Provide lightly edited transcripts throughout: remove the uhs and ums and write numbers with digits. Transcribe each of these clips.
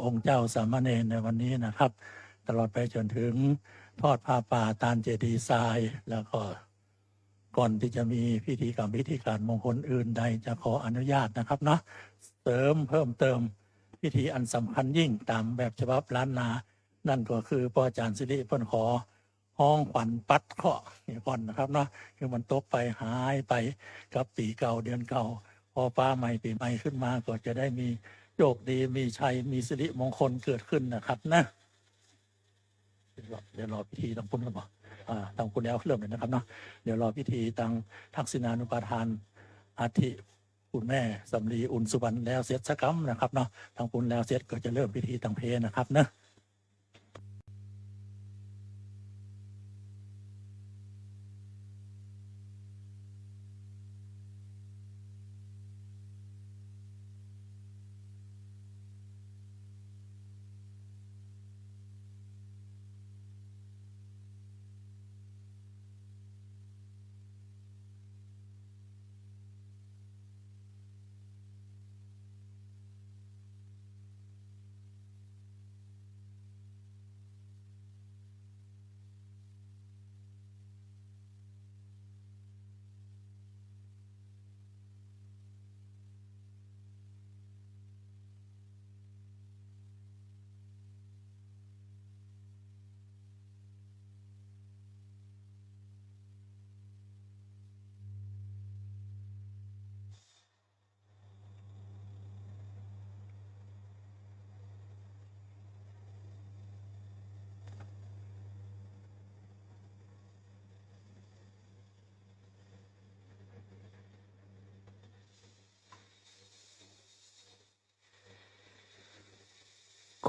องค์เจ้าสามเณรในวันนี้นะครับตลอดไปจนถึงทอดผ้าป่าตานเจดีย์ทรายแล้วก็ก่อนที่จะมีพิธีกรรมพิธีการมงคลอื่นใดจะขออนุญาตนะครับเนาะเสริมเพิ่มเติมพิธีอันสำคัญยิ่งตามแบบฉบับล้านนานั่นก็คือพระอาจารย์สิริเพิ่นขอห้องขวัญปัดเคราะห์นี่ก่อนนะครับเนาะคือมันตกไปหายไปกับปีเก่าเดือนเก่าพอฟ้าใหม่ปีใหม่ขึ้นมาก็จะได้มีโชคดีมีชัยมีสิริมงคลเกิดขึ้นนะครับนะเดี๋ยวรอพิธีตั้งคุณกันบ่ตั้งคุณแล้วเริ่มเลยนะครับเนาะเดี๋ยวรอพิธีตั้งทักษิณานุปทานอาทิคุณแม่สำลีอุ่นสุวรรณแล้วเสร็จสักคำนะครับเนาะทางคุณแล้วเสร็จก็จะเริ่มพิธีตั้งเพลนะครับนะ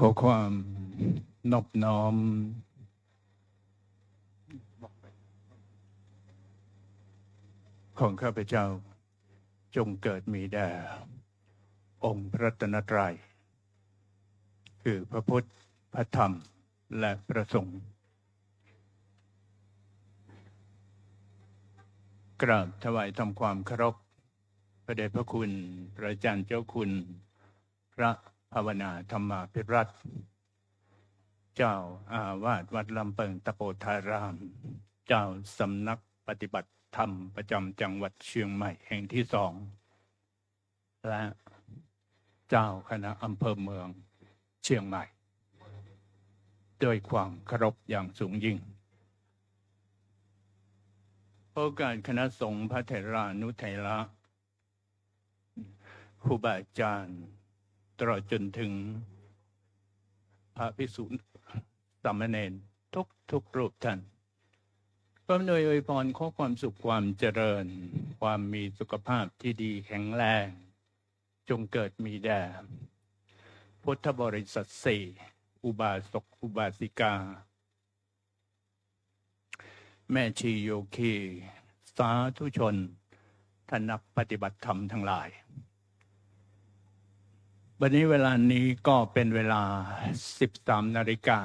ขอความนอบน้อมของข้าพเจ้าจงเกิดมีแด่องค์พระรัตนตรัยคือพระพุทธพระธรรมและพระสงฆ์กราบถวายทำความเคารพพระเดชพระคุณพระอาจารย์เจ้าคุณพระภาวนาธรรมาภิรัตน์เจ้าอาวาสวัดลำเปิงตะโปธารามเจ้าสำนักปฏิบัติธรรมประจำจังหวัดเชียงใหม่แห่งที่2และเจ้าคณะอำเภอเมืองเชียงใหม่ด้วยความเคารพอย่างสูงยิ่งโอกาสคณะสงฆ์พระเถรานุเถระครูบาอาจารย์ตลอดจนถึงพระภิกษุสามเณรทุกรูปท่านความอวยพรขอความสุขความเจริญความมีสุขภาพที่ดีแข็งแรงจงเกิดมีแด่พุทธบริษัทสี่อุบาสกอุบาสิกาแม่ชีโยคีสาธุชนท่านนักปฏิบัติธรรมทั้งหลายวันนี้เวลานี้ก็เป็นเวลา 13 นาฬิกา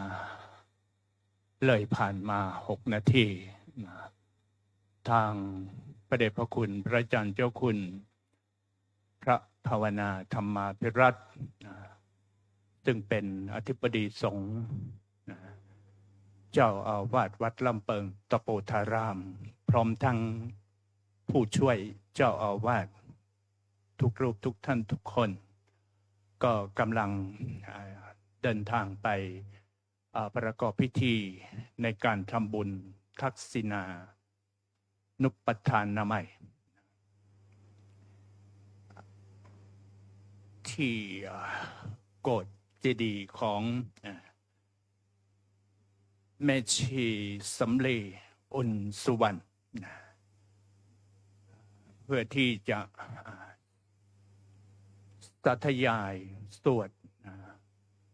เลยผ่านมา6 นาทีทางพระเดชพระคุณพระอาจารย์เจ้าคุณพระภาวนาธรรมาภิรัตน์ซึ่งเป็นอธิบดีสงฆ์เจ้าอาวาสวัดลำเปิงตะโปธารามพร้อมทั้งผู้ช่วยเจ้าอาวาสทุกรูปทุกท่านทุกคนก็กำลังเดินทางไปประกอบพิธีในการทำบุญทักษิณานุปทานนามัยที่โกฏเจดีย์ของแม่ชีสำลีอุ่นสุวรรณเพื่อที่จะสาธยายสวด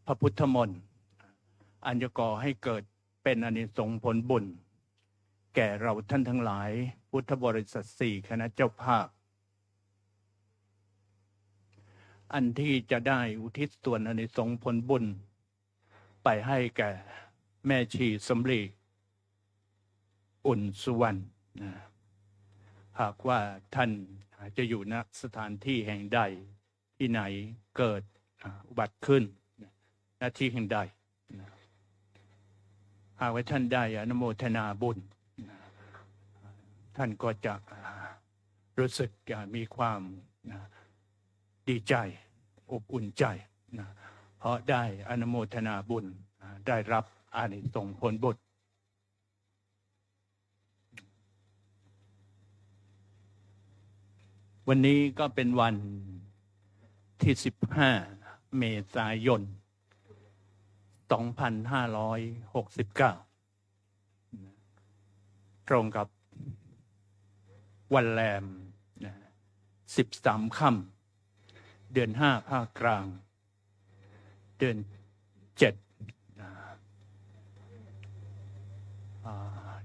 พระพุทธมนต์อันจะก่อให้เกิดเป็นอานิสงส์ผลบุญแก่เราท่านทั้งหลายพุทธบริษัท4คณะเจ้าภาพอันที่จะได้อุทิศส่วนอานิสงส์ผลบุญไปให้แก่แม่ชีสำลีอุ่นสุวรรณหากว่าท่านจะอยู่ณสถานที่แห่งใดที่ไหนเกิดอุบัติขึ้น หน้าที่แห่งใดนะหากว่าท่านได้อนุโมทนาบุญนะท่านก็จะรู้สึกมีความนะดีใจอบอุ่นใจนะเพราะได้อนุโมทนาบุญได้รับอานิสงส์ผลบุญวันนี้ก็เป็นวันที่15 เมษายน 2569 ตรงกับวันแรม13 ค่ำเดือน 5 ภาคกลาง เดือน 7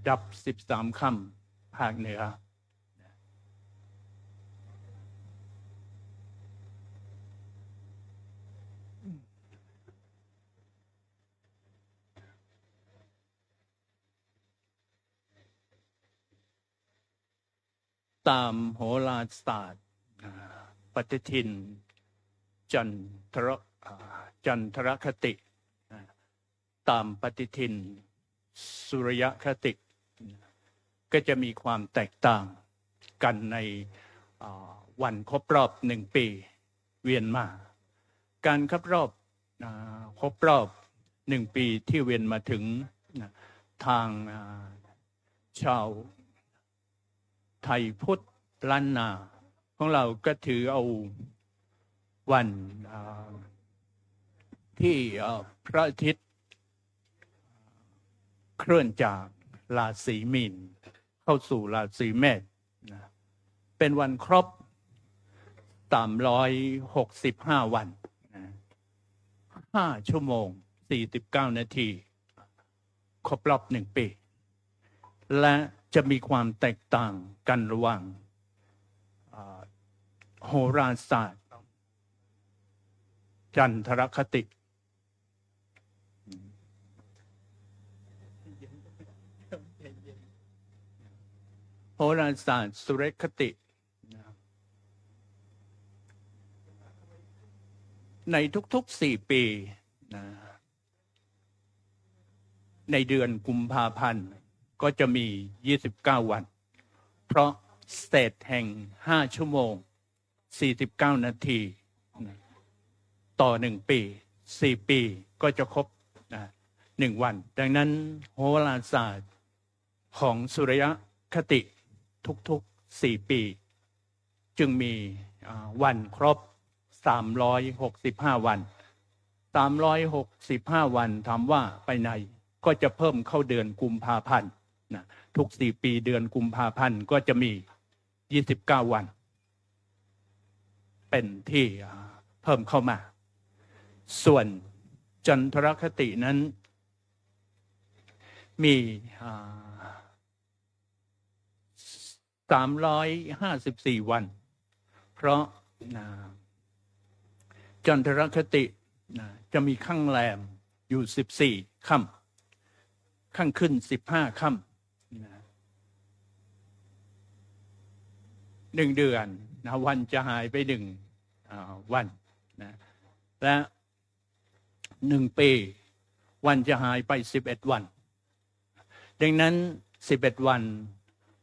ดับ 13 ค่ำภาคเหนือตามโหราศาสตร์ปฏิทินจันทรคติตามปฏิทินสุริยคติก็จะมีความแตกต่างกันในวันครบรอบ1 ปีเวียนมาการครบรอบ1 ปีที่เวียนมาถึงทางชาวไทยพุทธล้านนาของเราก็ถือเอาวันที่พระอาทิตย์เคลื่อนจากราศีมีนเข้าสู่ราศีเมษเป็นวันครบ365 วัน5 ชั่วโมง 49 นาทีครบรอบ1 ปีและจะมีความแตกต่างกันระหว่างโหราศาสตร์จันทรคติโหราศาสตร์สุริยคติในทุกๆ4 ปีในเดือนกุมภาพันธ์ก็จะมี29 วันเพราะเศษแห่ง5 ชั่วโมง 49 นาทีต่อ1 ปี4 ปีก็จะครบ1 วันดังนั้นโหราศาสตร์ของสุริยคติทุกๆ4 ปีจึงมีวันครบ365 วัน365 วันถามว่าไปไหนก็จะเพิ่มเข้าเดือนกุมภาพันธ์ทุก4 ปีเดือนกุมภาพันธ์ก็จะมี29 วันเป็นที่เพิ่มเข้ามาส่วนจันทรคตินั้นมี354 วันเพราะจันทรคติจะมีข้างแรมอยู่14 ค่ำข้างขึ้น15 ค่ำ1 เดือนวันจะหายไป1 วันและ1 ปีวันจะหายไป11 วันดังนั้น11 วัน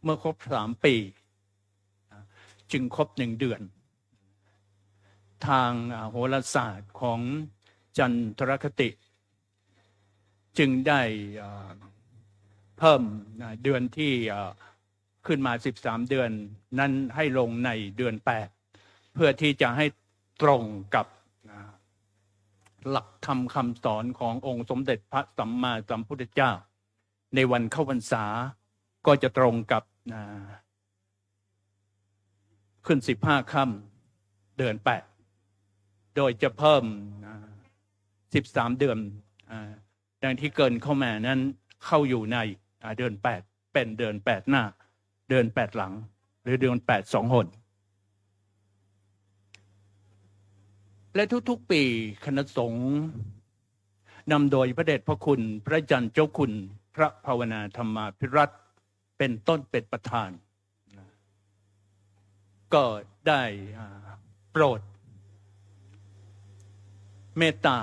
เมื่อครบ3 ปีจึงครบ1 เดือนทางโหราศาสตร์ของจันทรคติจึงได้เพิ่มเดือนที่ขึ้นมา13 เดือนนั้นให้ลงในเดือน8เพื่อที่จะให้ตรงกับหลักธรรมคำสอนขององค์สมเด็จพระสัมมาสัมพุทธเจ้าในวันเข้าพรรษาก็จะตรงกับขึ้น15 ค่ำเดือน8โดยจะเพิ่ม13 เดือนดังที่เกินเข้ามานั้นเข้าอยู่ในเดือน8เป็นเดือน8 หน้าเดือน8 หลังหรือเดือน8 2 หนและทุกๆปีคณะสงฆ์นำโดยพระเดชพระคุณพระอาจารย์เจ้าคุณพระภาวนาธรรมาภิรัตน์เป็นต้นเป็นประธานก็ได้โปรดเมตตา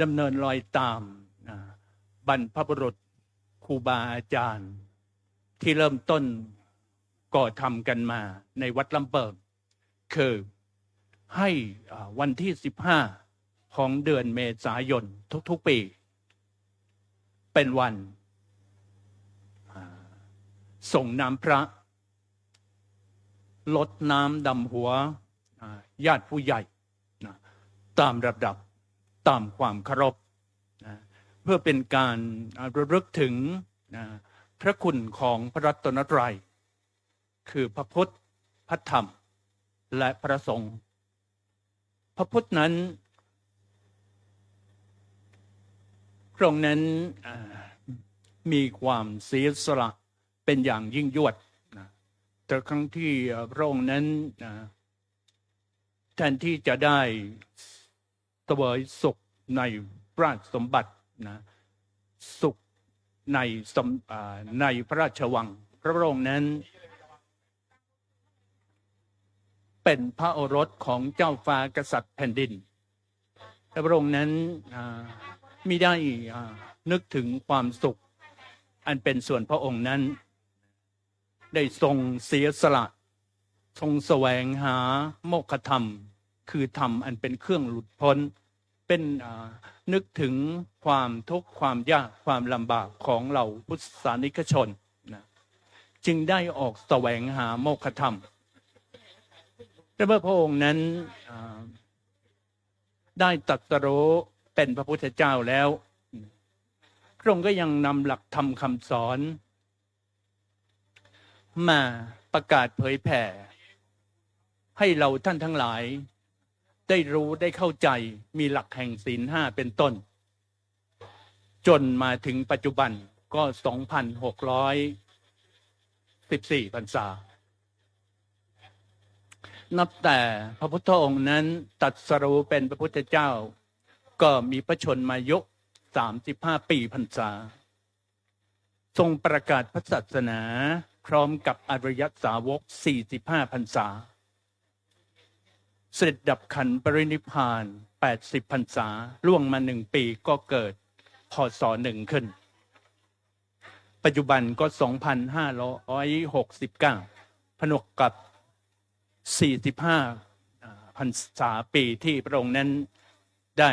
ดำเนินรอยตามบรรพบุรุษครูบาอาจารย์ที่เริ่มต้นก่อทำกันมาในวัดลำเปิงคือให้วันที่15ของเดือนเมษายนทุกๆปีเป็นวันส่งน้ำพระลดน้ำดำหัวญาติผู้ใหญ่ตามระดับตามความเคารพเพื่อเป็นการระลึกถึงพระคุณของพระรัตนตรัยคือพระพุทธพระธรรมและพระสงฆ์พระพุทธนั้นพระองค์นั้นมีความเสียสละเป็นอย่างยิ่งยวดแต่ครั้งที่พระองค์นั้นแทนที่จะได้เสวยสุขในราชสมบัติสุขในพระราชวังพระองค์นั้นเป็นพระโอรสของเจ้าฟ้ากษัตริย์แผ่นดินแต่พระองค์นั้นมิได้นึกถึงความสุขอันเป็นส่วนพระองค์นั้นได้ทรงเสียสละทรงแสวงหาโมกขธรรมคือธรรมอันเป็นเครื่องหลุดพ้นเป็นนึกถึงความทุกข์ความยากความลำบากของเหล่าพุทธศาสนิกชนจึงได้ออกแสวงหาโมกขธรรมและเมื่อพระองค์นั้นได้ตรัสรู้เป็นพระพุทธเจ้าแล้วพระองค์ก็ยังนำหลักธรรมคำสอนมาประกาศเผยแผ่ให้เราท่านทั้งหลายได้รู้ได้เข้าใจมีหลักแห่งศีล5เป็นต้นจนมาถึงปัจจุบันก็ 2,614 พรรษานับแต่พระพุทธองค์นั้นตรัสรู้เป็นพระพุทธเจ้าก็มีพระชนมายุ35 ปีพรรษาทรงประกาศพระศาสนาพร้อมกับอริยสาวก45 พรรษาเสด็จดับขันธ์ปรินิพพาน80 พรรษาล่วงมา1 ปีก็เกิดพศ1ขึ้นปัจจุบันก็ 2,569 ผนวกกับ45 พรรษาปีที่พระองค์นั้นได้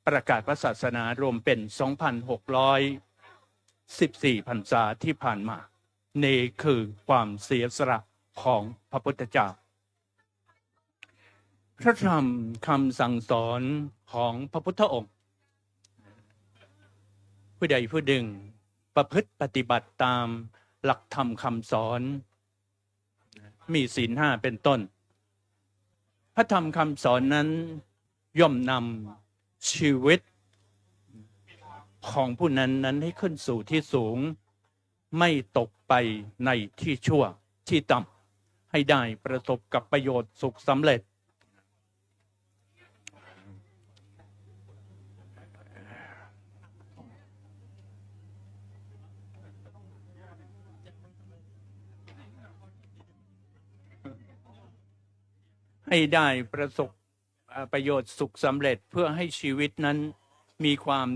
ประกาศพระศาสนารวมเป็น 2,614 พรรษาที่ผ่านมานี่คือความเสียสละของพระพุทธเจ้าพระธรรมคำสั่งสอนของพระพุทธองค์ผู้ใดผู้หนึ่งประพฤติปฏิบัติตามหลักธรรมคำสอนมีศีล5เป็นต้นพระธรรมคำสอนนั้นย่อมนำชีวิตของผู้นั้นให้ขึ้นสู่ที่สูงไม่ตกไปในที่ชั่วที่ต่ำให้ได้ประสบกับประโยชน์สุขสำเร็จให้ได้ประสบประโยชน์สุขสำเร็จเพื่อให้ชีวิตนั้นมีความ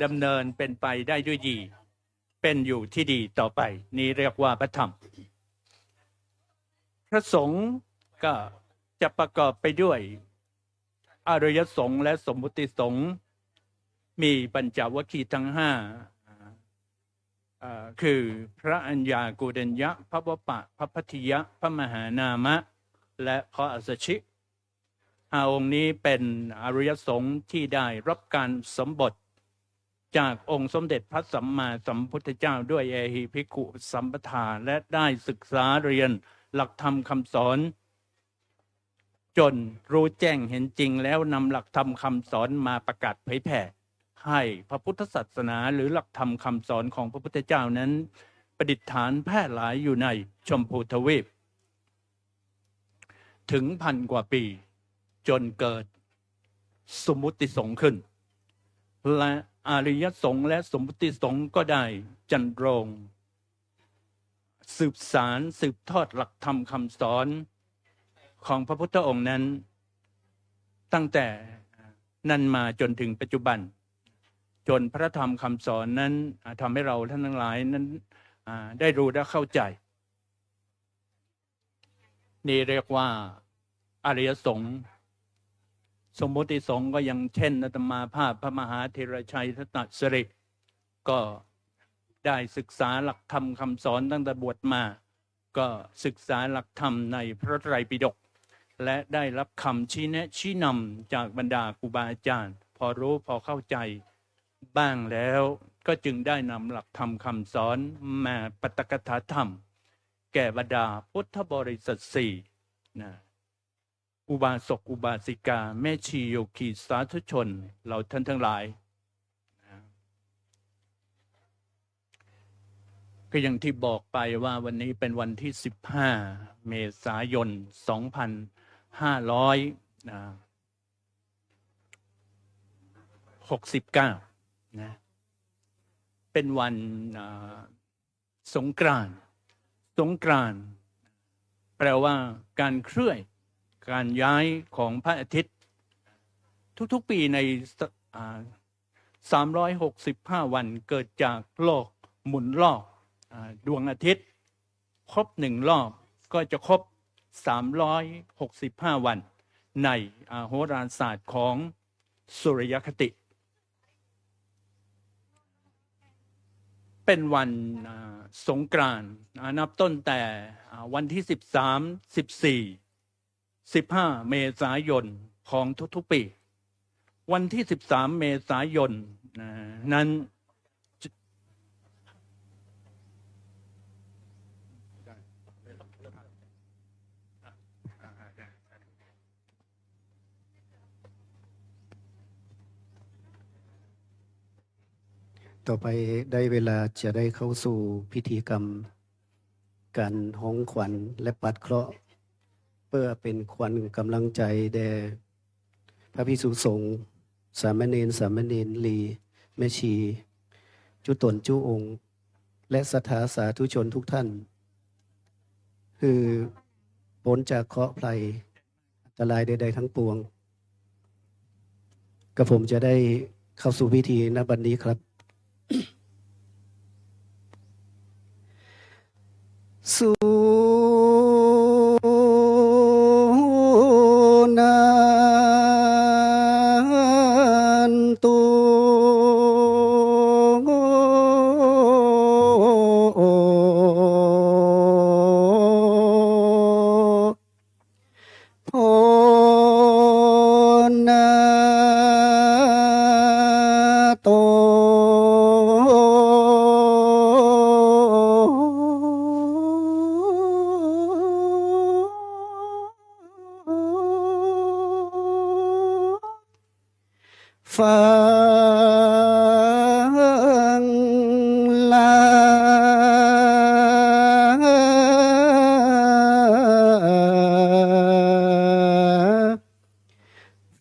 ดำเนินเป็นไปได้ด้วยดีเป็นอยู่ที่ดีต่อไปนี้เรียกว่าพระธรรมพระสงฆ์ก็จะประกอบไปด้วยอริยสงฆ์และสมมุติสงฆ์มีปัญจวัคคีย์ทั้ง5คือพระอัญญากูเดญยะพระวปะพระพัทธิยะพระมหานามะและพระอัสสชิองค์นี้เป็นอริยสงฆ์ที่ได้รับการสมบทจากองค์สมเด็จพระสัมมาสัมพุทธเจ้าด้วยเอหิภิกขุสัมปทาและได้ศึกษาเรียนหลักธรรมคำสอนจนรู้แจ้งเห็นจริงแล้วนำหลักธรรมคำสอนมาประกาศเผยแผ่ให้พระพุทธศาสนาหรือหลักธรรมคำสอนของพระพุทธเจ้านั้นประดิษฐานแพร่หลายอยู่ในชมพูทวีปถึง1,000 กว่าปีจนเกิดสมมุติสงฆ์ขึ้นและอริยสงฆ์และสมมุติสงฆ์ก็ได้จันโรงสืบสารสืบทอดหลักธรรมคำสอนของพระพุทธองค์นั้นตั้งแต่ นั่นมาจนถึงปัจจุบัน จนพระธรรมคำสอนนั้นทำให้เราท่านทั้งหลายนั้นได้รู้และเข้าใจนี่เรียกว่าอริยสงฆ์สมมติสงฆ์ก็ยังเช่นอาตมาภาพพระมหาเถรชัยทัตตสริก็ได้ศึกษาหลักธรรมคำสอนตั้งแต่บวชมาก็ศึกษาหลักธรรมในพระไตรปิฎกและได้รับคำชี้แนะชี้นำจากบรรดาครูบาอาจารย์พอรู้พอเข้าใจบ้างแล้วก็จึงได้นำหลักธรรมคำสอนมาปาฐกถาธรรมแก่บรรดาพุทธบริษัทสี่นะอุบาสกอุบาสิกาแม่ชีโยคีสาธุชนเราท่านทั้งหลายนะก็อย่างที่บอกไปว่าวันนี้เป็นวันที่15 เมษายน 2569นะเป็นวันสงกรานต์สงกรานต์แปลว่าการเคลื่อนการย้ายของพระอาทิตย์ทุกๆปีใน365 วันเกิดจากโลกหมุนรอบดวงอาทิตย์ครบ1 รอบก็จะครบ365 วันในโหราศาสตร์ของสุริยคติเป็นวันสงกรานต์นับต้นแต่วันที่13 14 15 เมษายนของทุกๆปีวันที่13 เมษายนนั้นต่อไปได้เวลาจะได้เข้าสู่พิธีกรรมการห้องขวัญและปัดเคราะห์เพื่อเป็นขวัญกำลังใจแด่พระภิกษุสงฆ์สามเณรสามเณรลีแม่ชีจุตนจุองค์และศรัทธาสาธุชนทุกท่าน คือพ้นจากเคราะห์ภัยอันตรายใดๆทั้งปวงกับผมจะได้เข้าสู่พิธีณบัดนี้ครับสุนันตุโพนาโตฟังลา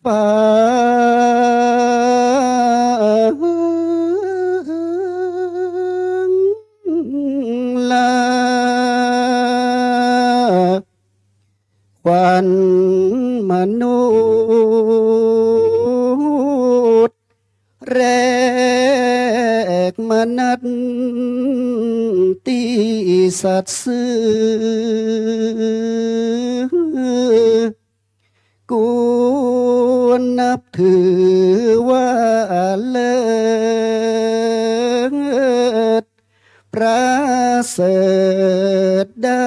ฟังลาขวัญมนุษย์แรกมนัตติสัตสื่อกวนนับถือว่าเลิศประเสริฐได้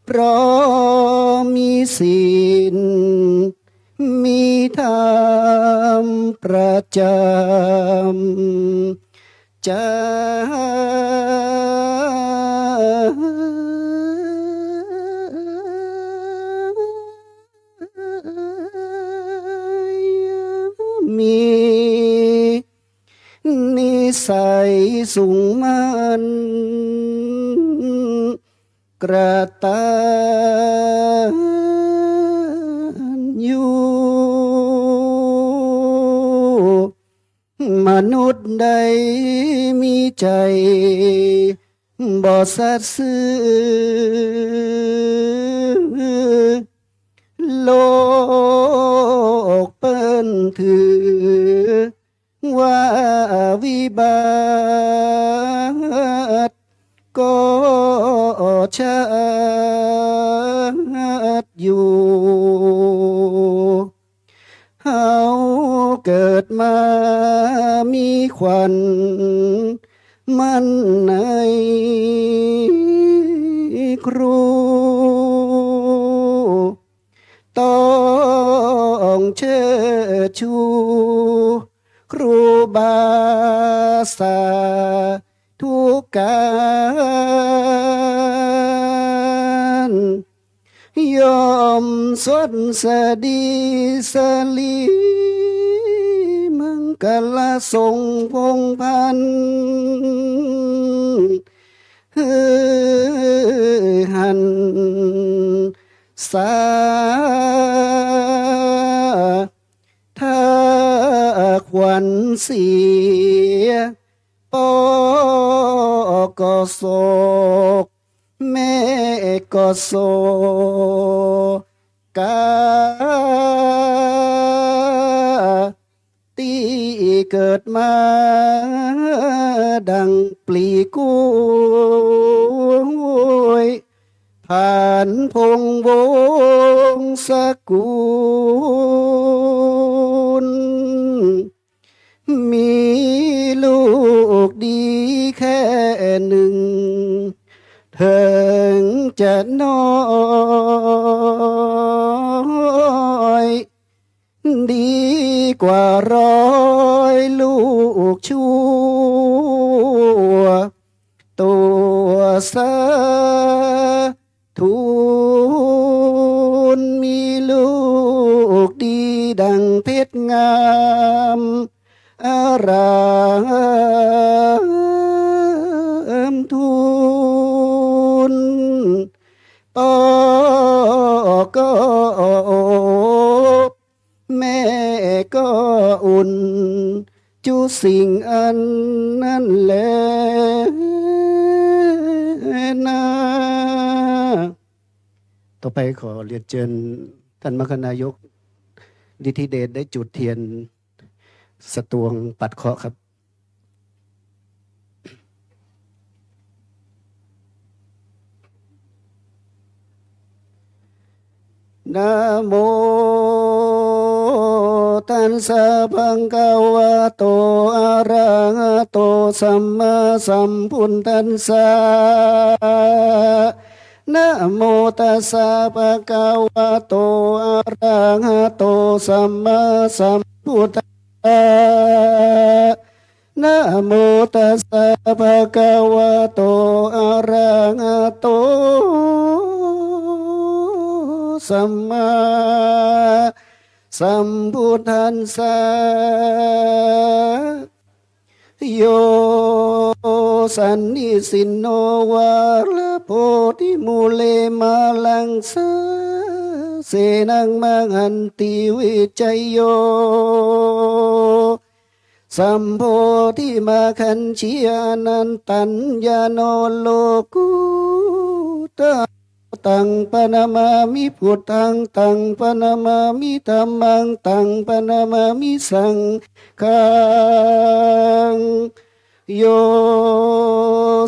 เพราะมีศีลมีธรรมประจำใจมีนิสัยสูงมันกระตันยูมนุษย์ใดมีใจบ่สัตย์ซื่อ โลกเปิ้นถือว่าวิบัติก็ชาติอยู่เฮาเกิดมามีขวัญมันในครูต้องเชิดชูครูบาศาทุกการยอมสดสดีสลีมังกลทรงพงพันเฮ้หันสาถ้าขวัญเสียปอก็โศกแม่ก็โศกาที่เกิดมาดังปลีกุ้ยผ่านพงวงสกุลมีลูกดีแค่หนึ่งถึงจะน้อยดีกว่าร้อยลูกชั่วตัวสะทุนมีลูกดีดังเพชรงามอารามทุนปอก็แม่ก็อุ่นจุสิ่งอันนั้นแหละนะต่อไปขอเรียนเชิญท่านมคณายกฤทธิเดชได้จุดเทียนสตวงปัดเคราะห์ครับ นะโมตัสสะภะคะวะโตอะระหะโตสัมมาสัมพุทธัสสะนะโมตัสสะภะคะวะโตอะระหะโตสัมมาสัมพุทธัสสะนะโมตัสสะภะคะวะโตอะระหะโตสัมมาสัมพุทธัสสะโยสันนิสินโนวาลโพธิมูเลมาลังสะเสนังมังหันติวิจัยโยสัมโพธิมาคันชิยานันตัญญาโนโลกุตตังปนามามิพุทธังตังปนามามิธัมมังตังปนามามิสังฆังโย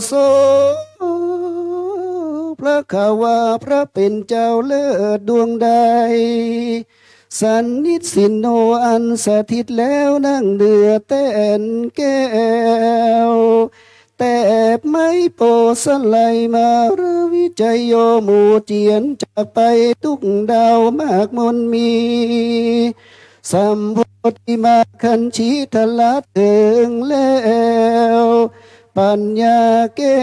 โสพระขาวาพระเป็นเจ้าเลิศดวงใดสันนิสินโนอันสถิตแล้วนั่งเดือแต้นแก้วแต่ไม่โปสไลมาระวิจัยโยหมู่เจียนจากไปทุกดาวมากมนมีสัมโพธิมาคันชีทละถึงแล้วปัญญาแก้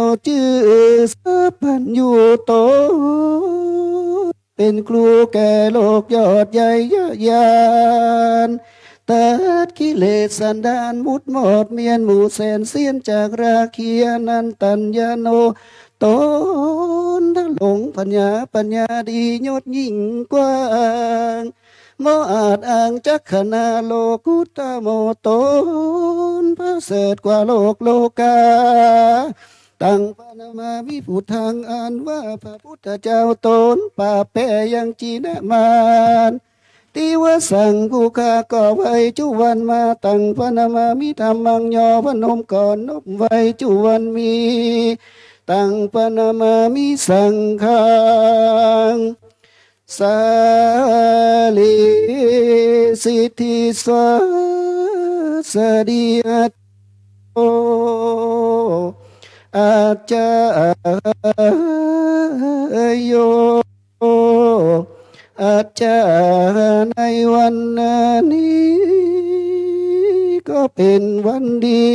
วจื่อสัพพัญญูโตเป็นครูแก่โลกยอดใหญ่ยะยานตัดกิเลสสันดานมุดหมดเมียนหมู่แสนเสียนจากราคียนันตัญญาโนตนทั้งหลงปัญญาดียศยิ่งกว้างโมอาจอ้างจักขณาโลกุตโมตนพระเสริฐกว่าโลกโลกา ตั้งปานามามิพุทธังอ่านว่าพระพุทธเจ้าตนป่าแปยังจีนะมานติวสังผู้ข้าก็ไว้จุวันมาตั้งปานามามิธรรมังยอพนมก่อนนบไว้จุวันมีตั้งปานามามิสังฆังสาลีสิทธิสวาสดีอัตโตอาจารโยอาจารย์ในวันนี้ก็เป็นวันดี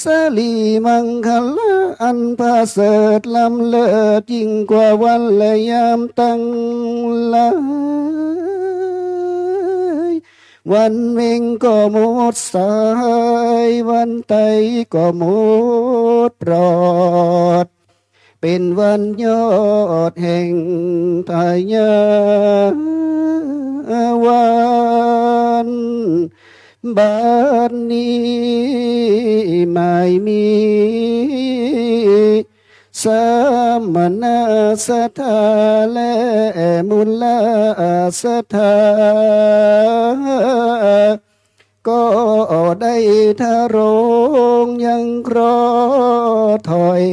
สลีมังคลาอันประเสริฐล้ำเลิศยิ่งกว่าวันและยามตั้งหลายวันเม่งก็หมดสายวันไตก็หมดปลอดเป็นวันยอดแห่งทายาวันบัดนี้ไม่มีสมณสถาและมุลสถาก็ได้ทะโรงยังครอถอย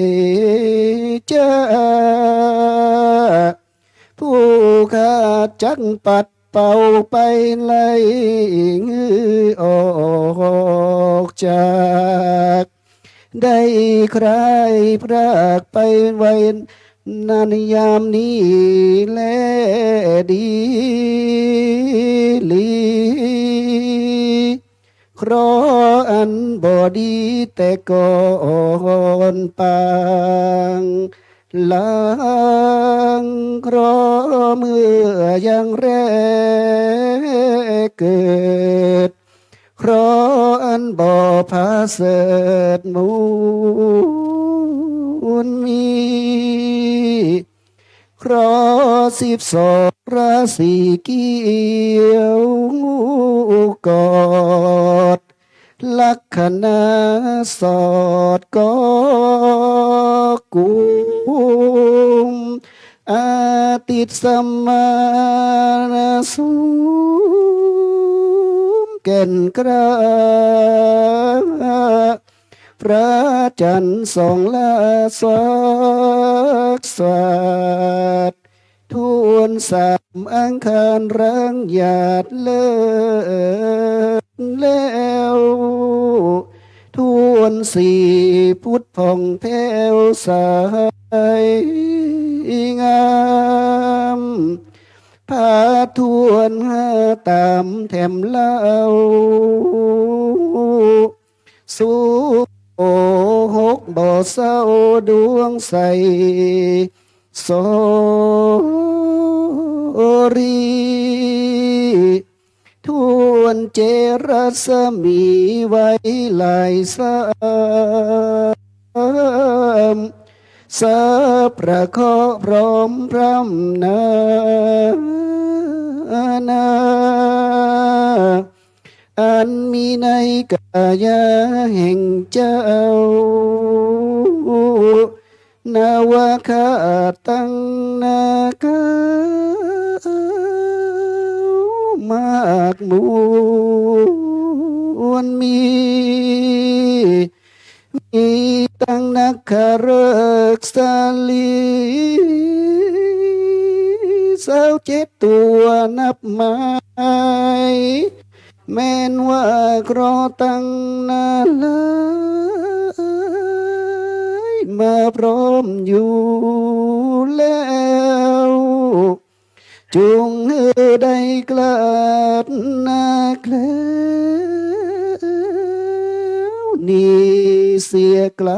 เจ้าผู้ขาจักปัดเป่าไปไล่งือออกจากได้ใครพรากไปไว้นันยามนี้แลดีลีครออันบอดีแต่ก่อนปางลางครอเมื่อยังแรกเกิดครออันบ่อพาเสดมูลมีครอ12ราศีเกี่ยวกอดลักษณะสอดก็กุมอาติสมมาสุมแก่นกระพระจันทร์ส่องลาสวักสวัสดทวนสามอังคารรังหยาดเลิศแล้วทวนสี่พุทธผ่องแผ้วใสงามพาทวนห้าตามแถมเล่าสู่โอหกบ่อเศร้าดวงใสโสรีทวนเจรสมีไว้ลายสามสะประเคาะพร้อมพร่ำนาอันมีในกายาแห่งเจ้านาวาคาตังนาคามากมวลมีตั้งนักขะเริกสาลีสาว7ตัวนับไม้แม้นว่ากรอตั้งนานเลยมาพร้อมอยู่แล้วจุงได้กลาดนาแคล้วนี่เสียไกล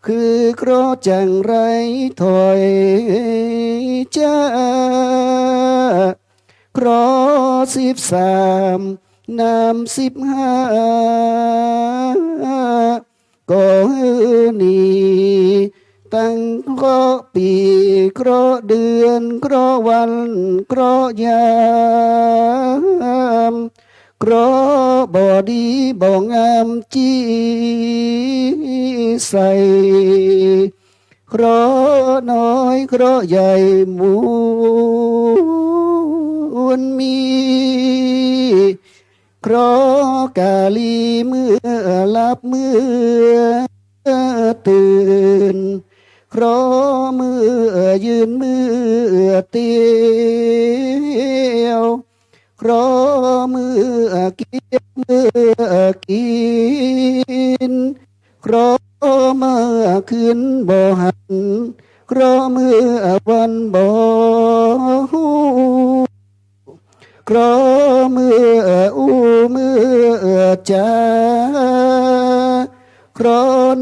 คือครอจังไรถอยจ้าครอ13นาม15ก็นี่ตั้งเคราะห์ปีเคราะห์เดือนเคราะห์วันเคราะห์ยาม เพราะบ่ดีบ่งามจีใส่เคราะห์น้อยเคราะห์ใหญ่มวลมีเคราะห์กาลีเมื่อหลับเมื่อตื่นเคราะห์เมื่อยืนเมื่อเตียวเคราะห์เมื่อกินเมื่อกินเคราะห์เมื่อคืนบ่หันเคราะห์เมื่อวันบ่ฮู้เคราะห์เมื่ออู้เมื่อจาเคราะห์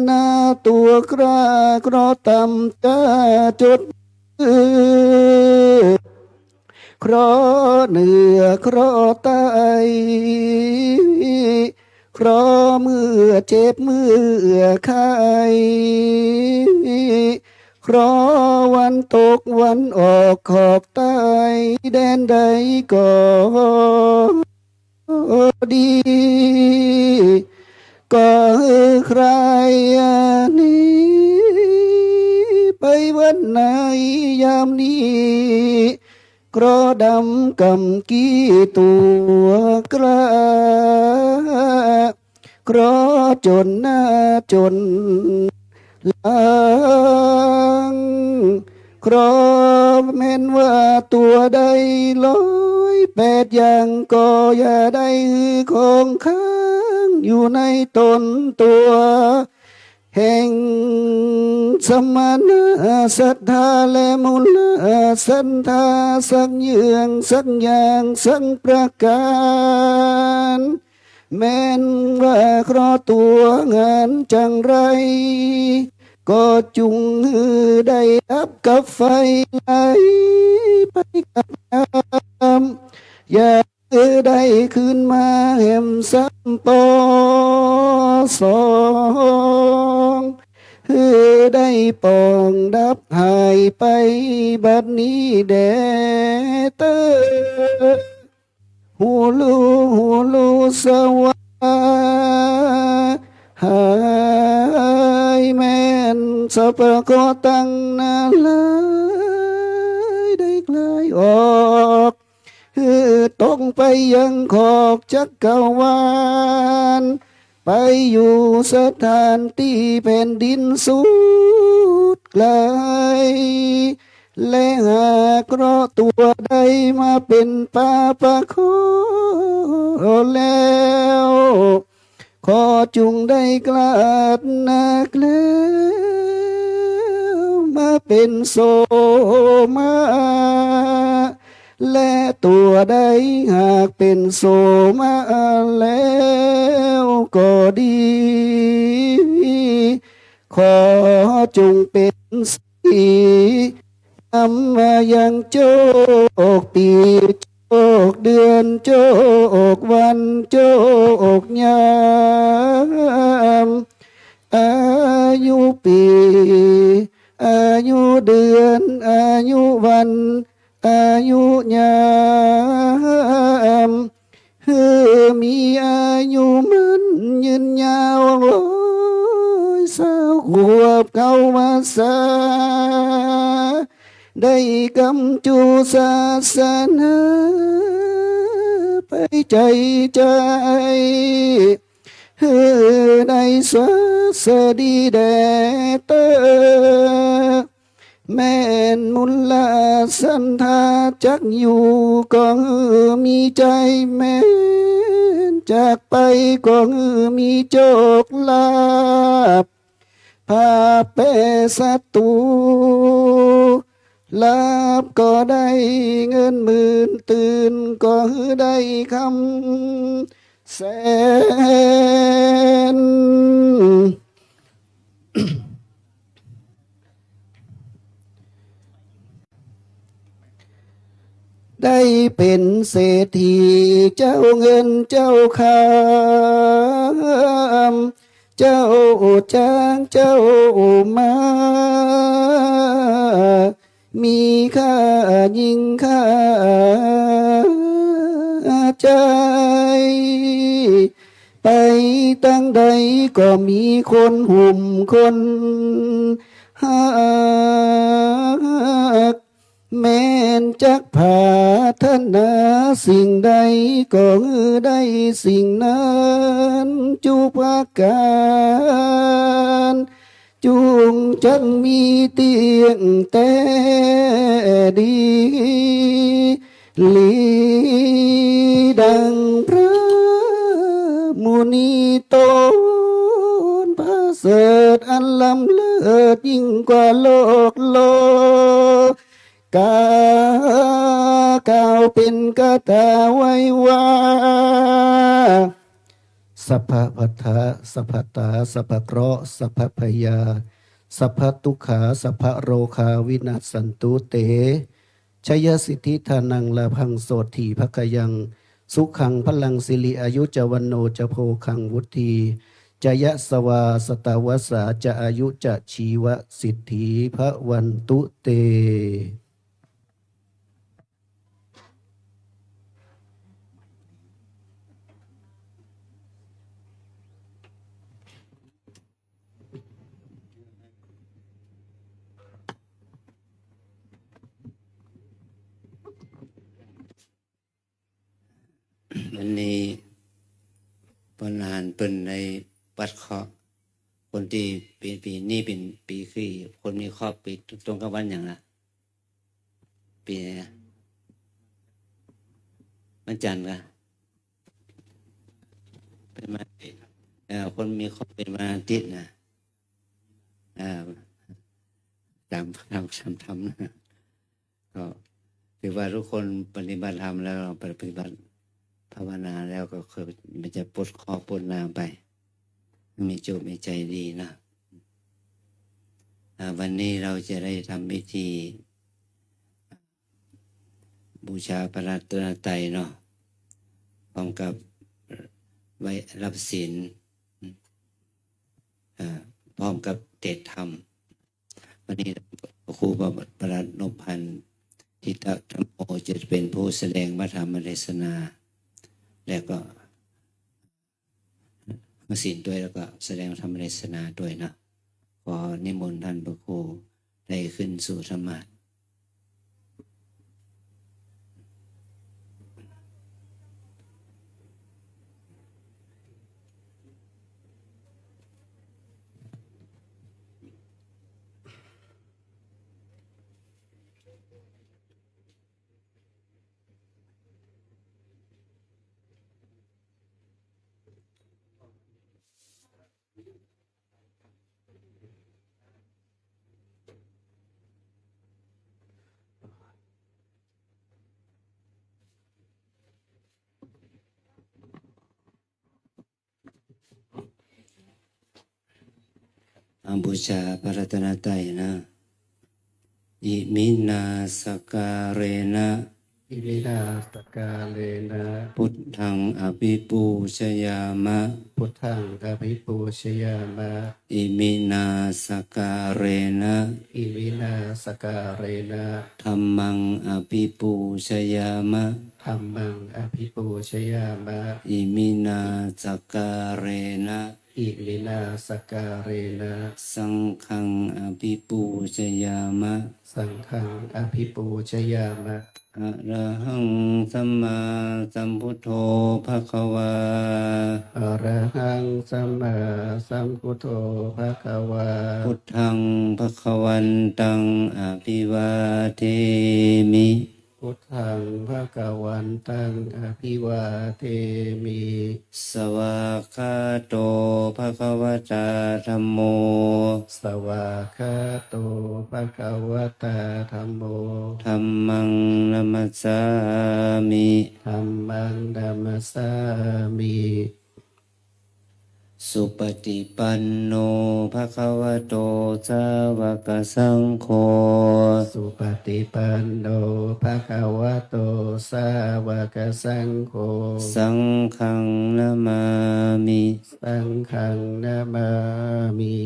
นาตัวกล้าเคราะห์ต่ำจ้าจดเคราะห์เหนือเคราะห์ใต้เคราะห์เมื่อเจ็บเมื่อไข้เคราะห์วันตกวันออกขอบใต้แดนใดก็ดีก็ใครนี้ไปวันไหนยามนี้กรอดำกำกี้ตัวกล้ากรอจนหน้าจนหลังครอแม่นว่าตัวใด108อย่างก็อย่าได้คงค้างอยู่ในตนตัวแห่งสมณะศรัทธาและมุลสันธาสักเยืองสักอย่างสักประการแม้นว่าเคราะห์ตัวงานจังไรก็จุงได้อับกับไฟไหลไปกับน้ำอย่าได้คืนมาแห่มซ้ำปอสองได้ปองดับหายไปบัดนี้แดเตอหูลูสวาหายแม่นสัพกอตั้งนาลายได้คลายออกตกไปยังขอบจักรวาลไปอยู่สถานที่แผ่นดินสุดไกลและหากเคราะห์ตัวใดมาเป็นป่าประโคแล้วขอจุงได้กลาดนักแล้วมาเป็นโสมาและตัวใดหากเป็นโสมาแล้วก็ดีขอจงเป็นสีนำมายังโจกปีโจกเดือนโจกวันโจกยามอายุปีอายุเดือนอายุวันอายุยามมีอายุมันยืนยาว120 ขวบเข้ามาสาได้กำจูศาสนาไปใจในสวสดีแดเตอแม่นมุลลาสันธาจักอยู่ก็มีใจแม่นจากไปก็มีโจกลาภพาเปศัตรูลาบก็ได้เงินหมื่นตื่นก็ได้คำแสนได้เป็นเศรษฐีเจ้าเงินเจ้าคำเจ้าจ้างเจ้ามามีค่ายิ่งค่าใจ ตั้งใดก็มีคนหุ่มคนหักแม้นจักผาธนาสิ่งใดก็ได้สิ่งนั้นจุปการจุงจังมีเตียงแต่ดีลีดังพระมุนีโตนพระเสริฐอันล้ำเลิศยิ่งกว่าโลกโลกากล่าวเป็นกถาไว้ว่าสัพพะพัทธะสัพพตาสัพพะเคราะห์สัพพพยาสัพพทุกขาสัพพโรคาวินัสสันตุเตชยสิทธิธานังลาพังโสถีภคยังสุขังพลังสิริอายุจวันโนจะโพคังวุธีจยะสวาสตาวสาจะอายุจะชีวสิทธิพระวันตุเตวันนี้ปนานเป็นในวัดเคาะคนที่ปีนี้เป็นปีคือคนมีครอบปีตรงกับวันอย่างละปีไหนนะวันจันทร์กะเป็นมาคนมีครอบเป็นวันอาทิตย์นะตามทำนะก็ถือว่าทุกคนปฏิบัติธรรมแล้วเราปฏิบัติภาวนาแล้วก็คือมันจะปลดคอปลดนามไปมีโจมีใจดีนะวันนี้เราจะได้ทำพิธีบูชาพระรัตนตรัยเนาะพร้อมกับไว้รับศีลพร้อมกับเทศธรรมวันนี้ครูบาประหลัดนพพันธ์ทิตธรรมโอจะเป็นผู้แสดงพระธรรมเทศนาแล้วก็มาศีลด้วยแล้วก็แสดงธรรมเทศนาด้วยนะขอนิมนต์ท่านพระครูได้ขึ้นสู่ธรรมะบูชาพระรัตนตรัยนะอิมินาสการเรนะอิมินาสกาเลนะ พุทธังอภิปูชยามะพุทธังอภิปูชยามะอิมินาสการเรนะอิมินาสการเรนะธัมมังอภิปูชยามะธัมมังอภิปูชยามะอิมินาสการเรนะอิมินาสการเรนะสังฆังอภิปูชยามะสังฆังอภิปูชยามะอะระหังสัมมาสัมพุทโธภควาอะระหังสัมมาสัมพุทโธภะคะวาพุทธังภควันตังอภิวาเทมิพุทธังภะคะวันตังอภิวาเทมิสวากขาโตภควตาธัมโมสวากขาโตภะคะวตาธัมโมธัมมังนัมสสามิ ธัมมังนัมสสามิสุปฏิปันโนภควโตสาวกสังโฆสุปฏิปันโนภะคะวะโตสาวกสังโฆสังฆังนามามิสังฆังนามามิ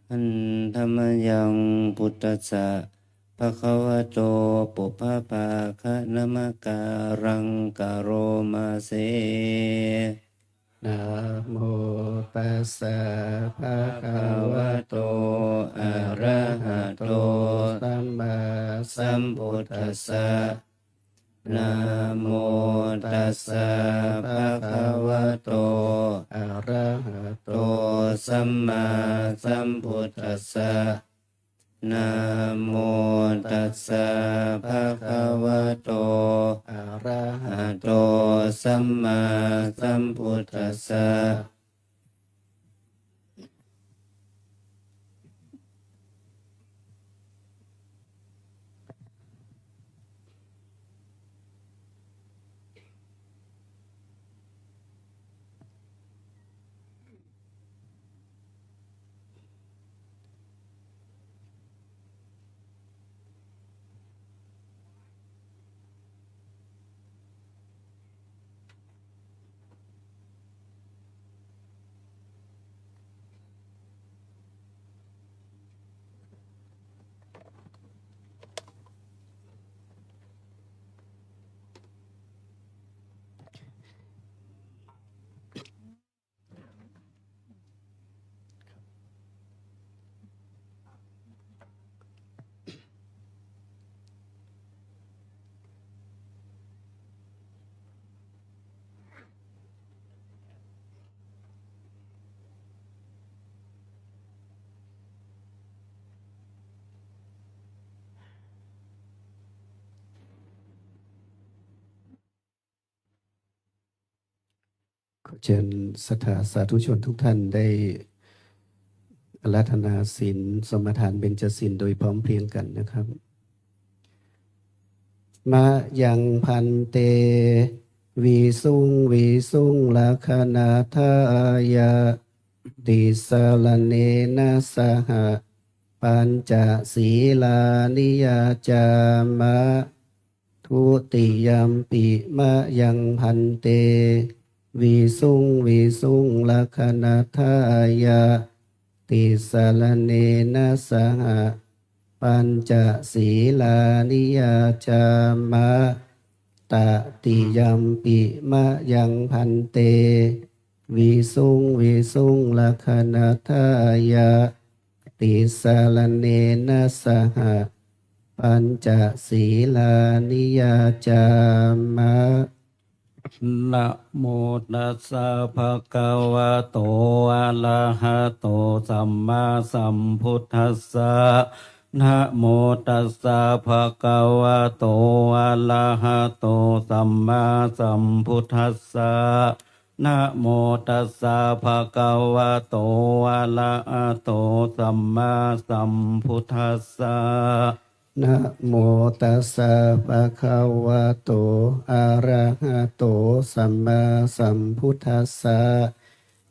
อันธรรมยังพุทธัสสะ ภะคะวะโตปุพพะภาคะนมะการังกะโรมาเส นะโมตัสสะภะคะวะโตอะระหะโตสัมมาสัมพุทธัสสะนะโมตัสสะภะคะวะโตอะระหะโตสัมมาสัมพุทธัสสะนะโมตัสสะภะคะวะโตอะระหะโตสัมมาสัมพุทธัสสะ ขอเชิญศรัทธาสาธุชนทุกท่านได้อาราธนาศีลสมทานเบญจศีลโดยพร้อมเพรียงกันนะครับมะยังพันเตวิสุงลัคนาทายาติสลเนนะสหปัญจศีลานิยาจามะทุติยัมปิมะยังพันเตวิสุงลัคนาทายาติสลเนนะสหปัญจศีลานิยาจามะตติยัมปิมะยังพันเตวิสุงลัคนาทายาติสลเนนะสหปัญจศีลานิยาจามะนะโมตัสสะภะคะวะโตอะระหะโตสัมมาสัมพุทธัสสะนะโมตัสสะภะคะวะโตอะระหะโตสัมมาสัมพุทธัสสะนะโมตัสสะภะคะวะโตอะระหะโตสัมมาสัมพุทธัสสะนะโมตัสสะภะคะวะโตอะระหะโตสัมมาสัมพุทธัสสะ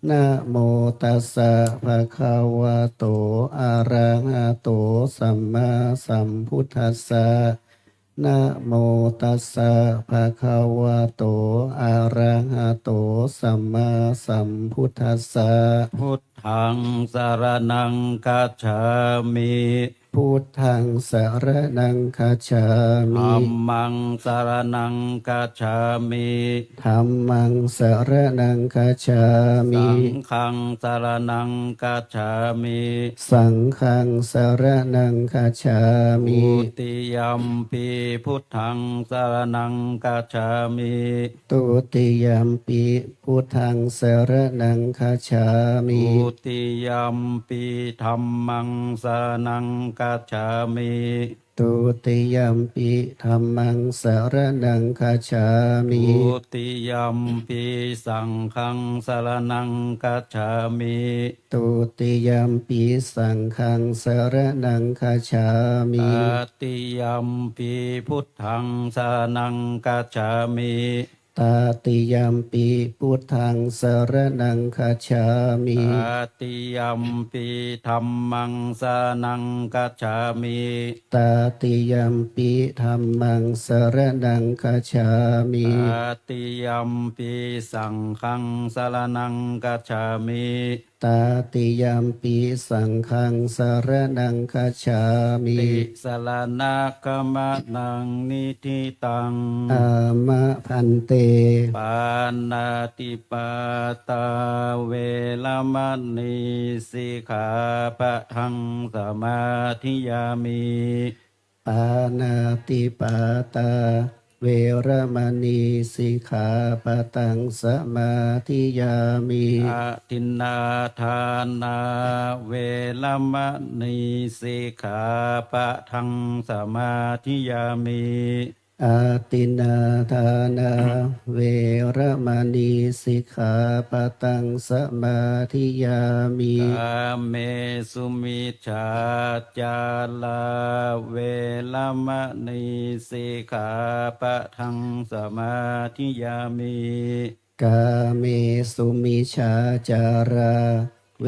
นะโมตัสสะภะคะวะโตอะระหะโตสัมมาสัมพุทธัสสะนะโมตัสสะภะคะวะโตอะระหะโตสัมมาสัมพุทธัสสะพุทธังสรณังคัจฉามิพุทธังสรณังคัจฉามิธัมมังสรณังคัจฉามิธัมมังสรณังคัจฉามิสังฆังสรณังคัจฉามิสังฆังสรณังคัจฉามิทุติยัมปิพุทธังสรณังคัจฉามิทุติยัมปิพุทธังสรณังคัจฉามิทุติยัมปิธัมมังสรณังคัจฉามิทุติยัมปิธัมมังสรณังคัจฉามิทุติยัมปิสังฆังสรณังคัจฉามิทุติยัมปิสังฆังสรณังคัจฉามิตติยัมปิพุทธังสรณังคัจฉามิตติยัมปิพุทธังสรณังคัจฉามิตติยัมปิธัมมังสรณังคัจฉามิตติยัมปิธัมมังสรณังคัจฉามิตติยัมปิสังฆังสรณังคัจฉามิต ตาติยมปิสังฆังสารนังคัจฉามิ ติสลานาคมะนังนิธิตัง อามะพันเต ปานาติปาตาเวลมณีสิกขาปะทังสมาธิยามิ ปานาติปาตาเวระมณีสิกขาปะตังสมาธิยามิ อาทินนาทานาเวลมณีสิกขาปะทังสมาธิยามิ อาตินาทานาเวระมณีสิกขาปะตังสมาธิยามิ กาเมสุมิจฉาจาลาเวลมณีสิกขาปะทังสมาธิยามิ กาเมสุมิชาจาราเว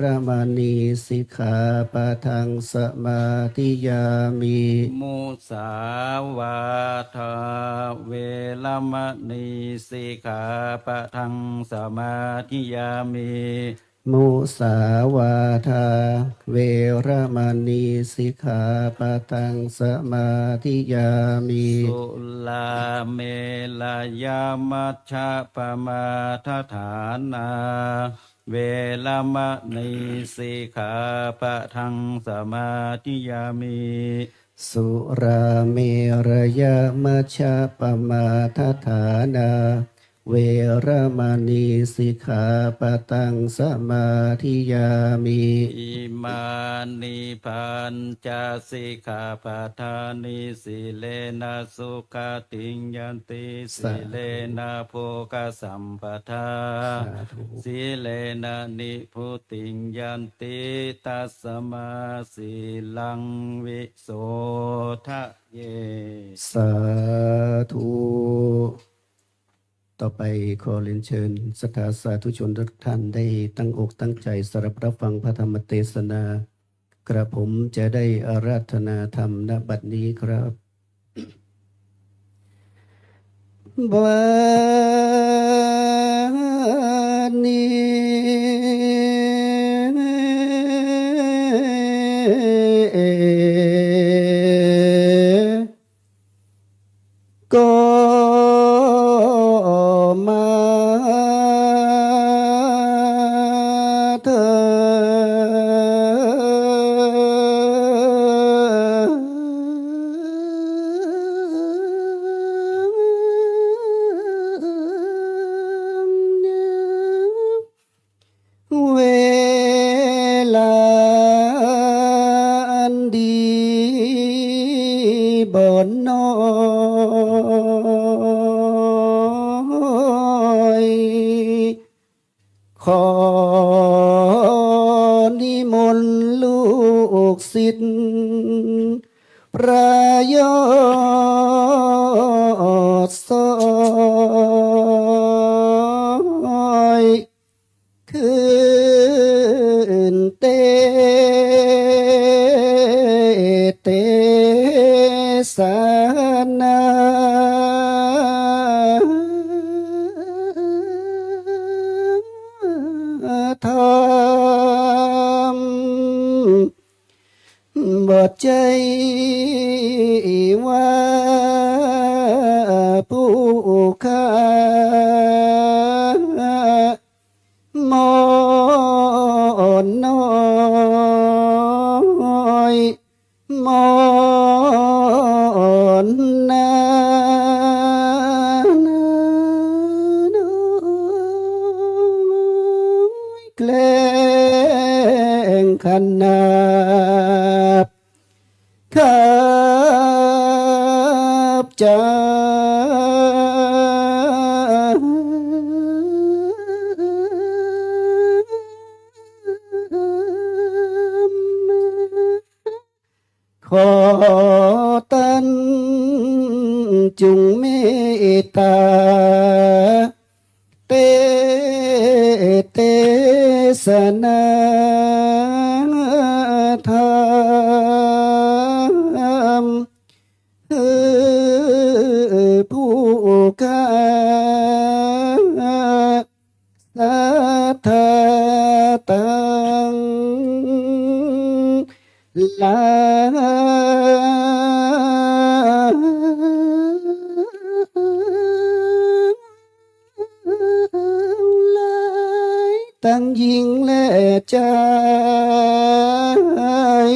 ระมณีสิกขาปะทังสมาธิยามิ มุสาวาทาเวลมณีสิกขาปะทังสมาธิยามิ มุสาวาทาเวระมณีสิกขาปะทังสมาธิยามิ สุลาเมลายามัชฌะปมาทฐานาเวลมณีสิกขาปะทังสมาธิยามิ สุราเมรยมัชฌะปมาทฐานาเวระมณีสิกขาปะตังสมาธิยามิ อิมานิปัญจสิกขาปทานิสิเลนะสุขติงยันติสิเลนะโภคสัมปทาสิเลนะนิพุติงยันติตัสมาสิลังวิโสทะเย สาธุต่อไปขอเรียนเชิญศรัทธาสาธุชนทุกท่านได้ตั้งอกตั้งใจสดับรับฟังพระธรรมเทศนา กระผมจะได้อาราธนาธรรมณบัดนี้ครับบัดนี้ก็มาเถิดเวลาอันดีบนน้อยขอนิมนต์ลูกศิษย์ประโยชน์สอยคืนเตสนาธรรมบทใจว่าผู้ข้ามอนน้อยมอนนาแกล้งขนาบครับใจขอตันจุงเมตตาเตสนาธรรมผู้ข้าสัทธาตา ลายทั้งหญิงและชาย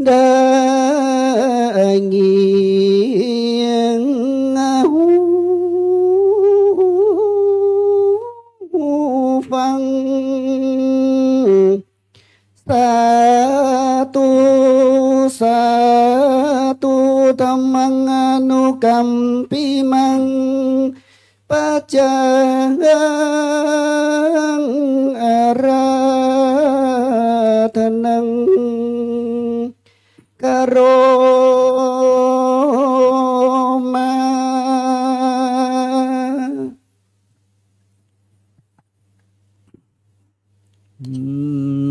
ได้เงียงฟังสาธุสาธุธัมมังอนุกัมปิมังปัจจังอาราธนังกโรมา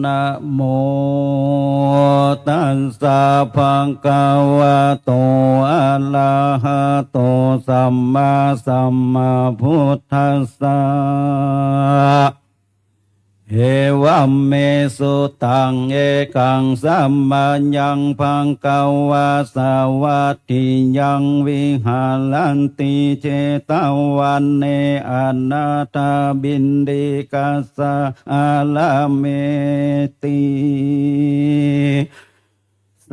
นะโมตัสสะภะคะวะโตอะระหะโตสัมมาสัมพุทธัสสะเอวัมเมสุตังเอกังสัมมายังพังกวาสวัตถิยังวิหารันติเจตวันเนอนาถาบินดิกัสสะอาลาเมติ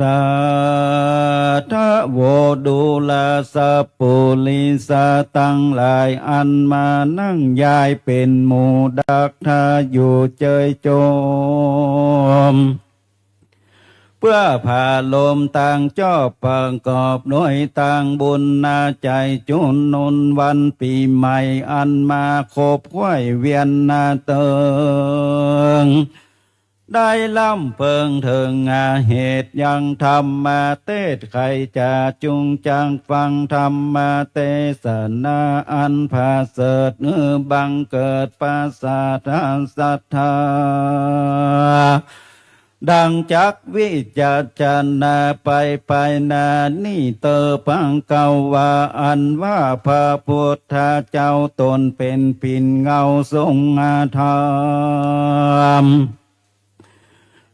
สัทธโวดุลาสปุลิสาตั้งหลายอันมานั่งยายเป็นหมู่ดักทาอยู่เจยโจมเพื่อผ่าลมต่างจอบประกอบด้วยต่างบุญนาใจจุนนุนวันปีใหม่อันมาคบไว้เวียนนาเติงได้ล่ำเพิงเถิงเหตุยังธรรมมาเทศใครจะจุงจังฟังธรรมมาเทศนาอันภาเสดบังเกิดปัสสะทานศรัทธาดังจักวิจารณาไปนานี่เตอพังเกาวาอันว่าพระพุทธเจ้าตนเป็นปิ่นเงาทรงธรรม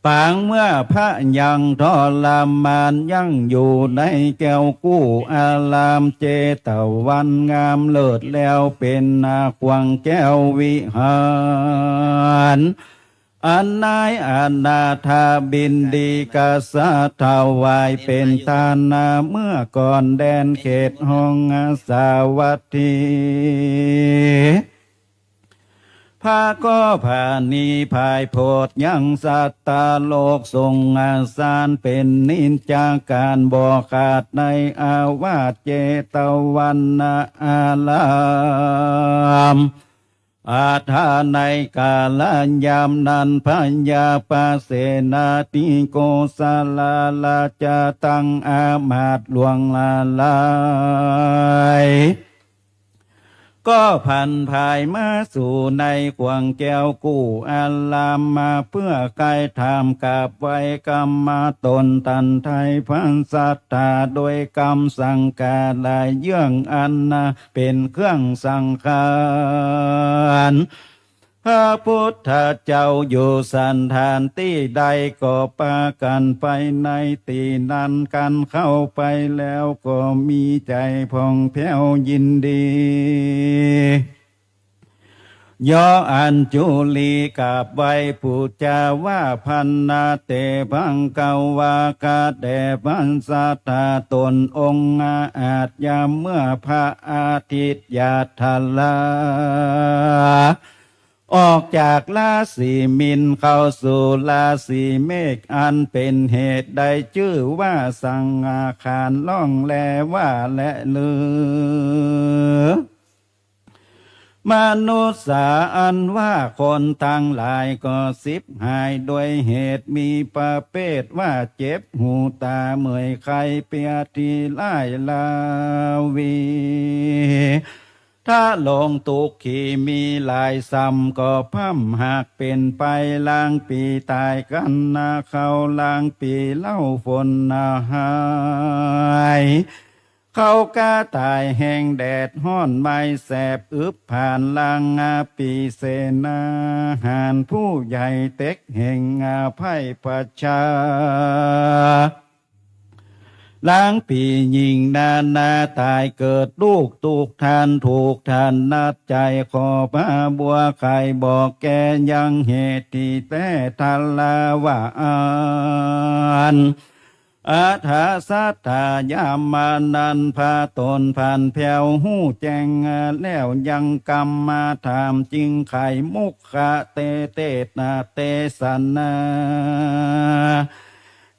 ปางเมื่อพระยังทรมานยังอยู่ในแก้วกู้อารามเจตวันงามเลิศแล้วเป็นนาควังแก้ววิหารอันนายอนาถาบินดีกษัตริย์ถวายเป็นทานาเมื่อก่อนแดนเขตห้องสาวัตถีพาก็ผานีภายโพดยังสัตตาโลกทรงอาสารเป็นนินจาการบ่ขาดในอาวาสเจตวันนาอารามอาทาในกาลยามนันพัญญาปาเสนาติโกสาลาลาจะตังอามาตหลวงลาลายก็พันภายมาสู่ในขวงแก้วกู้อาลามมาเพื่อไกลทำกับไว้กรรมมาตนตันไทยพันสัตตาโดยกรรมสังกาลายเยื่องอันนาเป็นเครื่องสังขารพระพุทธเจ้าอยู่สันฐานที่ใดก็ปากันไปในตีนั้นกันเข้าไปแล้วก็มีใจผ่องแผ้วยินดีย่ออัญจุลีกาบไว้ปูจาว่าพันนาเตพังเกาวากาแด่พันสัตตาตนองค์อาจยามเมื่อพระอาทิตย์ยาทลาออกจากราศีมินเข้าสู่ราศีเมฆอันเป็นเหตุใดชื่อว่าสังอาคารล่องแลว่าและลือมนุษย์สาอันว่าคนทั้งหลายก็สิบหายโดยเหตุมีประเภทว่าเจ็บหูตาเมื่อยไข้เปียทีไล่ลาวีถ้าลงตุกขีมีหลายซ้ำก็พั่มหากเป็นไปล้างปีตายกันนาเขาล้างปีเล่าฝนนาหาย เขากาตายแห่งแดดห้อนไม้แสบอึบผ่านลางงาปีเสนาหารผู้ใหญ่เต็กแห่งงาไพ่ประชาล้างปียิงนาตายเกิดลูกตุกทานถูกทานนัดใจขอพระบัวไข่บอกแกยังเหตุที่แต่ทันลาวาอันอาถาสัตตายามมานันพาตนผ่านแผ่วหูแจงแล้วยังกรรมมาถามจริงไข่มุกขะเตเตนาเตสันนา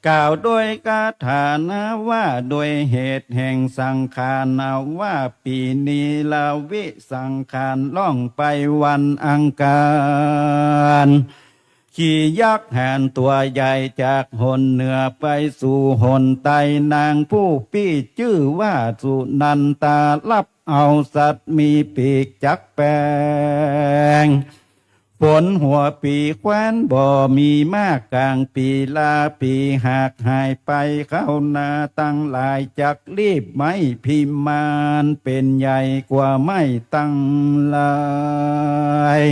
กล่าวด้วยคาถานะว่าโดยเหตุแห่งสังขารนาว่าปีนี้ลาวิสังขารล่องไปวันอังคารขี่ยักษ์แห่นตัวใหญ่จากหนเหนือไปสู่หนใต้นางผู้ปี้ชื่อว่าสุนันตารับเอาสัตว์มีปีกจักแปลงฝนหัวปีแคว้นบ่มีมากกลางปีลาปีหากหายไปเข้านาตั้งหลายจักรีบไม่พิมานเป็นใหญ่กว่าไม่ตั้งหลาย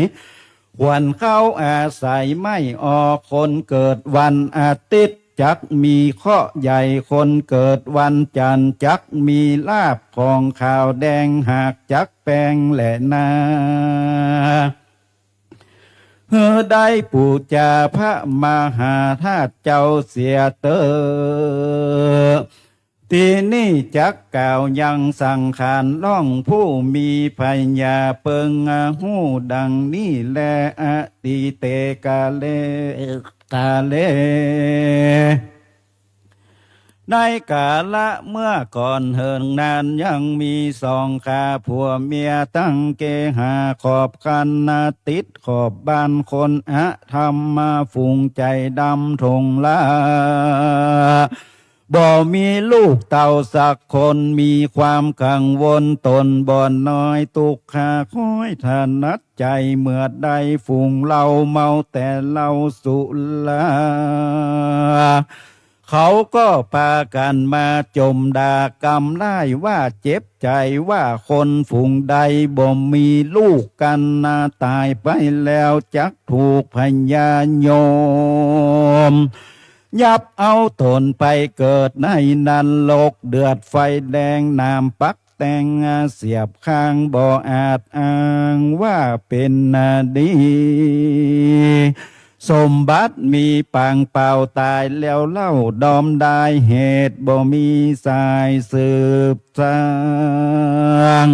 ควรเข้าอาศัยไม่ออกคนเกิดวันอาทิตย์จักมีข้อใหญ่คนเกิดวันจันทร์จักมีลาภของข่าวแดงหากจักแปลงแหละนาเพื่อได้ปูจาพระมหาธาตุเจ้าเสียเตอทีนี้จักกล่าวยังสังขารล่องผู้มีปัญญาเปิงหูดังนี้แลอติเตกาเลกาเลในกาละเมื่อก่อนเหินนานยังมีสองขาผัวเมียตั้งเกหาขอบกันนาติดขอบบ้านคนธรรมมาฝูงใจดำทงลาบ่มีลูกเต่าสักคนมีความกังวลตนบ่อนน้อยตุกขาคอยทานัดใจเมื่อใดฝูงเราเมาแต่เราสุลาเขาก็พากันมาจมด่ากำไล่ว่าเจ็บใจว่าคนฝูงใดบ่มีลูกกันนาตายไปแล้วจักถูกพญาโยมยับเอาตนไปเกิดในนันโลกเดือดไฟแดงนามปักแต่งเสียบข้างบ่อาจอ้างว่าเป็นนาดีสมบัติมีปางเปล่าตายแล้วเล่าดอมได้เหตุบ่มีสายสืบสาง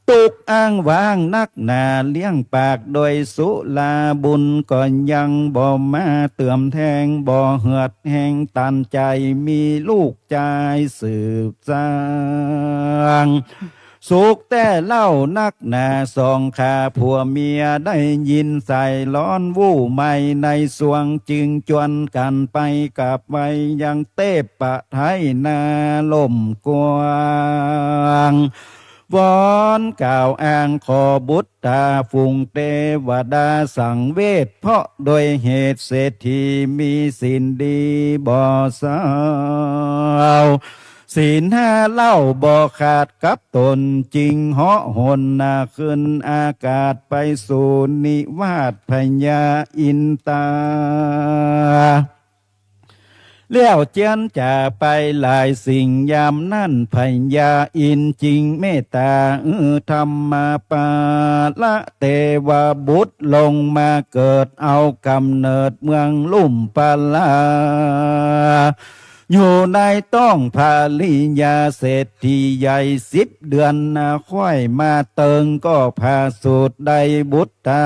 ตุกอ้างวางนักหนาเลี้ยงปากโดยสุลาบุญก่อนยังบ่มาเตื่อมแทงบ่เหือดแห่งตันใจมีลูกใจสืบสางสุขแต่เล่านักหนาสองขาผัวเมียได้ยินใส่ร้อนวู่ไม่ในสวงจึงจวนกันไปกับไว้ยังเตปปะไทยนาลมกวางวอนกล่าวอ้างขอบุตรตาฟุงเทวดาสังเวชเพราะโดยเหตุเศรษฐีมีสินดีบ่สาวศีลห้าเล่าบ่ขาดกับตนจริงเหาะหนนาขึ้นอากาศไปสู่นิวาสพญาอินตาเลี้ยวเจียนจะไปหลายสิ่งยามนั่นพญาอินจริงเมตตาธรรมาปาละเทวบุตรลงมาเกิดเอากำเนิดเมืองลุ่มปาลาอยู่ในต้องพาลิยาเศรษฐีใหญ่10 เดือนค่อยมาเติงก็พาสูตรได้บุตรตา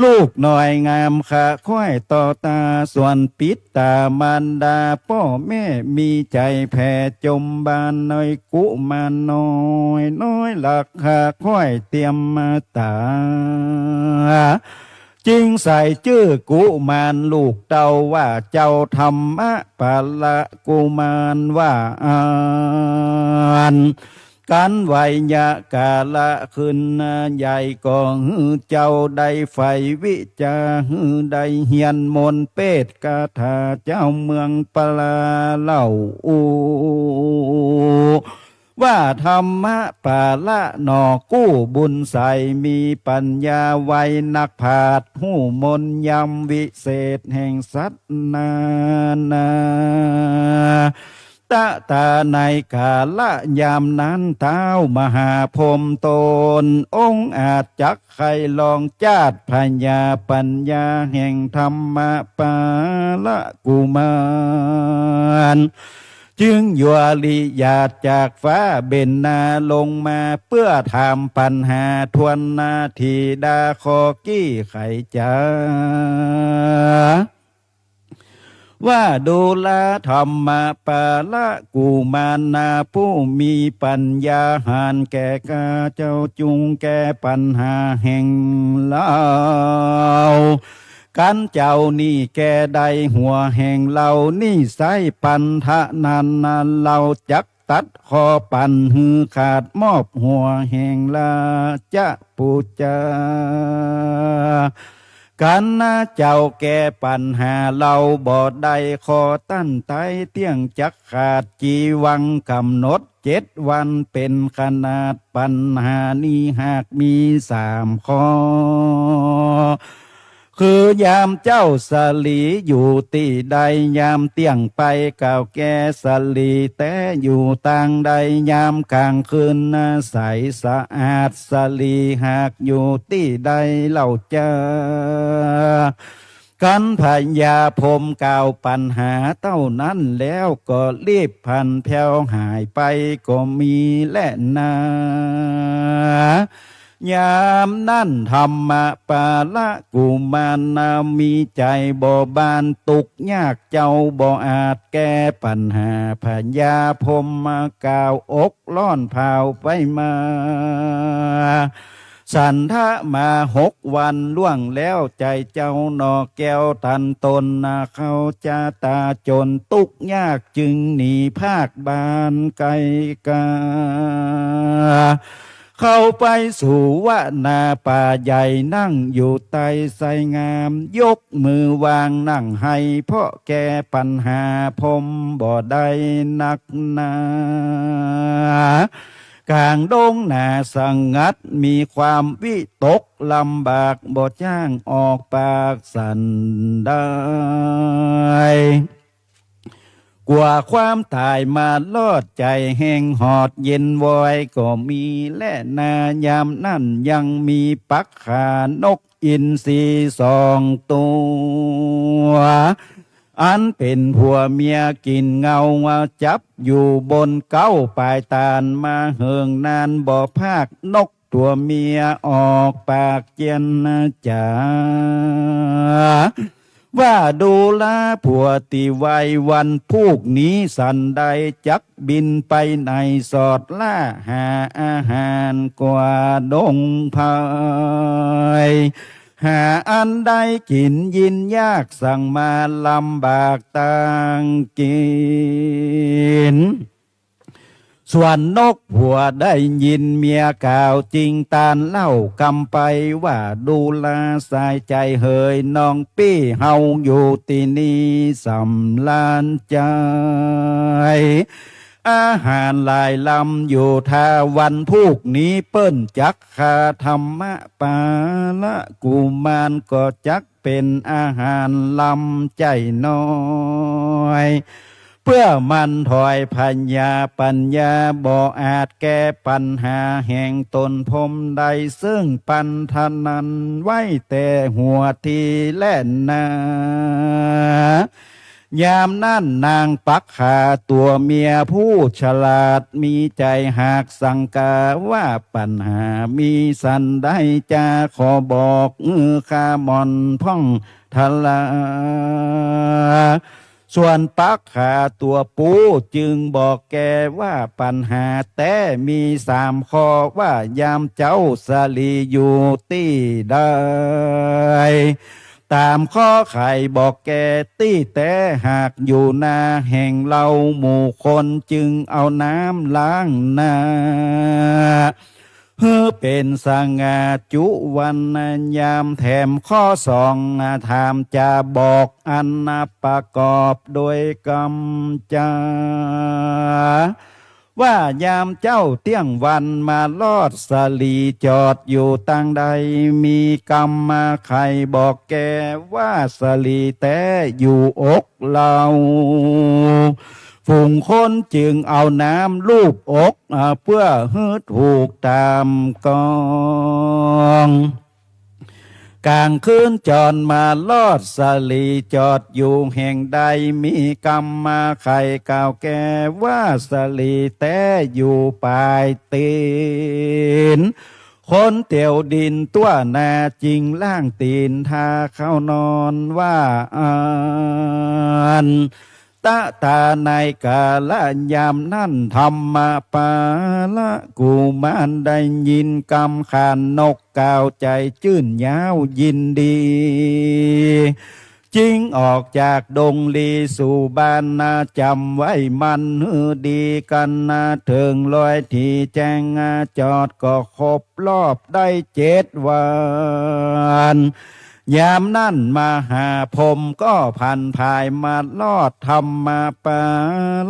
ลูกหน่อยงามขาค่อยต่อตาส่วนปิดตามารดาพ่อแม่มีใจแผ่จมบานน้อยกุมารน้อยหลักขาค่อยเตรียมมาตาจริงใส่ชื่อกุมารลูกเต่าว่าเจ้าธรรมะปาละกุมารว่าอ่าน การไหวยะกาละขึ้นใหญ่ก็ฮือเจ้าได้ไฟวิจาฮือได้เฮียนมนต์เป็ดกาถาเจ้าเมืองปลาเล่าอูว่าธรรมะปาละหนอกู้บุญใสมีปัญญาไวนักผาดหูมนยำวิเศษแห่งสัตนานาตะตาในกาละยามนั้นเท้ามหาพรหมตนองค์อาจจักใครลองจาดพญาปัญญาแห่งธรรมะปาละกุมารจึงยัวลิยาดจากฟ้าเบนนาลงมาเพื่อถามปัญหาทวนนาทีดาคอกี้ไขจ้าว่าดูแลธรรมะปาละกุมารนาผู้มีปัญญาหารแก่กาเจ้าจุงแก้ปัญหาแห่งเล่ากันเจ้านี่แก่ใดหัวแห่งเรานี่ไซปันทะนันนันเราจักตัดคอปันหือขาดมอบหัวแห่งลาจะปูจากันนะเจ้าแก่ปัญหาเราบ่ได้ขอตั้นไตเตี้ยงจักขาดจีวังกำหนด7 วันเป็นขนาดปัญหานี้หากมี3 ข้อคือยามเจ้าสลีอยู่ที่ใดยามเตี้ยงไปเก่าแก่สลีแต่อยู่ต่างใดยามกลางคืนใสสะอาดสลีหากอยู่ที่ใดเล่าเจอกันพญาพรหมกล่าวปัญหาเท่านั้นแล้วก็รีบพันแผ่วหายไปก็มีและนายามนั่นธรรมะปาละกุมารนามีใจบ่บานตุกยากเจ้าบ่อาจแก้ปัญหาพญาพรหมมากล่าวอกล้อนพาวไปมาสันทะมา6 วันล่วงแล้วใจเจ้าหนอแก้วตันตนนาเขาจะตาจนตุกยากจึงหนีภาคบานไกลกาเข้าไปสู่วนาป่าใหญ่นั่งอยู่ใต้ไทรงามยกมือวางนั่งให้เพราะแก้ปัญหาพรหมบ่ได้นักหนากลางดงหนาสังงัดมีความวิตกลำบากบ่จ้างออกปากสันได้กว่าความตายมาลอดใจแห่งหอดเย็นวอยก็มีและนายามนั่นยังมีปักขานกอินทรี2 ตัวอันเป็นผัวเมียกินเงาจับอยู่บนเก้าปลายตาลมาเหิงนานบ่ภาคนกตัวเมียออกปากเจียนจ๋าว่าดูแลผัวตีไววันพูกนี้สันใดจักบินไปในสอดล่าหาอาหารกว่าดงพายหาอันใดกินยินยากสั่งมาลำบากต่างกินส่วนนกผัวได้ยินเมียกล่าวจริงตานเล่ากำไปว่าดูแลสายใจเฮยน้องปี้เฮาอยู่ที่นี่สำลานใจอาหารหลายลำอยู่ท่าวันพูกนี้เปิ้นจักคาธรรมะปาละกุมารก็จักเป็นอาหารลำใจน้อยเพื่อมันถอยพัญญาปัญญาบ่อาจแก้ปัญหาแห่งตนพรหมใดซึ่งปันทนันไว้แต่หัวทีและนายามนั่นนางปักขาตัวเมียผู้ฉลาดมีใจหากสังกาว่าปัญหามีสันได้จะขอบอกข้ามอนพ่องทลาส่วนปักขาตัวปูจึงบอกแกว่าปัญหาแต่มี3 ข้อว่ายามเจ้าสลีอยู่ที่ใด ตามข้อไข่บอกแกตี้แต่หากอยู่นาแห่งเราหมู่คนจึงเอาน้ำล้างนาเพื่อเป็นสง่าจุวันยามแถมข้อสองถามจะบอกอันประกอบโดยกรรมจาว่ายามเจ้าเตี้ยงวันมาลอดสลีจอดอยู่ตั้งใดมีกรรมมาใครบอกแกว่าสลีแต่อยู่อกเราฝูงคนจึงเอาน้ำลูบอกเพื่อฮืดถูกตามกองกลางคืนจอนมาลอดสลีจอดอยู่แห่งใดมีกรรมมาใครกล่าวแกว่าสลีแต่อยู่ปลายตีนคนเตียวดินตัวนาจริงล่างตีนทาเข้านอนว่าอ่านตะตาในกาละยามนั่นธรรมปาละกูมานได้ยินกำขานนกกาวใจจื่นยาวยินดีจิงออกจากดงลีสู่บ้านนาจำไว้มันฮือดีกันนาเถิงลอยที่แจ้งจอดก็ครบรอบได้7 วันยามนั่นมาหาผมก็พันภายมาลอดธรรมปา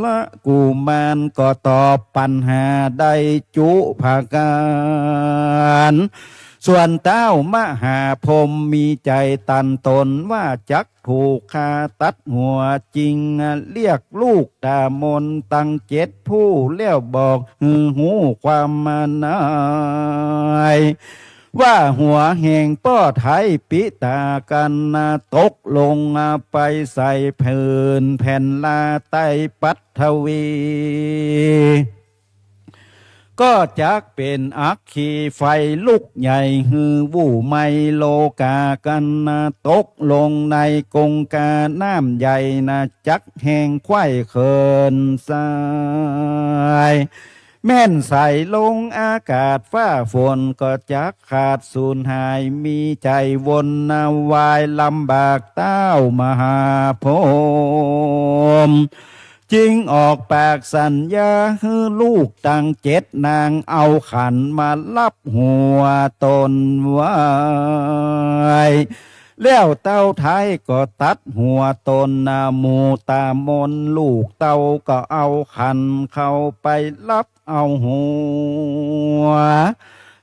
ละกูมานก็ตอบปัญหาได้จุภาการส่วนเต้ามหาพรหมมีใจตันตนว่าจักถูกฆ่าตัดหัวจริงเรียกลูกตามนตั้ง7 ผู้เลี้ยวบอกหูความมานายว่าหัวแห่งป้อไทยปิตากันตกลงไปใส่เพื้นแผ่นลาไตปัทวีก็จักเป็นอัคคีไฟลุกใหญ่ฮือวู่ไมโลกากันตกลงในกงกาน้ำใหญ่จักแห่งไข้เขินสายแม่นใส่ลงอากาศฟ้าฝนก็จักขาดสูญหายมีใจวนวายลำบากเต้ามหาพรหมจึงออกปากสัญญาให้ลูกตั้ง7 นางเอาขันมารับหัวตนไว้แล้วเต้าไทยก็ตัดหัวตนหมูตามนลูกเต้าก็เอาขันเข้าไปรับเอาหัว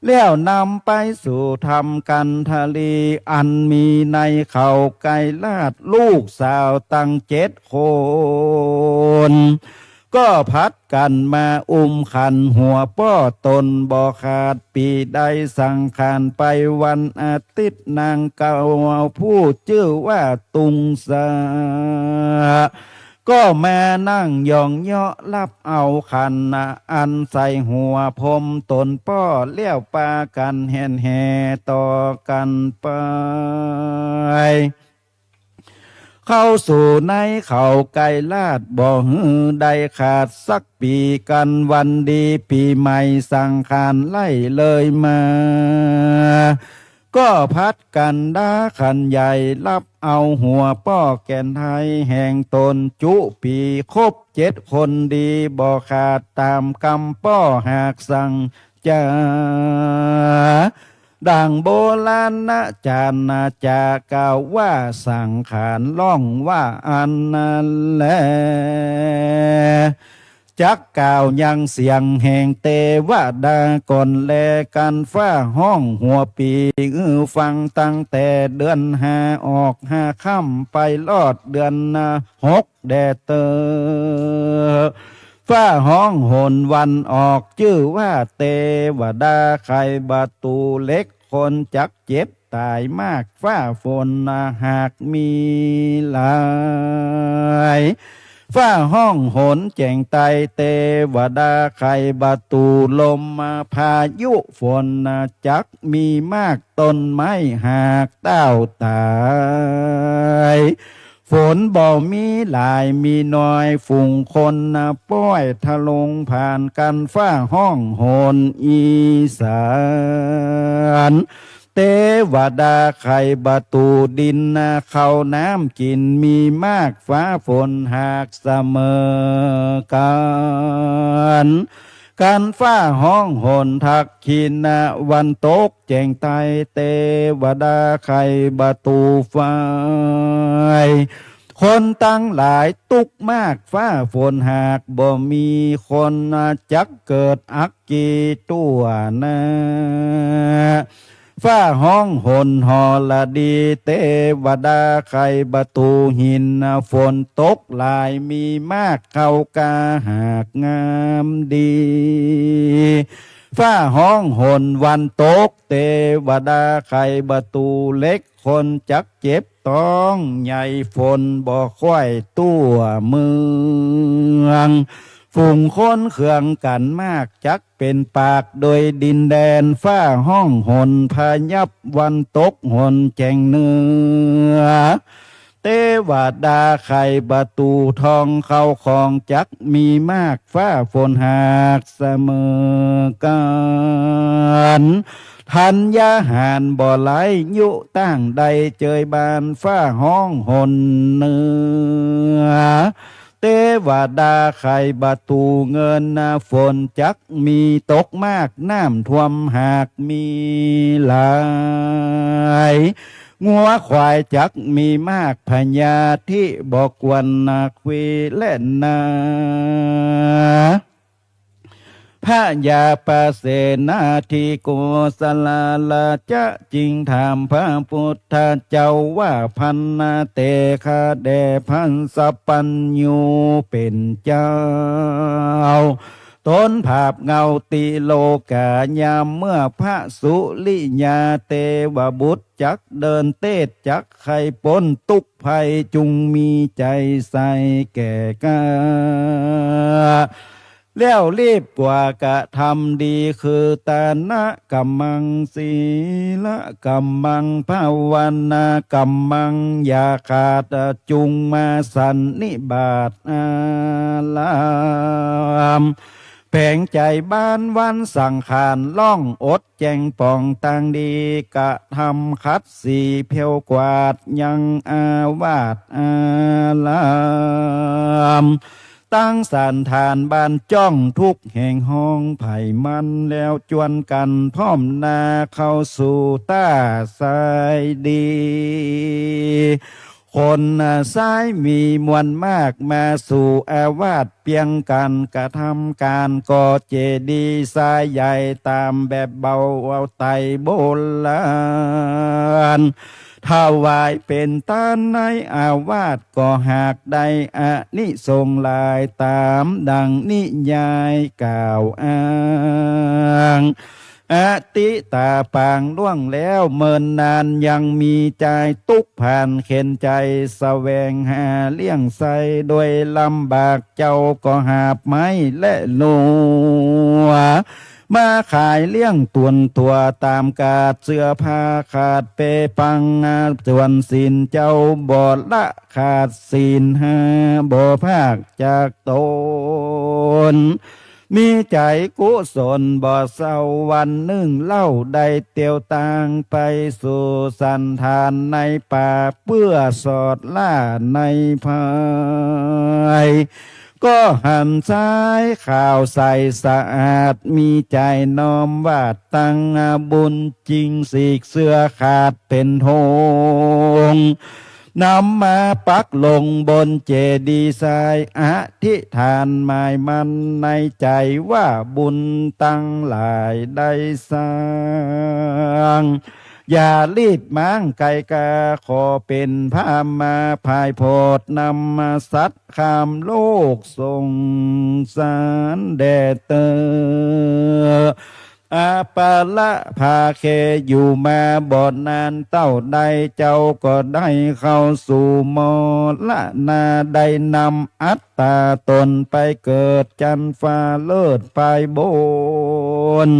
แล้วนำไปสู่ทำกันทะเลอันมีในเขาไก่ลาดลูกสาวตั้ง7 คนก็พัดกันมาขันหัวป้อตนบ่ขาดปีได้สังขารไปวันอาทิตย์นางเก่าผู้ชื่อว่าตุงสาก็มานั่งยองเยาะรับเอาขันอันใส่หัวพรมตนป้อเลี้ยวปากันแห่นแห่ต่อกันไปเข้าสู่ในเขาไก่ลาดบ่ฮือได้ขาดสักปีกันวันดีปีใหม่สังขารไล่เลยมาก็พัดกันด้าขันใหญ่รับเอาหัวป้อแก่นไทยแห่งตนจุปีครบ7 คนดีบ่ขาดตามกำป้อหากสั่งจาดังโบราณจารย์จากล่าวว่าสังขารล่องว่าอันนั้นแลจักกล่าวยังเสียงแห่งเตวดาก่อนแลกันฟ้าห้องหัวปีฟังตั้งแต่เดือน5ออก5 ค่ำไปลอดเดือน6แดดเตอฟ้าห้องหนวันออกชื่อว่าเตวดาไขประตูเล็กคนจักเจ็บตายมากฟ้าฝนหากมีหลายฟ้าห้องหนแจ่งไตเตวดาไขประตูลมพายุฝนจักมีมากต้นไม้หากเต้าตายฝนบ่มีหลายมีน้อยฝูงคนป้อยทะลงผ่านกันฟ้าห้องโหนอีสาน เทวดาไข่ประตูดินนาเขาน้ำกินมีมากฟ้าฝนหากเสมอกันการฟ้าห้องหนทักขินาวันตกแจงไตเทวดาไข่ประตูไฟคนตั้งหลายตุกมากฟ้าฝนหากบ่มีคนจักเกิดอักกีตัวนาฟ้าห้องหนหอละดีเทวดาไข่ประตูหินฝนตกหลายมีมากเข้ากาหากงามดีฟ้าห้องหนวันตกเทวดาไข่ประตูเล็กคนจักเจ็บต้องใหญ่ฝนบ่ค่อยตัวเมืองฝูงคนเขื่องกันมากจักเป็นปากโดยดินแดนฟ้าห้องหนพายับวันตกหนแจงเนื้อเทวดาไข่ประตูทองเข้าของจักมีมากฟ้าฝนหากเสมอกันทันยาหารบ่ไหลยุตั้งใดเจยบานฟ้าห้องหนเนื้อเทวดาไข่ประตูเงินฝนจักมีตกมากน้ำท่วมหากมีหลายงัวควายจักมีมากพญาที่บอกวันนาควีเล่นนาพระยาปเสนาธิโกสลาลาจะจริงถามพระพุทธเจ้าว่าพันนาเตคาเดพันสปัญญูเป็นเจ้าต้นภาพเงาติโลกายามเมื่อพระสุริยาเทวบุตรจักเดินเตศจักไข่ปนตุกภัยจุงมีใจใส่แก่กาแล้วรีบกว่ากะทำดีคือตานะกัมมังศีละกัมมังภาวนากัมมังอย่าขาดจุงมาสันนิบาตอาลามแผงใจบ้านวันสังขารล่องอดแจงป่องต่างดีกะทำคัดสีเพียวกวาดยังอาวาสอาลามตั้งสานทานบ้านจ้องทุกแห่งห้องไผ่มันแล้วจวนกันพร้อมนาเข้าสู่ตาสายดีคนซ้ายมีมวลมากมาสู่อาวาสเพียงกันกระทำการก่อเจดีย์ทรายใหญ่ตามแบบเบาเอาไตโบราณถวายเป็นตานในอาวาสก็หากใดอานิสงส์หลายตามดังนิยายกล่าวอ้างอติตาปางล่วงแล้วเมินนานยังมีใจตุกผ่านเข็นใจแสวงหาเลี้ยงใสโดยลำบากเจ้าก็หาบไม้และลัวมาขายเลี้ยงตวนตัวตามกาดเสื้อผ้าขาดเปปังส่วนศีลเจ้าบอดละขาดศีลหาบ่ภาคจากตนมีใจกุศลบ่เศร้าวันหนึ่งเล่าได้เตียวต่างไปสู่สันทานในป่าเพื่อสอดล่าในภายก็หันซ้ายข่าวใสสะอาดมีใจน้อมวาดตั้งบุญจริงสีกเสื้อขาดเป็นธงนำมาปักลงบนเจดีย์ทรายอธิษฐานหมายมันในใจว่าบุญตั้งหลายได้สร้างอย่ารีบมั้งไก่กาขอเป็นพระมาภายโพดนำมาสัตว์ข้ามโลกทรงสารแด่เตออาปาละภาเคอยู่มาบ่นานเต้าใดเจ้าก็ได้เข้าสู่มรณะได้นำอัตตาตนไปเกิดจันฟ้าเลิศไปบน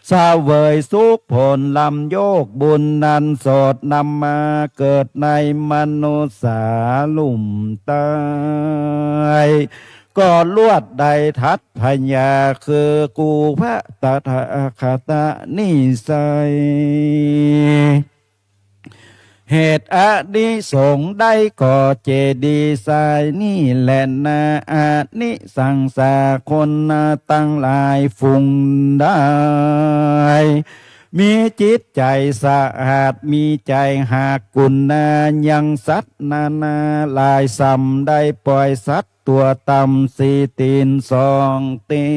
สาเวยสุขผลลำโยกบุญนันสดนำมาเกิดในมนุษย์สาลุ่มตาย ก็ลวดใดทัดพญาคือกูพระตถาคตนิสัยเหตุอนิสงส์ได้ก่อเจดีย์ทรายนี่แหละนาอานิสังสาคนตั้งหลายฟุงได้มีจิตใจสะอาดมีใจหากกุณนายังสัตว์นานาลายซ้ำได้ปล่อยสัตว์ตัวต่ำสี่ตีนสองตี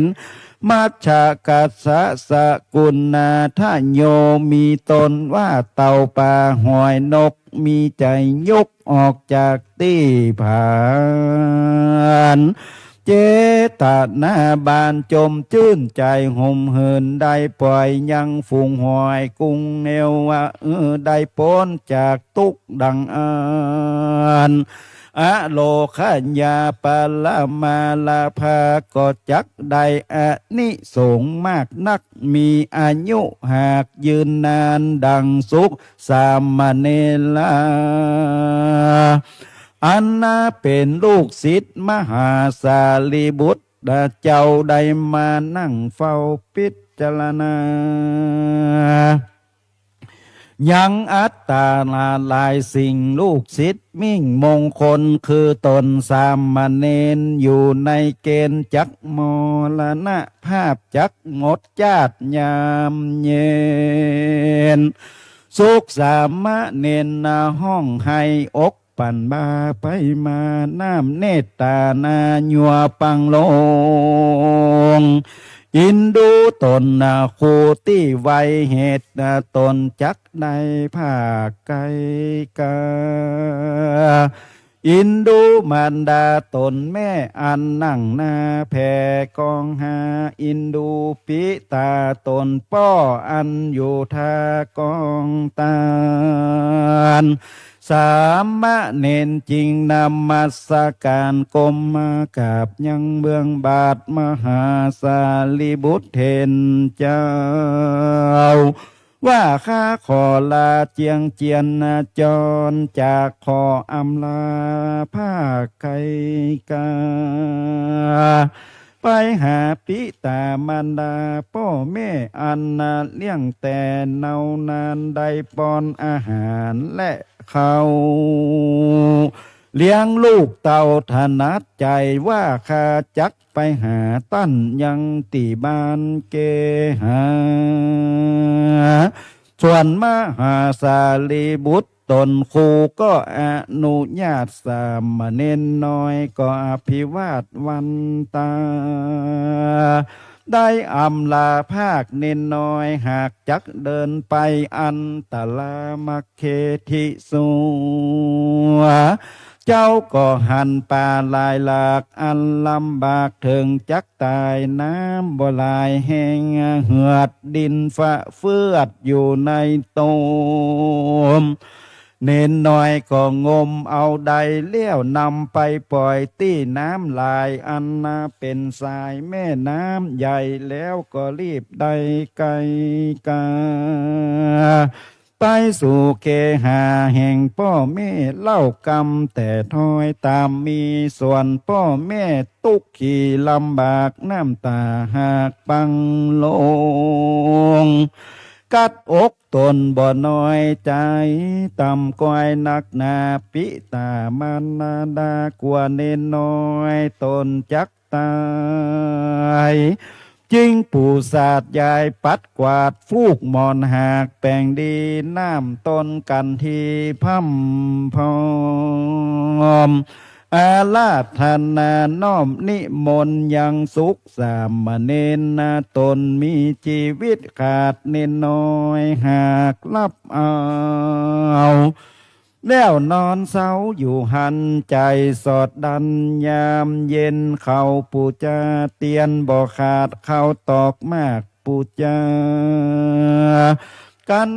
นมัชฌะกัสสะสกุณาถ้าโยมีตนว่าเต่าป่าหอยนกมีใจยกออกจากที่ผ่านเจตนาบานจมชื่นใจห่มเหินได้ปล่อยยังฝูงหอยกุ้งเนวว่าได้พ้นจากทุกข์ดังอ่านอโลคัญญาปาลามาลาภาก็จักได้อานิสงส์มากนักมีอายุหากยืนนานดังสุขสามเณรอันนาเป็นลูกศิษย์มหาสารีบุตรเจ้าได้มานั่งเฝ้าพิจารณายังอัตตานาลายสิ่งลูกศิษย์มิ่งมงคลคือตนสามเณรอยู่ในเกณฑ์จักมรณะภาพจักงดจาดยามเย็นสุขสามเณรนาห้องให้อกปั่นบาไปมาน้ำเนตตานาญัวปังลงอินดูตนคูที่ไวเหตุตนจักในภาคไกลกาอินดูมารดาตนแม่อันนั่งนาแผ่กองหาอินดูปิตาตนป้ออันอยู่ทากองตานสามเณรจริงนำมาสการกรมมากราบยังเบื้องบาทมหาสารีบุตรเทนเจ้าว่าข้าขอลาเจียงเจียนจรจากขออำลาผ้าไก่กาไปหาปิตามารดาพ่อแม่อันเลี้ยงแต่เนานานได้ป้อนอาหารและเขาเลี้ยงลูกเต่าถนัดใจว่าข้าจักไปหาตั้นยังตีบ้านเกหาส่วนมหาสารีบุตรตนครูก็อนุญาตสามเณรน้อยก็อภิวาทวันตาได้อำลาภาคเน้นน้อยหากจักเดินไปอันตลามักเคทิสูเจ้าก็หันป่าลายหลากอันลำบากถึงจักตายน้ำบ่ลายแห้งเหือดดินฝะเฟือดอยู่ในโตมเน้นน้อยก็งมเอาใดเลี้ยวนำไปปล่อยที่น้ำลายอันเป็นสายแม่น้ำใหญ่แล้วก็รีบได้ไกลกาไปสู่เกหาแห่งพ่อแม่เล่ากรรมแต่ถ้อยตามมีส่วนพ่อแม่ตุกขี่ลำบากน้ำตาหากปังลงกัดอกตนบ่น้อยใจต่ำก้อยนักนาปิตามารดากลัวเน้นน้อยตนจักตายจิงปู่ศาสตร์ยายปัดกวาดฟูกมอนหากแปลงดีน้ำต้นกันทีพัมพอมอาลาธนาน้อมนิมนต์ยังสุขสามเณรตนมีชีวิตขาดเน้นน้อยหากรับเอาแล้วนอนเศร้าอยู่หันใจสอดดันยามเย็นเขาปูจาเตียนบ่ขาดเขาตอกมากปูจากัน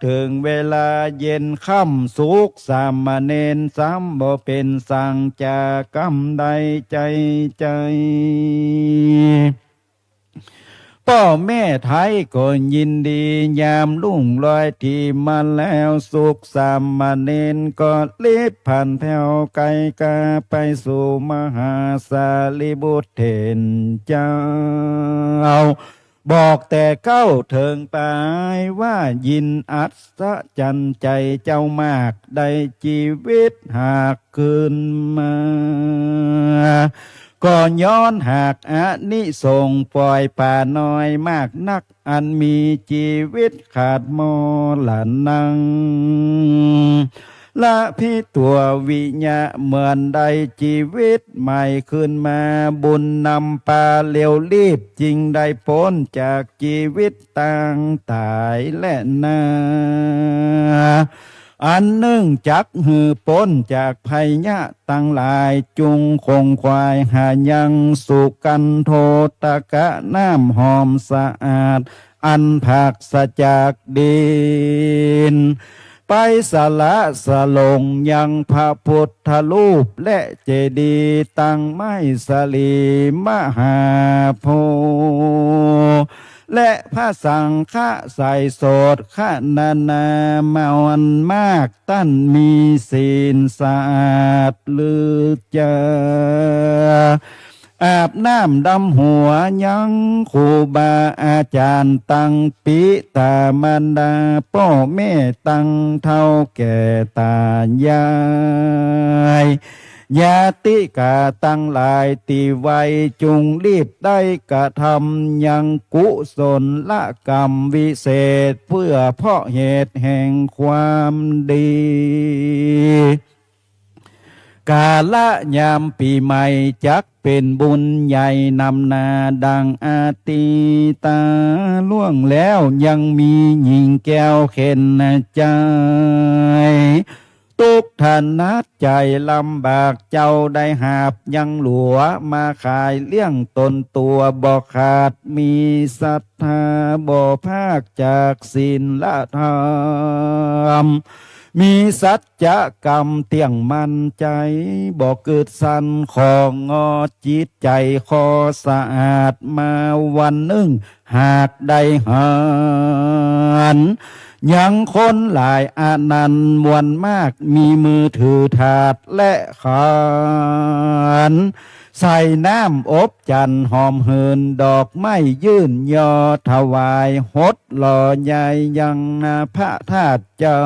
ถึงเวลาเย็นค่ำสุขสามเณรซ้ำบ่เป็นสั่งจากรรมใดใจ พ่อแม่ไทยก็ยินดียามลุ่งลอยที่มาแล้วสุขสามเณรก็รีบผ่านแผ่วไกลกาไปสู่มหาสารีบุตรเถนเจ้าบอกแต่เก้าเถิงปายว่ายินอัศจรรย์ใจเจ้ามากได้ชีวิตหากคืนมาก็ย้อนหากอานิสงส์ปล่อยป่าน้อยมากนักอันมีชีวิตขาดมรณะละพี่ตัววิญญาเหมือนได้ชีวิตใหม่ขึ้นมาบุญนำปาเร็วรีบจริงได้พ้นจากชีวิตต่างตายและนาอันหนึ่งจักหือพ้นจากภัยยะตั้งหลายจุงคงควายหายังสุกันโทตะกะน้ำหอมสะอาดอันผักสะจากดินไปสละสลงยังพระพุทธรูปและเจดีย์ตั้งไม้สลีมหาโพธิ์และพระสังฆะใส่โสดขนานามาวันมากตั้นมีศีลสะอาดลือเจออาบน้ำดำหัวยังครูบาอาจารย์ตั้งปิตามารดาพ่อแม่ตั้งเท่าแก่ตายายญาติกาตั้งหลายตีไว้จุงรีบได้กระทำยังกุศลละกรรมวิเศษเพื่อเพราะเหตุแห่งความดีกาละยามปีใหม่จักเป็นบุญใหญ่นำนาดังอาตีตาล่วงแล้วยังมีหญิงแก้วเข็นใจทุกท่านนัดใจลำบากเจ้าได้หาบยังหลัวมาขายเลี้ยงตนตัวบ่ขาดมีศรัทธาบ่ภาคจากศีลละธรรมมีสัจจะกรรมเตี่ยงมันใจบ่เกิดสันของงอจิตใจคอสะอาดมาวันหนึ่งหากได้หันยังคนหลายอานันต์มวลมากมีมือถือถาดและขานใส่น้ำอบจันหอมเหินดอกไม้ยื่นยอถวายหดหล่อใหญ่ยังพระธาตุเจ้า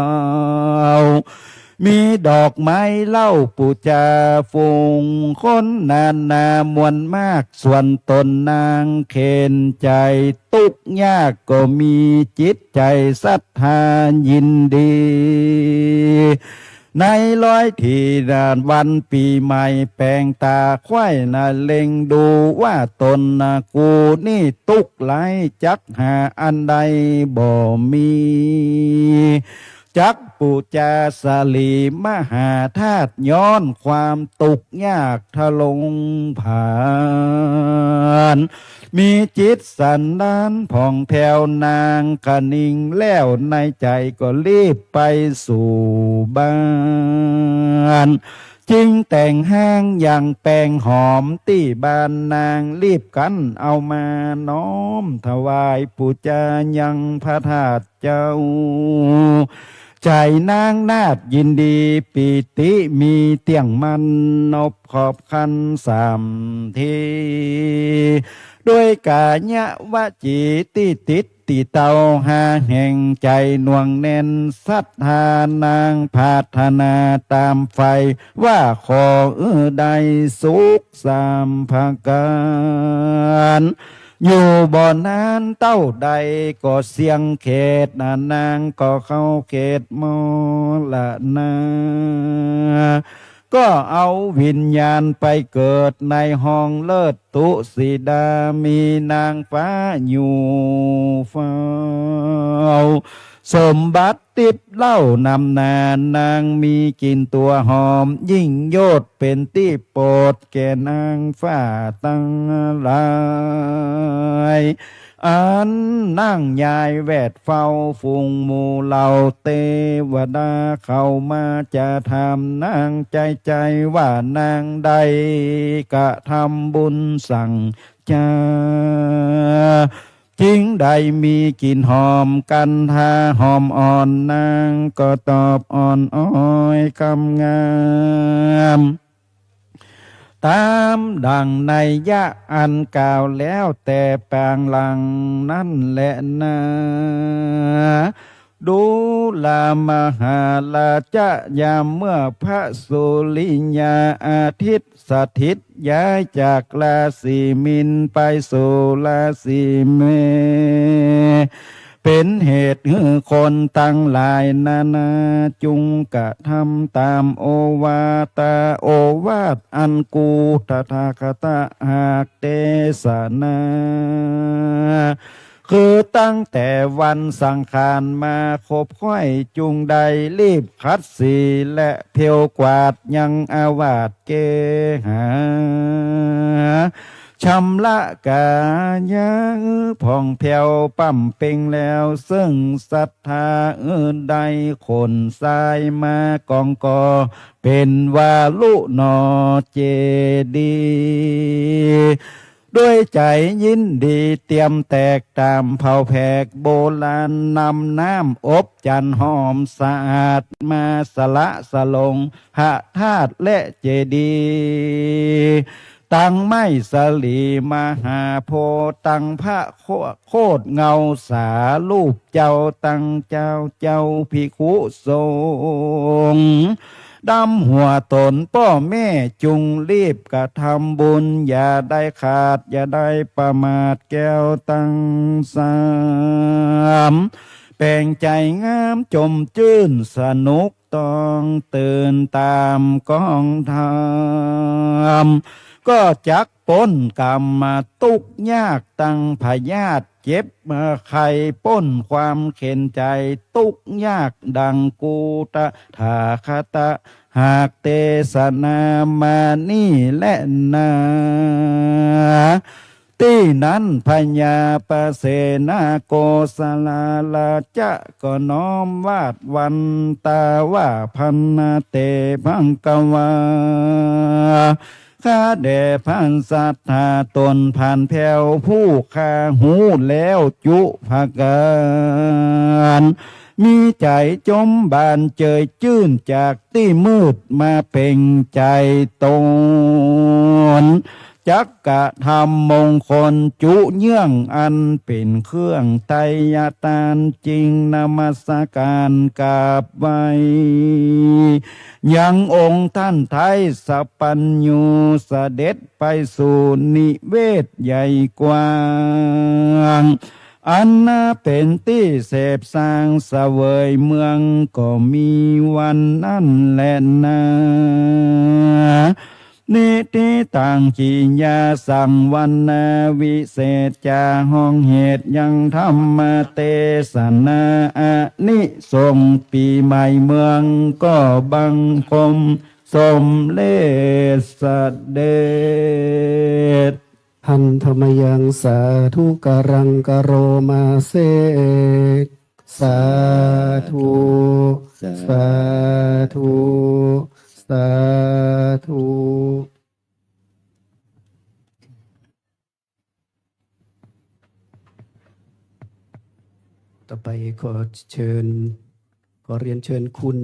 มีดอกไม้เล่าปูจาฟูงคนนานนามวลมากส่วนตนนางเข็นใจตุกยากก็มีจิตใจศรัทธายินดีในร้อยที่ดานวันปีใหม่แปลงตาควายเล็งดูว่าตนกูนี่ตุกไหลจักหาอันใดบ่มีจักปูจาสลีมหาธาตุย้อนความตุกยากทะลงผ่านมีจิตสันดานผ่องแผ้วนางกะนิ่งแล้วในใจก็รีบไปสู่บ้านจึงแต่งห้างอย่างแป้งหอมที่บ้านนางรีบกันเอามาน้อมถวายปูจายังพระธาตุเจ้าใจนางนาฏยินดีปีติมีเตียงมันนบขอบคันสามทีด้วยกาญะวจีติติดติเตาหาแห่งใจหน่วงแน่นศรัทธานางพาธนาตามไฟว่าขอใดสุขสามภาการอยู่บ่อนานเต้าใดก็เสียงเขตนางก็เข้าเขตมละนาก็เอาวิญญาณไปเกิดในห้องเลิศตุสีดามีนางฟ้าอยู่เฝ้าสมบัติติดเล่านำนางมีกินตัวหอมยิ่งโยดเป็นที่โปรดแก่นางฟ้าตั้งหลายอันนั่งยายแวดเฝ้าฝูงหมู่เหล่าเทวดาเข้ามาจะทำนางใจว่านางใดกะทำบุญสั่งจา จิงใดมีกลิ่นหอมกันทาหอมอ่อนนางก็ตอบอ่อนอ้อยคำงามตามดังในยะอันกล่าวแล้วแต่แปลงหลังนั่นแหละนะดูลามหาลาจะยามเมื่อพระสุริยาอาทิตย์สถิตย้ายจากราศีมินไปสู่ราศีเมษเป็นเหตุให้คนตั้งหลายนานาจุงกระทำตามโอวาตาโอวาทอันกูตถาคตหากเทศนาคือตั้งแต่วันสังขารมาคบค่อยจุงใดรีบคัดสีและเพียวกวาดยังอาวาสเกหาชำละกายะผ่องแผ้วปั่มเป่งแล้วซึ่งศรัทธาใดคนสายมากองกอเป็นวาลุนอเจดีด้วยใจยินดีเตรียมแตกตามเผาแผกโบราณนำน้ำอบจันหอมสะอาดมาสละสลงหะธาตุและเจดีตั้งไม้สลีมหาโพธิ์ตั้งพระโคดเงาสารูปเจ้าตั้งเจ้าภิกขุสงฆ์ดำหัวตนพ่อแม่จุงรีบกระทำบุญอย่าได้ขาดอย่าได้ประมาทแก้วตั้งสามแปลงใจงามจมจื้นสนุกต้องตื่นตามกองธรรมก็จักป้นกรรมมาตุกยากตั้งพยาธิเจ็บมาไข่ป้นความเข็นใจตุกยากดังกูตะถาคตะหากเทศนามานี่และนาที่นั้นพญาประเสนาโกสลาลาจะก็น้อมวาดวันตาว่าพันนาเตพังกวาข้าแด่พันสัทธาตนผ่านแผ่วผู้ข้าหูแล้วจุภการมีใจจมบานเจยจื้นจากที่มืดมาเพ่งใจตนจักกะทำมงคลจุเยื่องอันเป็นเครื่องไตรยตานจริงนมัสการกราบไหว้ยังองค์ท่านไทยสัพพัญญูเสด็จไปสู่นิเวศใหญ่กว้างอันน่าเป็นที่เสพสร้างเสวยเมืองก็มีวันนั่นแหละนะนิติตังกิยาสังวันนาวิเศษจาห้องเหตุยังธรรมเทศนาอานิสงส์ปีใหม่เมืองก็บังคมสมเลสเดชหันธรรมยังสาธุการังกโรมาเสกสาธุสาธุสาธุต่อไปขอเรียนเชิญคุณ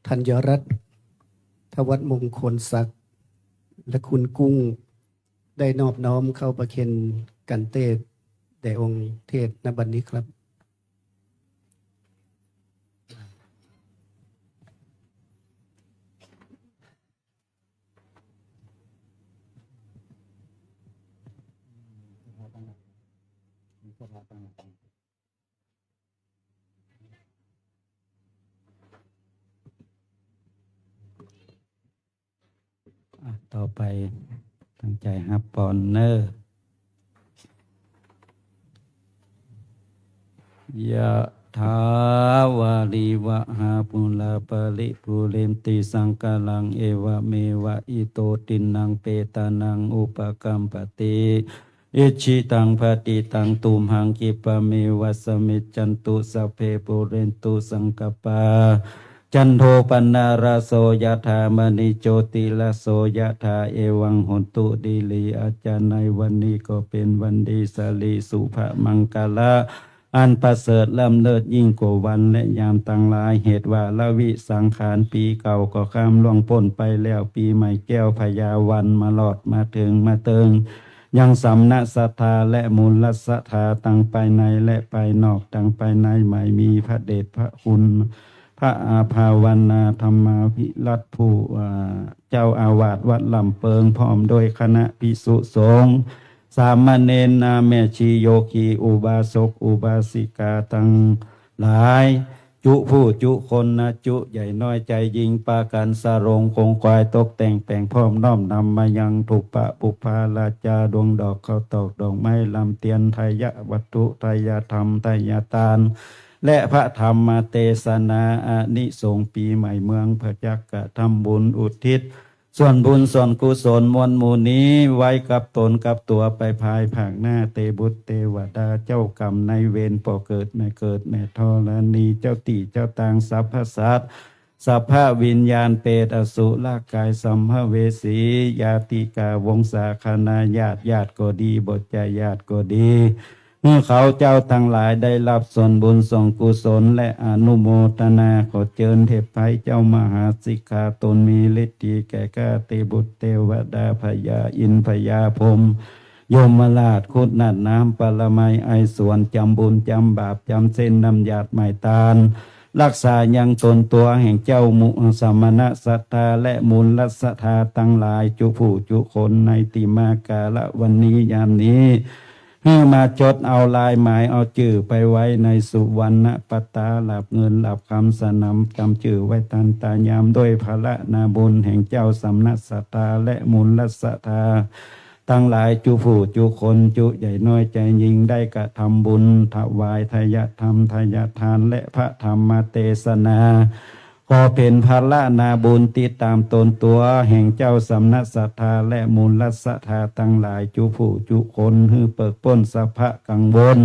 ธัญรัตน์ทวัฒน์มงคลศักดิ์และคุณกุ้งได้นอบน้อมเข้าประเคนกันเทศแด่องค์เทศณบัดนี้ครับต่อไปตั้งใจฮับปอนเนอร์ยะถาวาลิวะหาปุลาปริปุเรนติสังกาลังเอวะเมวะอิโตตินังเปตานังอุปกัมปติอิชิตังภติตังตุมหังกิปะเมวะสมิจจันตุสัพเพปุเรนตุสังกปา จันโทปนาราโสยถามณิโจติลาโสยถาเอวังหนตุดีลีอาจารย์ในวันนี้ก็เป็นวันดีสาลีสุภมังกละอันประเสริฐล้ำเลิศยิ่งกว่าวันและยามต่างหลายเหตุว่าละวิสังขารปีเก่าก็ข้ามล่วงพ้นไปแล้วปีใหม่แก้วพญาวันมาหลอดมาถึงมาเติงยังสำนักศรัทธาและมูลศรัทธาตั้งไปในและไปนอกตั้งไปในไม่มีพระเดชพระคุณพระอาภาวนาธรรมาภิรัตน์ผู้เจ้าอาวาสวัดลำเปิงพร้อมโดยคณะภิกษุสงฆ์สามเณรนาแม่ชีโยคีอุบาสกอุบาสิกาทั้งหลายจุผู้จุคนนะจุใหญ่น้อยใจยิงปากันสรงคงควายตกแต่งแปลงพร้อมน้อมนำมายังถูกปะปุพาลาจาดวงดอกเขาตอกดอกไม้ลำเตียนไทยวัตถุไทยธรรมไทยทานและพระธรรมเทศนาอานิสงส์ปีใหม่เมืองพระจักกะทำบุญอุทิศส่วนบุญส่วนกุศลมวลหมู่นี้ไว้กับตนกับตัวไปภายภาคหน้าเตบุตรเทวดาเจ้ากรรมในเวรป่อเกิดไม่เกิดแม่ธรณีเจ้าติเจ้าตางสรรพสัตว์สัพพะวิญญาณเปรตอสุรกายสัมภเวสีญาติกาวงศาคณาญาติก็ดีบทใจญาติก็ดีเมื่อเขาเจ้าทั้งหลายได้รับส่วนบุญส่วนกุศลและอนุโมทนาขอเจิญเทพไพเจ้ามหาสิกขาตนมีฤทธิ์แก่ข้าเทบุตรเทวดาพญาอินทร์พญาพรหมยมราชคุดนัดน้ำปรมัยไอส่วนจำบุญจำบาปจำเส้นนำหยาดไม่ตาลรักษายังตนตัวแห่งเจ้ามุสมณะศรัทธาและมูลศรัทธาตั้งหลายจุผู้จุคนในติมากาละวันนี้ยามนี้ให้มาจดเอาลายหมายเอาชื่อไปไว้ในสุวรรณปตาหลับเงินหลับคำสนำจำชื่อไว้ตันตายามด้วยพระนาบุญแห่งเจ้าสำนักศรัทธาและมูลศรัทธาตั้งหลายจุผู้จุคนจุใหญ่น้อยใจยิ่งได้กระทำบุญถวายทายธรรมทายทานและพระธรรมเทศนาก็เป็นภาระนาบุญติดตามตนตัวแห่งเจ้าสำนักศรัทธาและมูลศรัทธาตั้งหลายจุผู้จุคนฮือเปิกพ้นสัพพะกังวล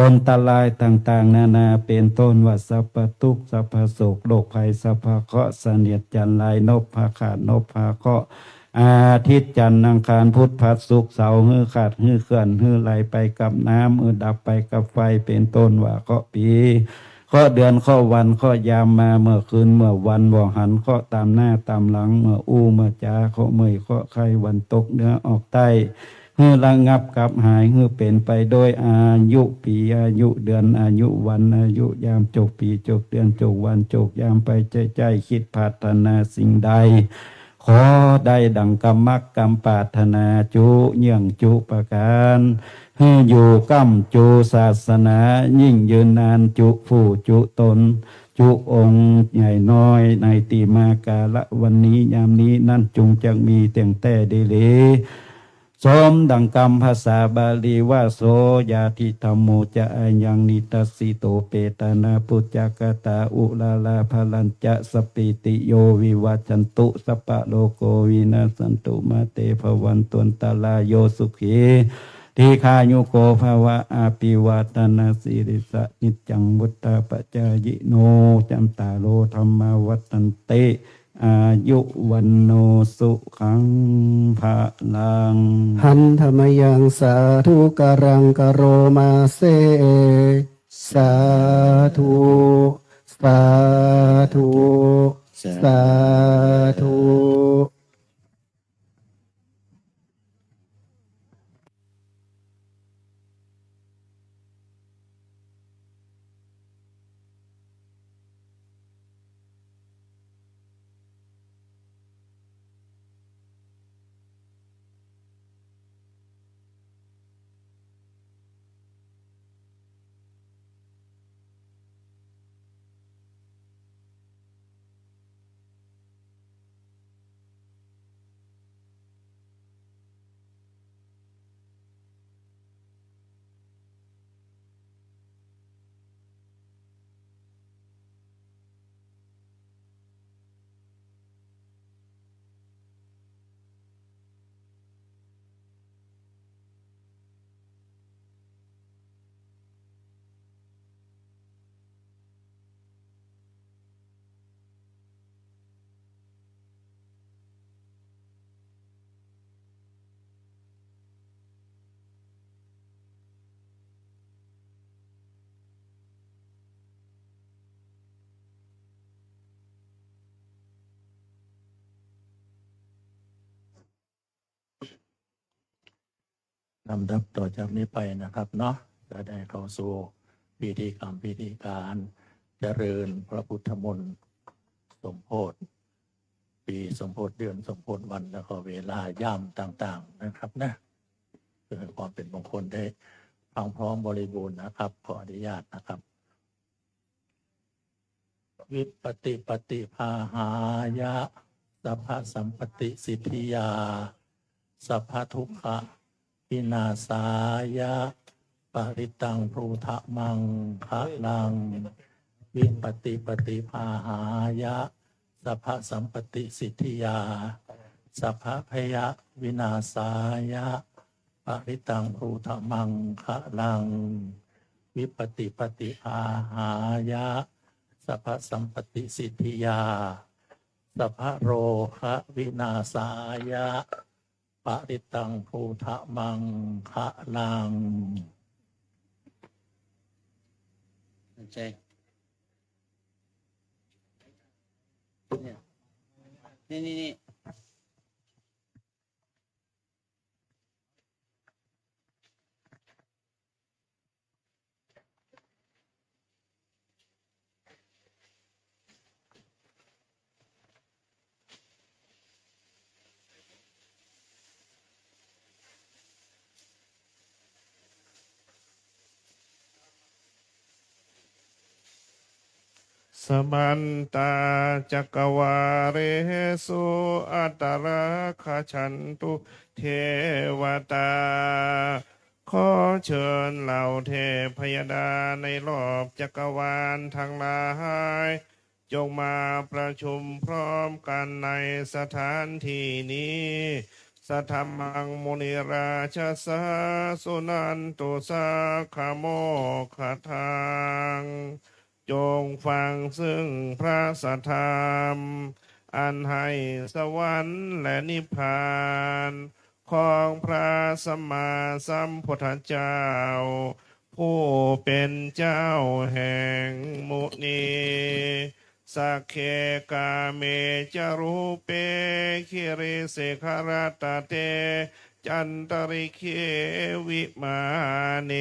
อนตรายต่างๆนานาเป็นต้นว่าสัพพทุกข์สัพพโศกโรคภัยสัพพเคราะห์เสนียดจันไรนพพาขาดนพพาเคราะห์อาทิตย์จันทร์อังคารพุธพฤหัสศุกร์เสาร์ฮือขาดฮือเคลื่อนฮือไหลไปกับน้ำดับไปกับไฟเป็นต้นว่าเคราะห์ปีข้อเดือนข้อวันข้อยามมาเมื่อคืนเมื่อวันบ่หันข้อตามหน้าตามหลังเมื่ออู้เมื่อจ้าข้อเมื่อยข้อไข้วันตกเนื้อออกใต้ฮือระงับกับหายฮือเป็นไปโดยอายุปีอายุเดือนอายุวันอายุยามจบปีจบเดือนจบวันจบยามไปใจคิดพัฒนาสิ่งใดขอได้ดังกรรมักกรรมปรารถนาจุเยี่ยงจุประการให้อยู่ก้ำจุศาสนายิ่งยืนนานจุผู้จุตนจุองค์ใหญ่น้อยในติมากาละวันนี้ยามนี้นั่นจงจักมีเตียงแต่ดีลีสมดังกรรมภาษาบาลีว่าโสยาทิธรรมโมจะอายังนิตัสสิโตเปตานาปุจจกตาอุลาลาภลัญจะสปิติโยวิวัจจันตุสปะโลโกวินาสันตุมาเตภวันตุนตาลาโยสุขีทีฆายุโกภาวะอาปิวัตนาสิริสะนิจจังวุตตาปจายโนจัมตาโลธรรมาวัตันเตอายุวันโนสุขังภะลังหันธรรมยังสาธุการังกโรมาเซสาธุสาธุสาธุ ลำดับต่อจากนี้ไปนะครับเนาะจะได้เข้าสู่พิธีกรรมพิธีการเจริญพระพุทธมนต์สมโภชปีสมโภชเดือนสมโภชวันแล้วก็เวลาย่ำต่างๆนะครับนะเพื่อให้ความเป็นมงคลได้พังพร้อมบริบูรณ์นะครับขออนุญาตนะครับ วิปติปฏิภาหายะสัพพสัมปติสิทธิยาสัพพทุกขะวินาศายะปริตังพรูทะมังคะลังวิปติปฏิภาหายะสัพพสัมปติสิทธิยาสัพพพยะวินาศายะปริตังพรูทะมังคะลังวิปติปฏิภาหายะสัพพสัมปติสิทธิยาสัพพโรคะวินาศายะปริตังภูทะมังคะลัง ใจนี่ สมันตาจักวาเรสุอัตตราคชันตุเทวตาขอเชิญเหล่าเทพยดาในรอบจักรวาลทั้งหลายจงมาประชุมพร้อมกันในสถานที่นี้สัทธมังมุนิราชสาสุนันตุสาขโมขทางจงฟังซึ่งพระสัทธรรมอันให้สวรรค์และนิพพานของพระสัมมาสัมพุทธเจ้าผู้เป็นเจ้าแห่งมุนีสักเคกาเมจารูเปคิริเสขารตเตจันตริเควิมาเน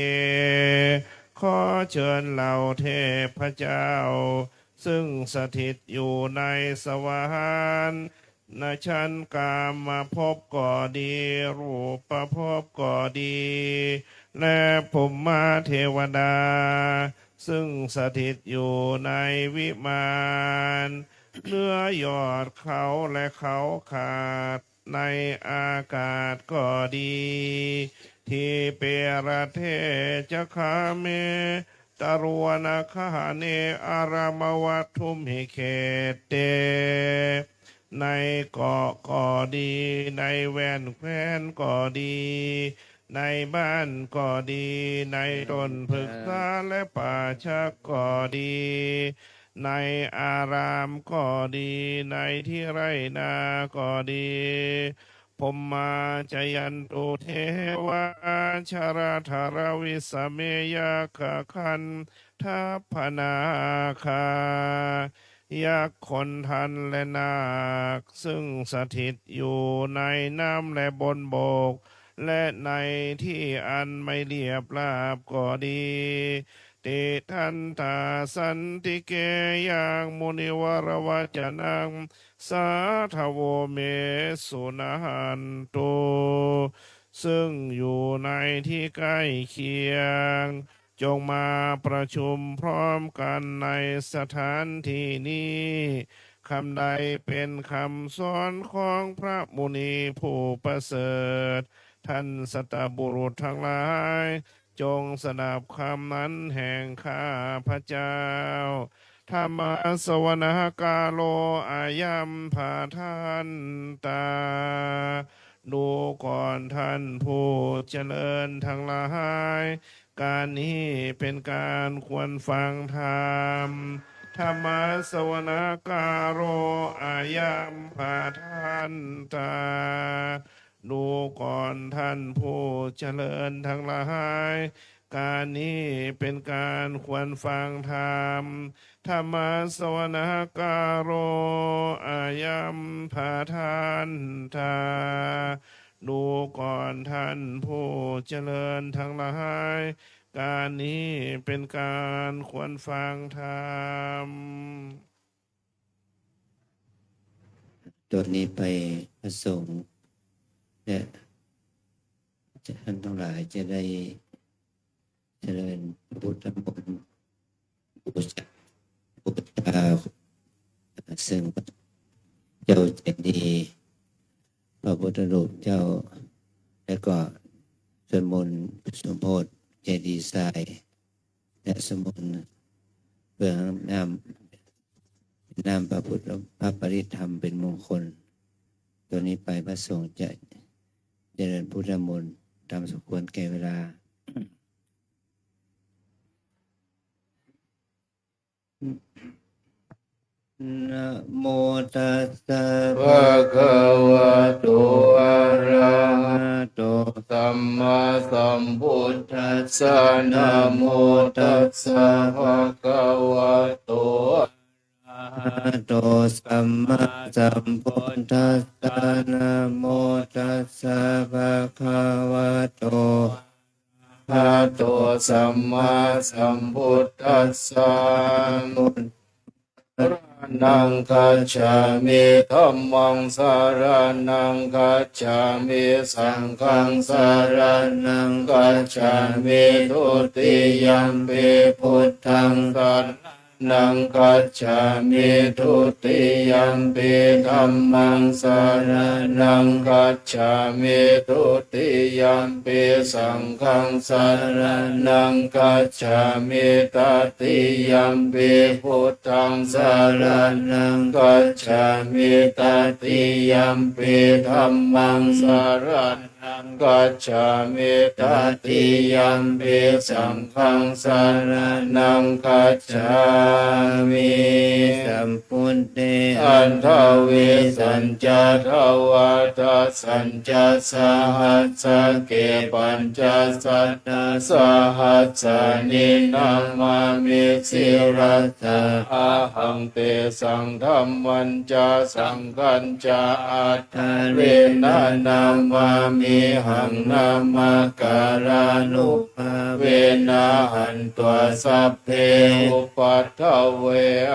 ขอเชิญเหล่าเทพเจ้าซึ่งสถิตอยู่ในสวรรค์ในชั้นกามภพก็ดีรูปภพก็ดีและภูมิเทวดาซึ่งสถิตอยู่ในวิมานเนื้อยอดเขาและเขาขาดในอากาศก็ดีที่เปรเทจะคาเมตรวนาคาเนอารามวัตถุมหิเขตเตในเกาะก็ดีในแว่นแคว้นก็ดีในบ้านก็ดีในต้นพฤกษาและป่าชักก็ดีในอารามก็ดีในที่ไรนาก็ดีพมมาจยันตุเทวาชาราธารวิสเมยาคคันทัพพนาคายักษ์คนทันและนาคซึ่งสถิตอยู่ในน้ำและบนบกและในที่อันไม่เรียบราบก็ดีติทันตาสันติเกยังมุนิวรวัจนังสาทโวเมสุนันตุซึ่งอยู่ในที่ใกล้เคียงจงมาประชุมพร้อมกันในสถานที่นี้คำใดเป็นคำสอนของพระมุนีผู้ประเสริฐท่านสัตบุรุษทั้งหลายจงสดับคำนั้นแห่งข้าพระเจ้าธรรมสวนกาโลอายัมภาทันตาดูก่อนท่านผู้เจริญทั้งหลายการนี้เป็นการควรฟังธรรมธรรมสวนกาโรอายัมภาทันตาดูก่อนท่านผู้เจริญทั้งหลายการนี้เป็นการควรฟังธรรมธรรมสวนกาโรอายัมภาทันตา ดูก่อนท่านผู้เจริญทั้งหลาย การนี้เป็นการควรฟังธรรม ตัวนี้ไปพระสงฆ์และท่านทั้งหลายจะได้เจริญพระพุทธมนต์บูชาซึ่งเจ้าเจดีย์พระพุทธรูปเจ้าแล้วก็สวดมนต์สมโภชเจดีย์ทรายและสวดมนต์เพื่อนำพระพุทธพระปริธรรมเป็นมงคลตัวนี้ไปพระสงฆ์จะเจริญพุทธมนต์ตามสมควรแก่เวลานะโมตัสสะภะคะวะโตอะระหะโตสัมมาสัมพุทธัสสะนะโมตัสสะภะคะวะโตอะระหะโตสัมมาสัมพุทธัสสะนะโมตัสสะภะคะวะโตอะระหะโตสัมมาสัมพุทธัสสะนังคัจฉามิธัมมังสารนังคัจฉามิสังฆังสารนังคัจฉามิทุติยัมปิพุทธังสารนังคัจฉามิทุติยัมปิธัมมังสารนังคัจฉามิทุติยัมปิสังฆังสารนังคัจฉามิตติยัมปิพุทธังสารนังคัจฉามิตติยัมปิธัมมังสารนังคัจฉามิตติยัมปิสังฆังสารนังคัจฉามิสัมพุทเตอันทวิสัญจทวาทัสสัญจสหัสสะเกปัญจสัตตสหัสสะนินามามิสิรัสสะอาหังเตสังธัมมันจาสังฆัญจาอัตถเรนะนามามิหังนามาการานุภาเวนะหันตัวสัพเพอุปัฏฐเว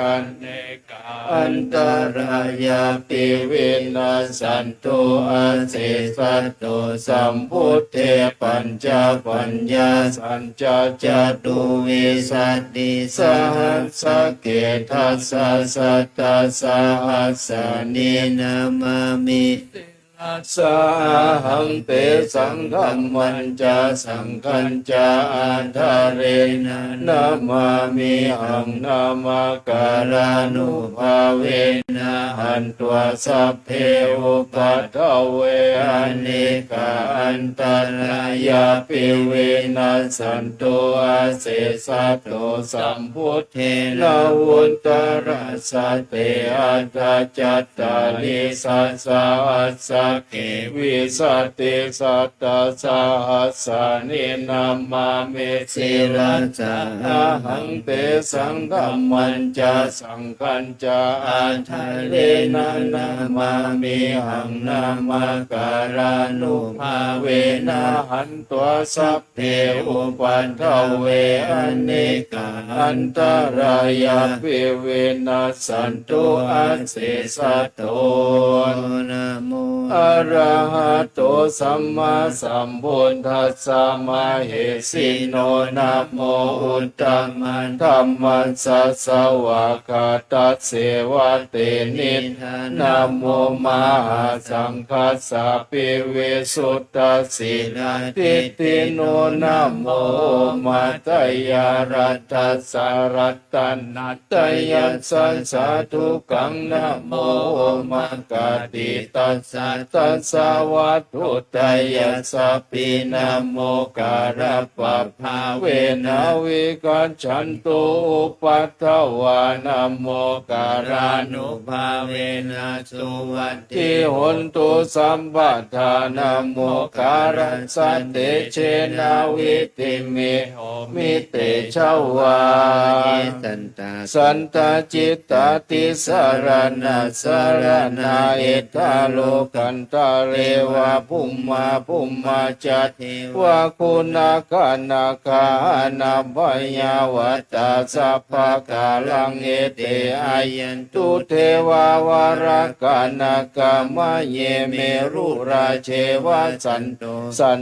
อันเนกาอันตรายาปิวินาสันตุอาเสสัตโตสัมพุทเทปัญจปัญญาสัญจจตุวิสัตติสหัสสะเกทัสสะสัตตสหัสสะนินามามิสาหังเตสังฆัมมันจาสังฆัญจาอัฏฐเรนะนามามิหังนามาการานุภาเวนะหันตัวสัพเพอุปัฏฐเวอเนกาอันตรายาปิเวนัสสันโตอาเสสัตโตสัมพุทเทนะวุตตรัสสะเตอัตถจัตตาลิสัสสะอัสสะเกวิสัตติสัตตสหัสสะนินามามิสิรัสสะอาหังเตสังฆัมมันจาสังฆัญจาอัฏฐเรนะนามามิหังนามาการานุภาเวนะหันตัวสัพเพอุปัฏฐเวอเนกาอันตรายาปิเวนัสสันตุอาเสสัตโตนะโมอะระหะโตสัมมาสัมพุทธัสสะมาเหสิโนนะโมอุตตมังธัมมัสสะสวากาตัสเสวะเตนินะโมมหาสังคัสสะปิเวสุตตสิลาทิติโนนะโมมัตตยารัตตัสสะรัตตนัตตยัสสะสาธุกังนะโมมัคคติตัสสะตัสสะวัตถุตยัสสะปินะโมการะปะภาเวนะวิกัจฉันตุอุปัฏฐวานะโมการานุภาเวนะสุวัตถิหนตุสัมปทานะโมการัสสะเตเชนะวิติมิโหมิเตชวาสันตจิตตติสารณะสารณะเอตาโลกัน นตะเรวะภุมมาภุมมาจัตวะคุณากานาคานาพยาวัตตาสัพพะกาลังเอเตอายันตุเทวาวรากานาคามะเยเมรุราเชวะสันโตสัน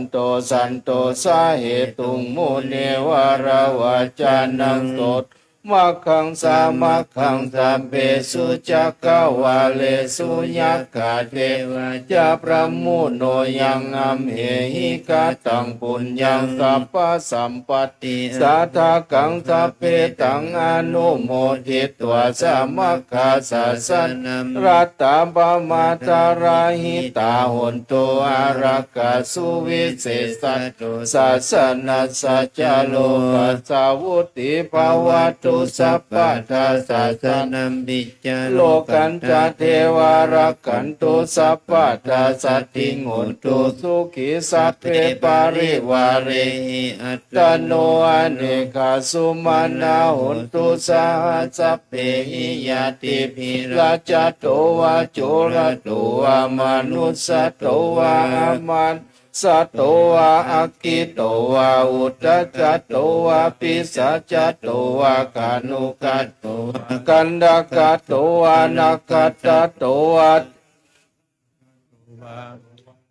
โตสาเหตุงมุเนวราวาจานังตถมัคคังสามัคคังสัมเปสุจักกวาเลสุยักขาเทวะจะประมุโนยังอัมเหหิกาตังปุญญังสัพพสัมปติสัทธากังสัพเพตังอนุโมทิตวสามัคคาสาสนัมรัตตาปมาตาราหิตาหนโตอารักขาสุวิเศษตุศาสนาสัจจโลกัสสาวุติภาวตุสัพพะทาสาสนัมปิจโลกันจเทวารักขันตุสัพพะทาสัตถิงโหตุสุขิสัพเพปาริวาเรหิอัตตโนอเนกาสุมาณาโหตุสาสัพเพหิยาติภิราชโตวาโจรโตวามนุสสโตวามันสัตโตวาอักขิโตวาอุตตจโตวาปิสัจจโตวากานุกัตโตวากันดากะโตวานักขตโตวา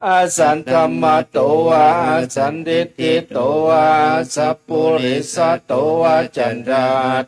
อาสันธรรมโตวาอาสันติติโตวาสัพพุริสโตวาจันดา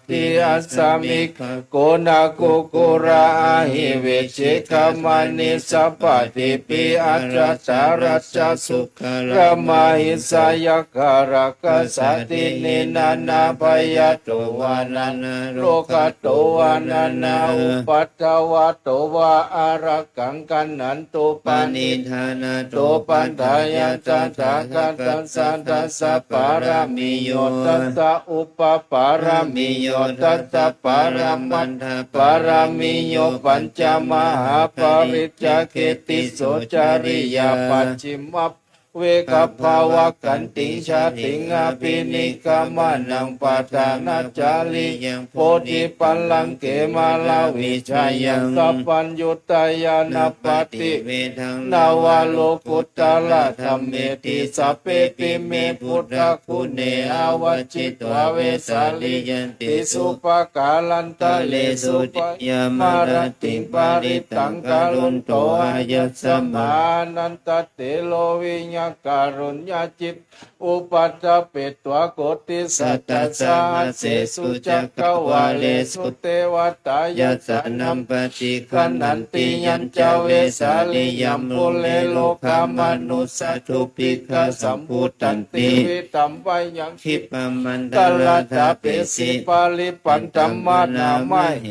ติอาสามิกโกนาคุกุราหิเวชิกามานิสัพพติปิอัตตารัจสุขรมาหิสายการะกสัตตินินานาภยโตวานานาโลกโตวานานาอุปัตตวะโตวาอารักขังกันนันตุปานิธานาโตปันทายาจัตตากัตตัสสะตัสสะปารามิโยตัสสะอุปปารามิโยตัสสะปารามันทปารามิโยปัญจมหาปริจจเกติโสจาริยาปัจฉิมเวกภาวะกันติชาติงอภินิกามานังปาทานาจาริยังโพธิปัลลังเกมาลาวิชายังสัพพัญญุตายานาปฏิเวทังนาวาโลกุตตะละธรรมเมติสัพเพปิเมพุทธคุณเนอาวจิตวเวสาลิยันติสุปกาลันตะเลสุปยามารติปาริตังกาลุนโตอายัสสมานันตเตโลวิญญการุญญาจิตอุปัฏฐเปตวโกติสัตตสาเสสุจักขวาเลสุเทวตายัสสนัมปฏิคันนันติยัญจเวสาลิยัมปุเลโลกามนุสตุปิกสัมพุตันติวิตัมปยังคิปมันตลัตถะเปสิปาลิปันตัมมานามาเห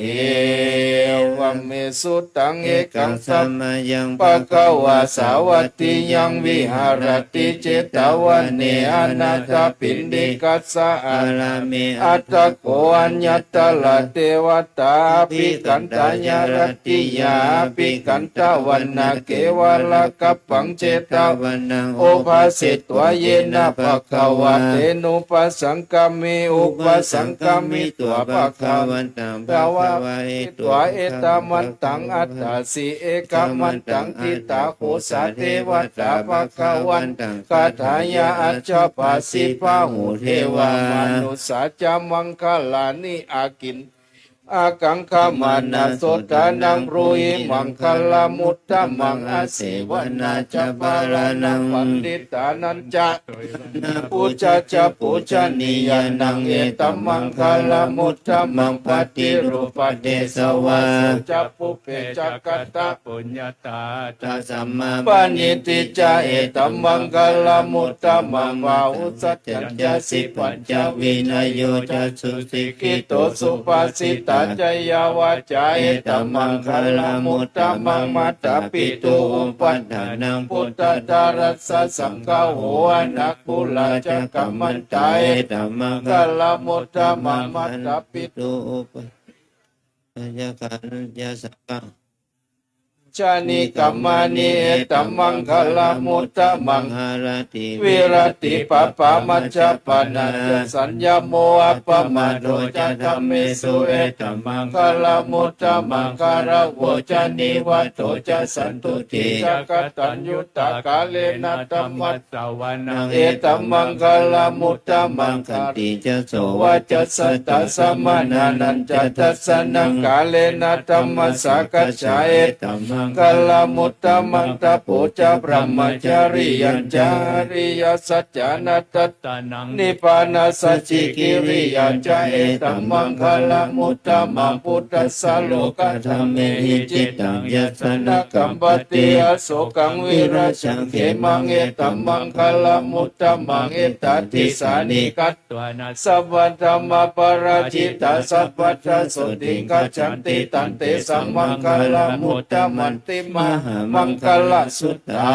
วัมเมสุตังเอกังสัมมายังปะกวาสาวัตติยังวิหารติเจตวันเนอนาถปินดิกัสสะอารามิอัตตะโกอัญญตละเทวตาปิกันตายารติยาปิกันตวันนาเกวลกัปปังเจตวันนังโอภาสิตวเยนะภะคะวะเตนุปสังกามิอุปสังกามิตัวภะคะวันตังภะวะเอตัวเอตมันตังอัตตาสิเอกมันตังทิตาโคสาเทวตาภะคะวันตังคาถายาอัจฉปาสิพาหูเทวามนุสาจามังคลานิอากินอากังขมานาโสตานังปรุหิมังคลามุตตะมังอาเสวนาจะปารานังปันดิตานันจะปูชาจะปูชนียานังเอตัมมังคลามุตตะมังปฏิรูปเดสวาจะปุเพจักตะ ปุญญาตา ตัสสัมมาปณิติจาเอตัมมังคลามุตตะมังวาอุสัจจัญญาสิปัญจวินัยโยจัสสุสิกิโตสุปัสสิตาจยาวาจาเอตัมมังคลามุตตะมังมัตตปิตุอุปัฏฐานังพุทธตารัสสะสังฆาโหอนักกุลาจักกัมมันตาเอตัมมังคลามุตตะมังมัตตปิตุอุปัฏฐานังยะสังฆ ชานิกัมมานิเอตัมมังคลามุตตะมัง หารติ วิรติปปามัจจปนาจะสัญญโมอัปปมาโดจะธัมเมสุเอตัมมังคลามุตตะมังการะโวจะนิวัตโตจะสันตุติจะกตัญยุตตากาเลนะธัมมัสสวนังเอตัมมังคลามุตตะมัง ขันติจะโส วะจัสสตตะสัมมานานันจะทัสสนังกาเลนะธัมมัสสะกัจฉาเอตัมมังคลามุตตะมังตะโพจะพระมจาริยัญจาริยสัจจานัตตานังนิพพานาสัจจิกิริยัญจาเอตัมมังคลามุตตะมังพุทธัสสะโลกธรรมเมหิจิตังยัสสนะกัมปติอโศกังวิราชังเขมังเอตัมมังคลามุตตะมังเอตัตติสานิกัตตวนาสัพพธรรมปราชิตาสัพพะสุติกัจฉันติตันเตสัมมังคลามุตตะมันติมหามังคลสุตตั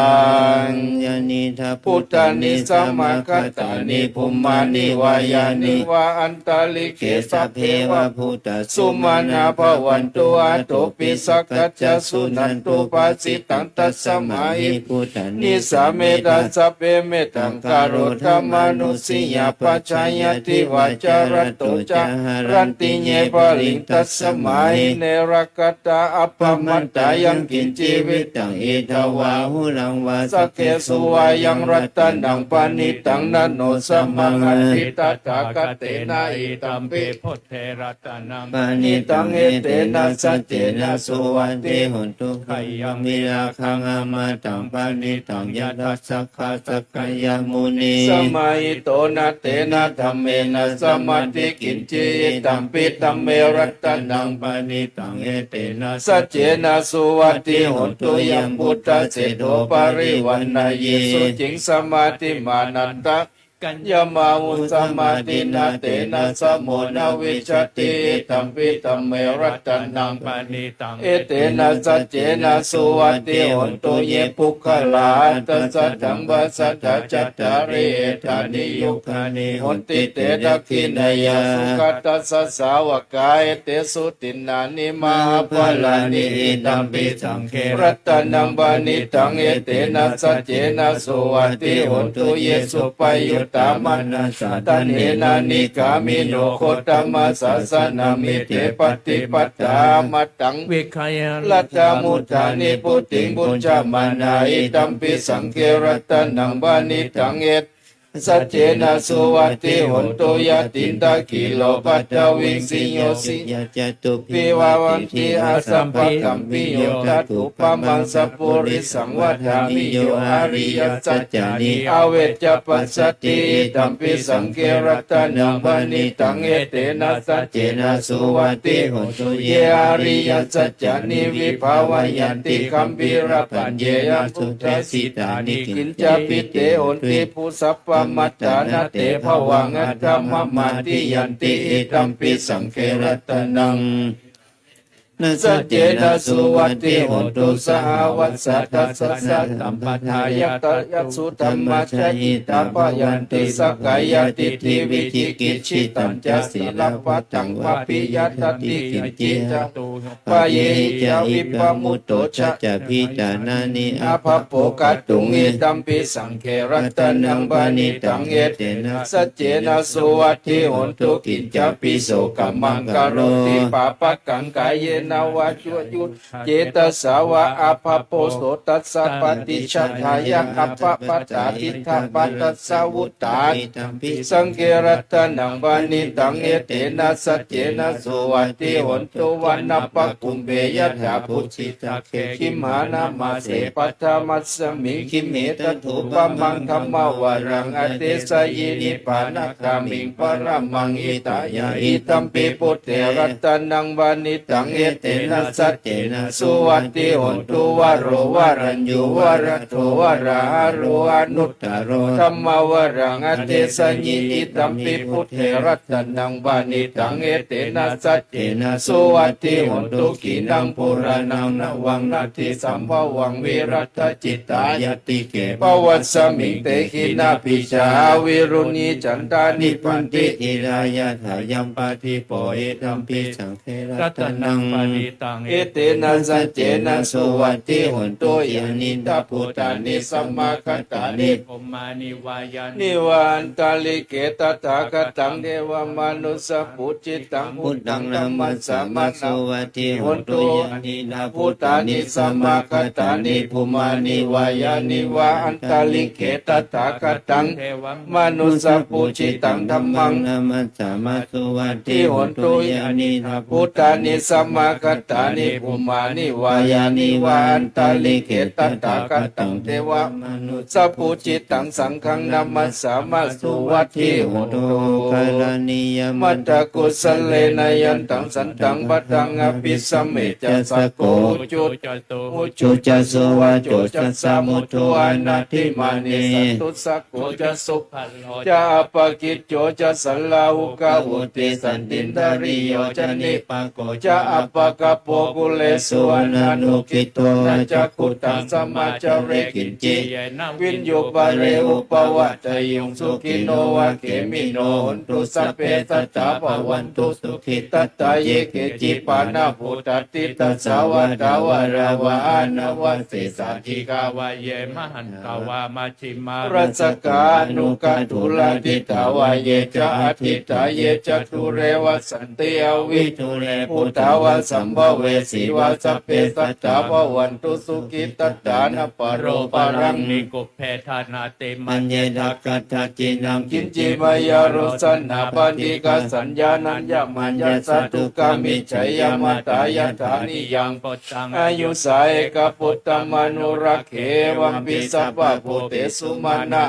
ง ยานิทัพ พุทธานิสัมมาคตานิภุมมานิวายานิวาอันตาลิเก เก สั ส พ เพ เพ วะ วะ พุทธ สุมาณาภวันตุอาโตปิสักกัจจสุนันตุปัสสิตังตัสสมาหิ พุทธา นิสาเมตัสสะเปเมตังคารโตมนุสิยาปัจจายติวาจารโตจารันติเยปริงตัสสมาหิเนรกตาอัปปมันตายังกินจีวิตังอิทวา หูรังวา สักเกสุวายังรัตนังปานิตังนันโนสมังอธิตถาคเตนะอิตัมปิพุทเทรัตนัง ปานิตังเอเตนะสัจเจนะสุวันติหุนตุขยังมิราคังอามาตังปานิตังยะทัสสะขะสักขยมุนี สมัยโตนะเตนะธัมเมนะสมาธิกินจิตัมปิตัมเมรัตนัง ปานิตังเอเตนะ สัจเจนะสุวัติหุนตุยังพุทธเสโทปริวันนายสุจิงสมาธิมานันตะกัญญมาวุสมาธินาเตนะสมุนวิชติตัมปิตัมเมรัตนัง ปานิตัง เอเตนะสัจเจนะสุวัติหุนตุเยปุคลาตัสสะธัมมัสสะจัตตาริเอธานิยุคานิหุนติเตนะคินายาสุขตัสสะสาวกายเตสุตินานิมาภลานิอิตัมปิสังเขรัตนังบานิตังเอเตนะสัจเจนะสุวัติหุนตุเยสุปยุตตามานัสสะตันเนนานิกามิโนโคตมัสสะสนามิเตปฏิปัตตามัตตัง วิขยา ลัตตามุทานิพุทธิบุญจามานาอิตัมปิสังเกรัตนังบานิตังเอตสัจเจนะสุวัติหุนตุยตินตะกิโลปัตตวิงสิโยสิ ยะจตุ ปิวาวันติอาสัมภกัมปิโยทัตถุปะมังสัพปุริสังวัฏามิโยอาริยสัจจานิอเวจจปัสสติตัมปิสังเกรัตนังบานิตังเอเตนะสัจเจนะสุวัติหุนตุเยอาริยสัจจานิวิภาวายันติคัมปิระปัญเยยสุทธสิตานิกินจปิเตโอนติภูสัพพมัตตานาเตภวังอัตถมมาติยันติอิตัมปิสังเกรัตนัง นะสั สั จ จ เจ เจ นะ นะ สุ สุ วั วั ต ต ติ ติ หุ หุ น น ตุ ตุ ส ส ห ห วั วั ส ส สั สั ท ท ธั ธั ส ส สะ สะ สั สั ม ม ป ป ทา ทาย ะ ตยัสุธรรมชยิตาปยันติสกายติทิวิธิกิจฉิตัญจสิลปัตตังวะปิยัตติกิจจิจ ปะเยหิจาวิปมุตโตชะ จะพิจานานิ อาภพโปกัตตุงอิตัมปิสังเขรัตนังบานิตังเอเตนะสัจเจนะสุวัตถิหุนตุกิจจปิโสกัมมังกโรติปาปะกังกายเยนาวาจุยุเจตสาวะอาภพโปโสตัสสะปฏิชาทายะอัปปะปะตาทิทาปัตตสาวุตตานิสังเขรัตนังบานิตังเอเตนะสัจเจนะสุวัตถิหุนตุวันนปะกุมเบยถาพุชิตาเคคิมานามาเสปัทมัสสมิคิเมตถุปมังธรรมวรังอเตสยินิปานาคามิงปรมังอิตายาอิตัมปิปุตเตรัตนังวานิตังเอเตนะสัจเจนะสุวัตติหุนตุวโรวรัญญูวรโทวราโรอนุตตโรธรรมวรังอเตสยินิตัมปิปุตเตรัตนังวานิตังเอเตนะสัจเจนะสุวัตติหุนตุกินังปุรานังนวังนาทิสัมภวังวิรัตจิตายติเกปวัสสมิงเตหินาปิชาวิรุณีจันตานิปันติ อิรายะถายัมปะทิโปเอตัมปิสังเทรัตนัง ปา นิตัง เอเตนะสัจเจนะสุวัตติหุนตุยานิตาพุทธานิสัมมาคัตตานิ ภุมมานิวายา นิวานตาลิเกตตาคตังเทวมนุสสปุจิตังพุทธังธัมมัสสะมะสุวัตติหุนตุยานินาพุทธานิสัมมาคัตตานิภุมมานิวายานิวาอันตาลิเกตตาคตัง เทว มนุสสปุจิตังธัมมัง นามัสสะมะสุวัตติ ที่หนตุยานินาพุทธานิสัมมาคัตตานิภุมมานิวายานิวาอันตาลิเกตตาคตังเทวมนุสสปุจิตังสังฆังนามัสสะมะสุวัตติหนตุ กาลานิย มั มั ต ต ตกุสเลนะยันตังสันตังบัตตังอภิสัมเมจัสสะโกจุ จตุ อุจุจัสสวะโจจัสสะมุทุอานาทิมานิสัตตุสักโกจัสสุ พันโล จาปกิจโจจะสัลลาหุกาวุติสันตินทาริโยจะนิปะโกจะอัปปะกะโปกุเลสุวรรณานุกิโตนะจักขุตังสมาจาเรกินจิ วิญโยปะเรอุปวัตยุงสุขิโนวะเขมิโนหุนตุสัพเพสัตตาภวันตุสุขิตัตตาเยเกจิปานาภูตติตัสสาวะดาวะราวะอานาวะเสสาธิกาว วายเยมหันตาวามาชิมา รัสกานุกาทุลาทิตาวะเยจะอาทิตาเยจะทุเรวะสันติอวิทุเรพุทธาวะสัมภเวสีวะสัพเพสัตตาภวันตุสุขิตัตตานะปโรปารัง นิกุเพธานาเตมั มัน ญ เยทักกัตถะจินัง กินจิมายารุสันนาปฏิกาสัญญานัญญามัญญาสัตตุกามิชัยยมาตายาธานิยัง ปตัง อายุสายกพุทธมนุรักเขวัมปิสัพพะโพเตสุมานะ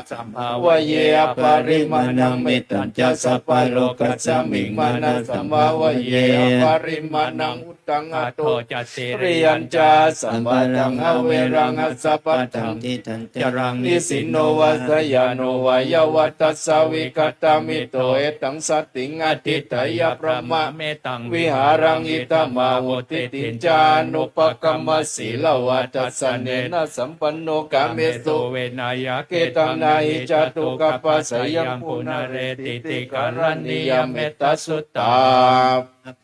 วะเยอปาริมาณังเมตตัญจะสัพพะโลกัสสมิงมานะสัมภาวะเยอปาริมาณังอุตตังอ อา โต โทจัเต ริยัญจาสัมปะทังอเวรังอัสสะปัตถัง ทิทันเต จรัง นิสินโนวัสยาโนวายวัตสาวิกตามิโตเอตังสัตติงอทิตยประมะ เมตัง วิหารังอิตมาวุติติจานุปกรรมศีลวัตสเนนะสัมปันโนกาเมสุ เวนายะ เกตังนาหิจตุกัปปะสยัง ปุ ปุ นา นา เร เร ติ ติ ติ ติ กา การ รัน ณิ นิ ย ย เม เม ต ต ตา ตา สุ สุ ต ต ตา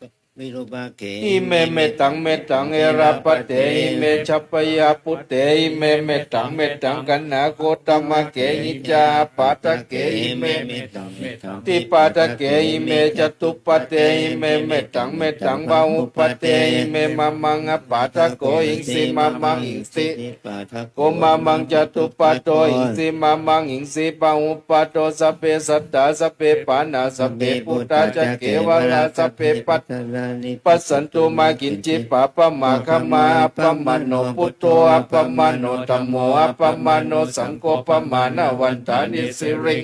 ตา วิรูปะเข อิเมเมตังเมตังเอราปเตอิเมชัพพยาปุตเตอิเมเมตังเมตังกันนาโกตมะเกหิจาปาตะเกอิเม ตังเมตัง ติปาตะเกอิเมจตุปเตอิเมเมตังบาหุปเตอิเมมะมังปาตะโกอิงสิมะมังอิงสิ ปาทัก โกมะมังจตุปะโตอิงสิมะมังอิงสิบาหุปะโตสัพเพสัตตาสัพเพปานาสัพเพพุทธาจักเกวะลาสัพเพปัต ปัสสันตุมากินจิปะปะมาคมาอัปปมโนพุทโธอัปปมโนธัมโมอัปปมโนสังโฆปมาณวันตานิสิริง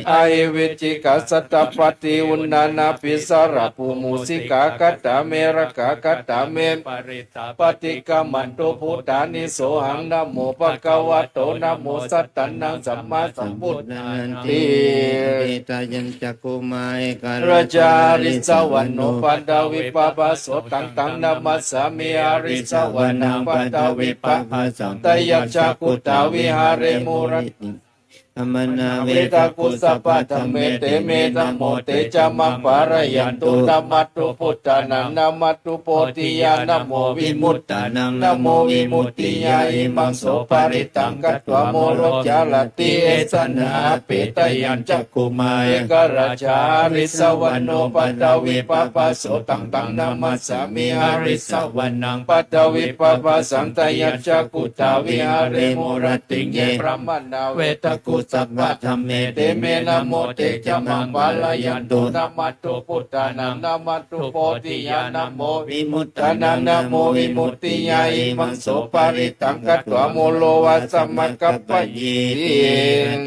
ไอวิจิกาสัตตปฏิอุณนานาปิสาระภูมุสิกาคัตตาเมระกาคัตตาเม ปริตา ปฏิกามันตุพุทธานิโสหังนะโมปะคะวะโตนะโมสัตตันนังสัมมาสัมพุทธันติ ตายัญจักกุมาเอกา ราชาริสวรรณโนปันดาวิปปะโสตังตังนามัสสามิอาริสวรรณังปันดาวิปปะตยัจจกุตาวิหาเรมุรติ ธรรมนา เว เว ตากุสปะธรรมเมเตเมตัมโมเตจามังปารยันตุนามัตตุพุทธานังนามัตตุโพธิญาณโมวิมุตตานังนะโมวิมุตติญาอิมังโสปาริตังกัตวะโมโลจาลติเอสนาเปตยัญจักกุมาเอกราชาริสวรรณโนปัตตวิปปะโสตังตังนามัสสามิอาริสวรรณังปัตตวิปปะสังตยัญจักกุตาวิหาเรมุรติเยพระมนาเวตกุสัพพะธรรมเมเตเมนะโมเตจามังปาลยันตุนามัตตุพุทธานังนามัตตุโพธิญาณโมวิมุตตานังนะโมวิมุตติญาอิมังโสปาริตังกัตวะโมโลวะสัมมัคคัปปะยี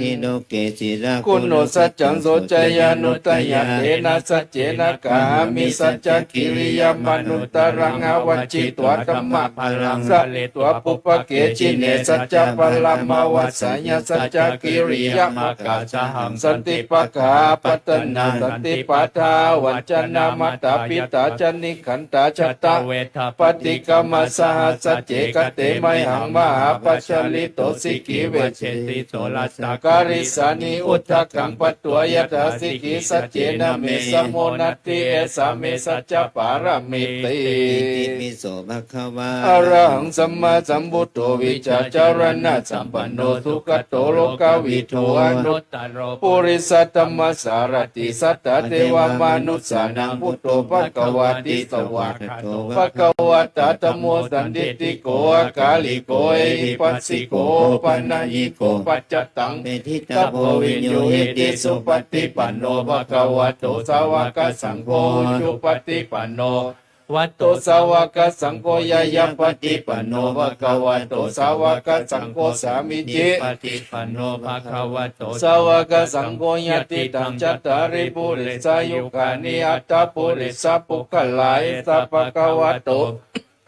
ทิโนเกศิรา คุณโนสัจจังโสจยานุตยะเตนะสัจเจนะกามิสัจจกิริยามนุตรังอวัจจิตัวธรรมะพลังสะเลตัวปุปปะเกจิเนสัจจพลัมมาวัสสยสัจจ กิริยามกาจหังสันติปะกาปัตตนาสันติปัฏฐาวัจนามัตตาปิตาจนิขันตาชตาปฏิกรรมสหัสเจกเตไมหังมหาปัจฉลิโตสิกิเวเชติโตลัสสะการิสานิอุทธกังปัตตัวยตาสิกิสัจเจนะเมสโมนัตติเอสาเมสัจจปารมิติ อิติปิโสภะคะวา อะระหังสัมมาสัมพุทโธวิชาจารณะสัมปันโนสุขโตโลกวิทูอนุตตโรปุริสัตตมสารติสัตตเทวมนุสสานังพุทโธภควาติสวากขาโตภควตาธัมโมสันติติโกอากาลิโกเอหิปัสสิโกปันนายิโกปัจจตัง เมธิตา ตัพ โพ พ วิ วิ ญ ญ โย โย หิ หิ ติ ติ สุ สุ ป ป ฏิ ฏิปันโนภะคะวะโตสาวกสังโฆจุปฏิปันโนวัตโตสาวกสังโฆยายาปฏิปันโนภะคะวะโตสาวกสังโฆสามิจิปฏิปันโนภะคะวะโตสาวกสังโฆยติตังจัตตาริปุริสายุคานิอัตตาปุริสปุคลายสัพพะคะวะโต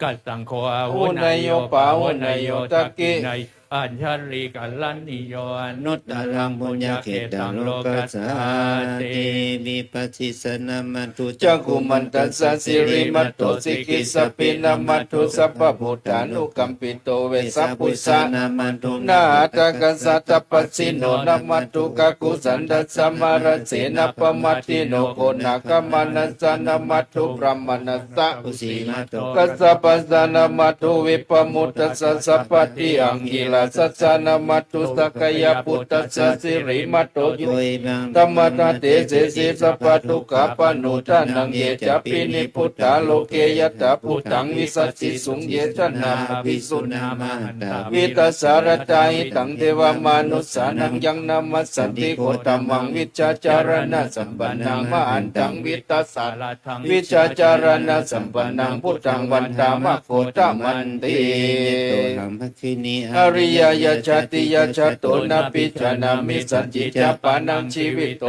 กัสสังโฆอาหุนายโยปาหุนายโยตะกินัยอัญชริกัลลันนิโยอนุ นุ ต ต ต ต รั รั ง ง ปุ ปุ ญ ญ ญา ญา เข เข ตั ตั ง ง โล โล กั กั ส ส สา สา ติ ติวิปัสสิสนามัตุ จักขุมันตัสสะสิริมัตโตสิกิสสปินามัตถุสัพพพุทธานุกัมปิโตเวสัพพุสสะ นามันตุ นาตกัสสะตัปปสิโนนัมมัตถุกักุสันตัสสะมารเสนะปมัตติโนโกนาคมานัสสะนัมมัตถุพรหมนัสสะ อุสีมาโต กัสสะปัสสะนัมมัตถุวิปมุตตัสสะสัพพติอังกิลาสัสสะนัมมัตถุสักยปุตตัสสะสิริมัตโต โยบัง ธรรมตาเตเสสิสัพพทุกขปนุทานังเยจะปินิพุทธาโลเกยตาพุทธังวิสัชสิสุงเยชนาภิสุนามาหันตาวิตัสสารตาหิตังเทวมนุสสานังยังนามัสสันติโกตัมมังวิชาจารณะสัมปันนังมหันตังวิตัสสารทังวิชาจารณะสัมปันนังพุทธังวันตามะโคตมันติ โตธรรมคินี อริยยชาติยชาโตนาปิจานามิสัจจิจาปานังชีวิโต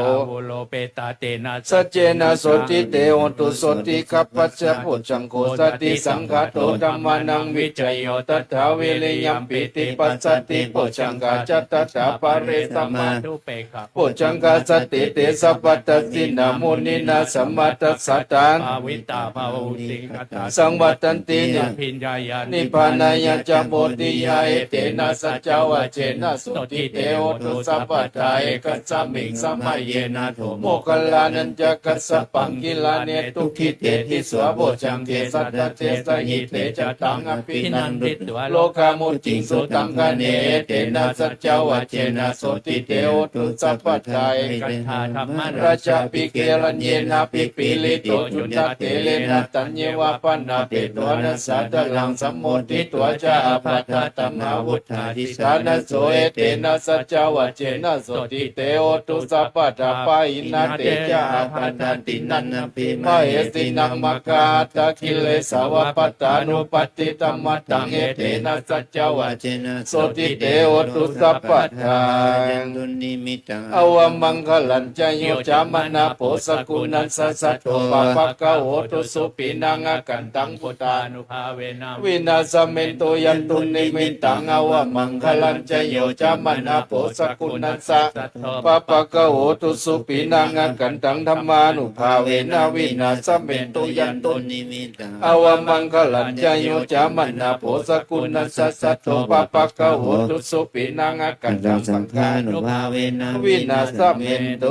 โลเปตาเตนะสัจเจนะโสติเตโหตุโสติคัปปัจจพุทธังโฆสติสังฆโตธัมมานังวิจโยตัทธาวิริยัมปิติปัสสติปุจฉังกาจัตตาปะเรสมาทุเปกะปุจฉังกาสติเตสัพพตสินามุนินาสัมมาตัสสะตังภาวิตาภาวุติกตาสังวัตันตินิพิญญายานิพพานายะจโมติยาเอเตนะสัจจวะเจนะสุติเตโอตุสัพพทาเอกัสสมิงสัมมาเยนะโทโมคคลานันจะกัสสปังกิลาเนตุขิเตทิสวะโบจังเทสัตเตสหิเตจตังอภินันติตวโลกามุจิงสุตังคะเนเอเตนะสัจจวะเจนะสุติเตโอตุสัพพทาเอกัสสาธรรมราชาปิเกลัญเยนะปิปิลิโตจุตเตเลนะตัญเยวะปันนาเตตัวนัสสะตะลังสัมโมทิตัวจาปัตตะตัมมาวุฒาดิสานะโสเอเตนะสัจจวะเจนะสุติเตโอตุสัพพทาปายนาเตจาปันตินันปิมะเอสินังมกาตะคิเลสาวะปัตตานุปติตัมมะตังเอเตนะสัจจวะ เจนะ โสติเตโอตุสัพพทา ยังตุนิมิตัง อวมังคลัญจโยจามนาโพสกุนัสสะสัตโตปะปะกะโหตุสุปินังอกันตังพุทธานุภาเวนะวินาสเมนโตยันตุนิมิตังอวมังคลัญจโยจามนาโพสกุนัสสะปะปะกะโหตุสุปินังอกันตังธัมมานุภาเวนะวินาสเมนโตยันตุ นิมิตัง อวมังคลัญจโยจามนาโพสกุนัสสะสัตโตปะปะกะโหตุสุปินังอกั กัน น ตั ตั ง ง สั สั ง ง ฆา ฆา นุ นุ ภา ภา เว เว นะ นะ วินาสเมนโต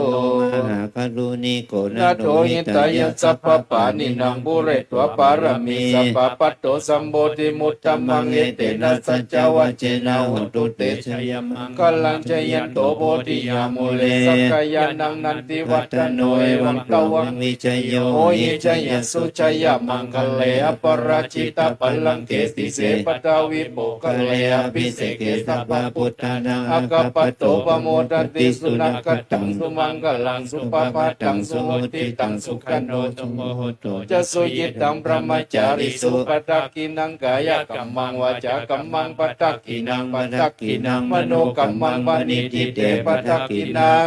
มหาคารุณิโก นา นะ โท โต หิ หิ ตา ตาย ะสัพพปานินังบุเรตัวปารมีสัพพปัตโตสัมโบธิมุตตมังเอเตนะสัจจวะเจนะหุตุเตชยมังกัลลังจยันโตโพธิยามุเลสักกายานังนันติวัตโนเอวังตวัง วิจโย โอหิจยสุจยมังคะเลอปราชิตาปัลลังเกติเสปตาวิโปคะเลอภิเสเกสัพพพุทธานัง อากปปโตปโมต ตติสุนักตังสุมังกลังสุปปาตังสุโหติตังสุขันโนตุโมโหโตจะสุยิตังพระมจาริสุปตักขินังกายกัมมังวาจากัมมังปตักขินังปตักขินังมโนกัมมังปณิทิเตปตักขินัง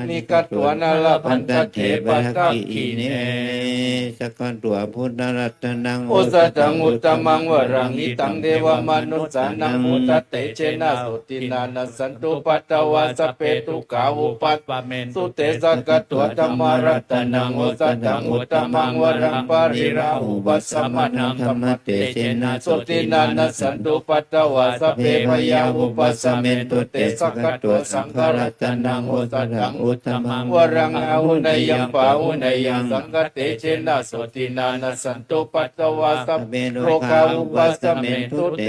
นิกัตวนาลพันตเถปตักขิเน สักการตัวพุทธรัตนัง โอสตังอุตตมังวรังอิตังเทวมนุสสานังมุตเตเจนะสุตินานัสสันตุปัตตวาสเปตุกาอุปัตปะเมนสุเตสักตัวธรรมรัตนังโอสตังอุตตมังวรังปริราหุปัสสมนังธรรมเตเจนะสุตินานัสสันตุปัตตวาสเปพยาหุปัสสเมนตุเตสักตัวสังฆรัตนังโอสตังอุตตมังวรังอาหุนยังปาหุนยังสังฆเตเจนะสุตินานัสสันตุปัตตวาสเปโลกาอุปัสสเมนตุเต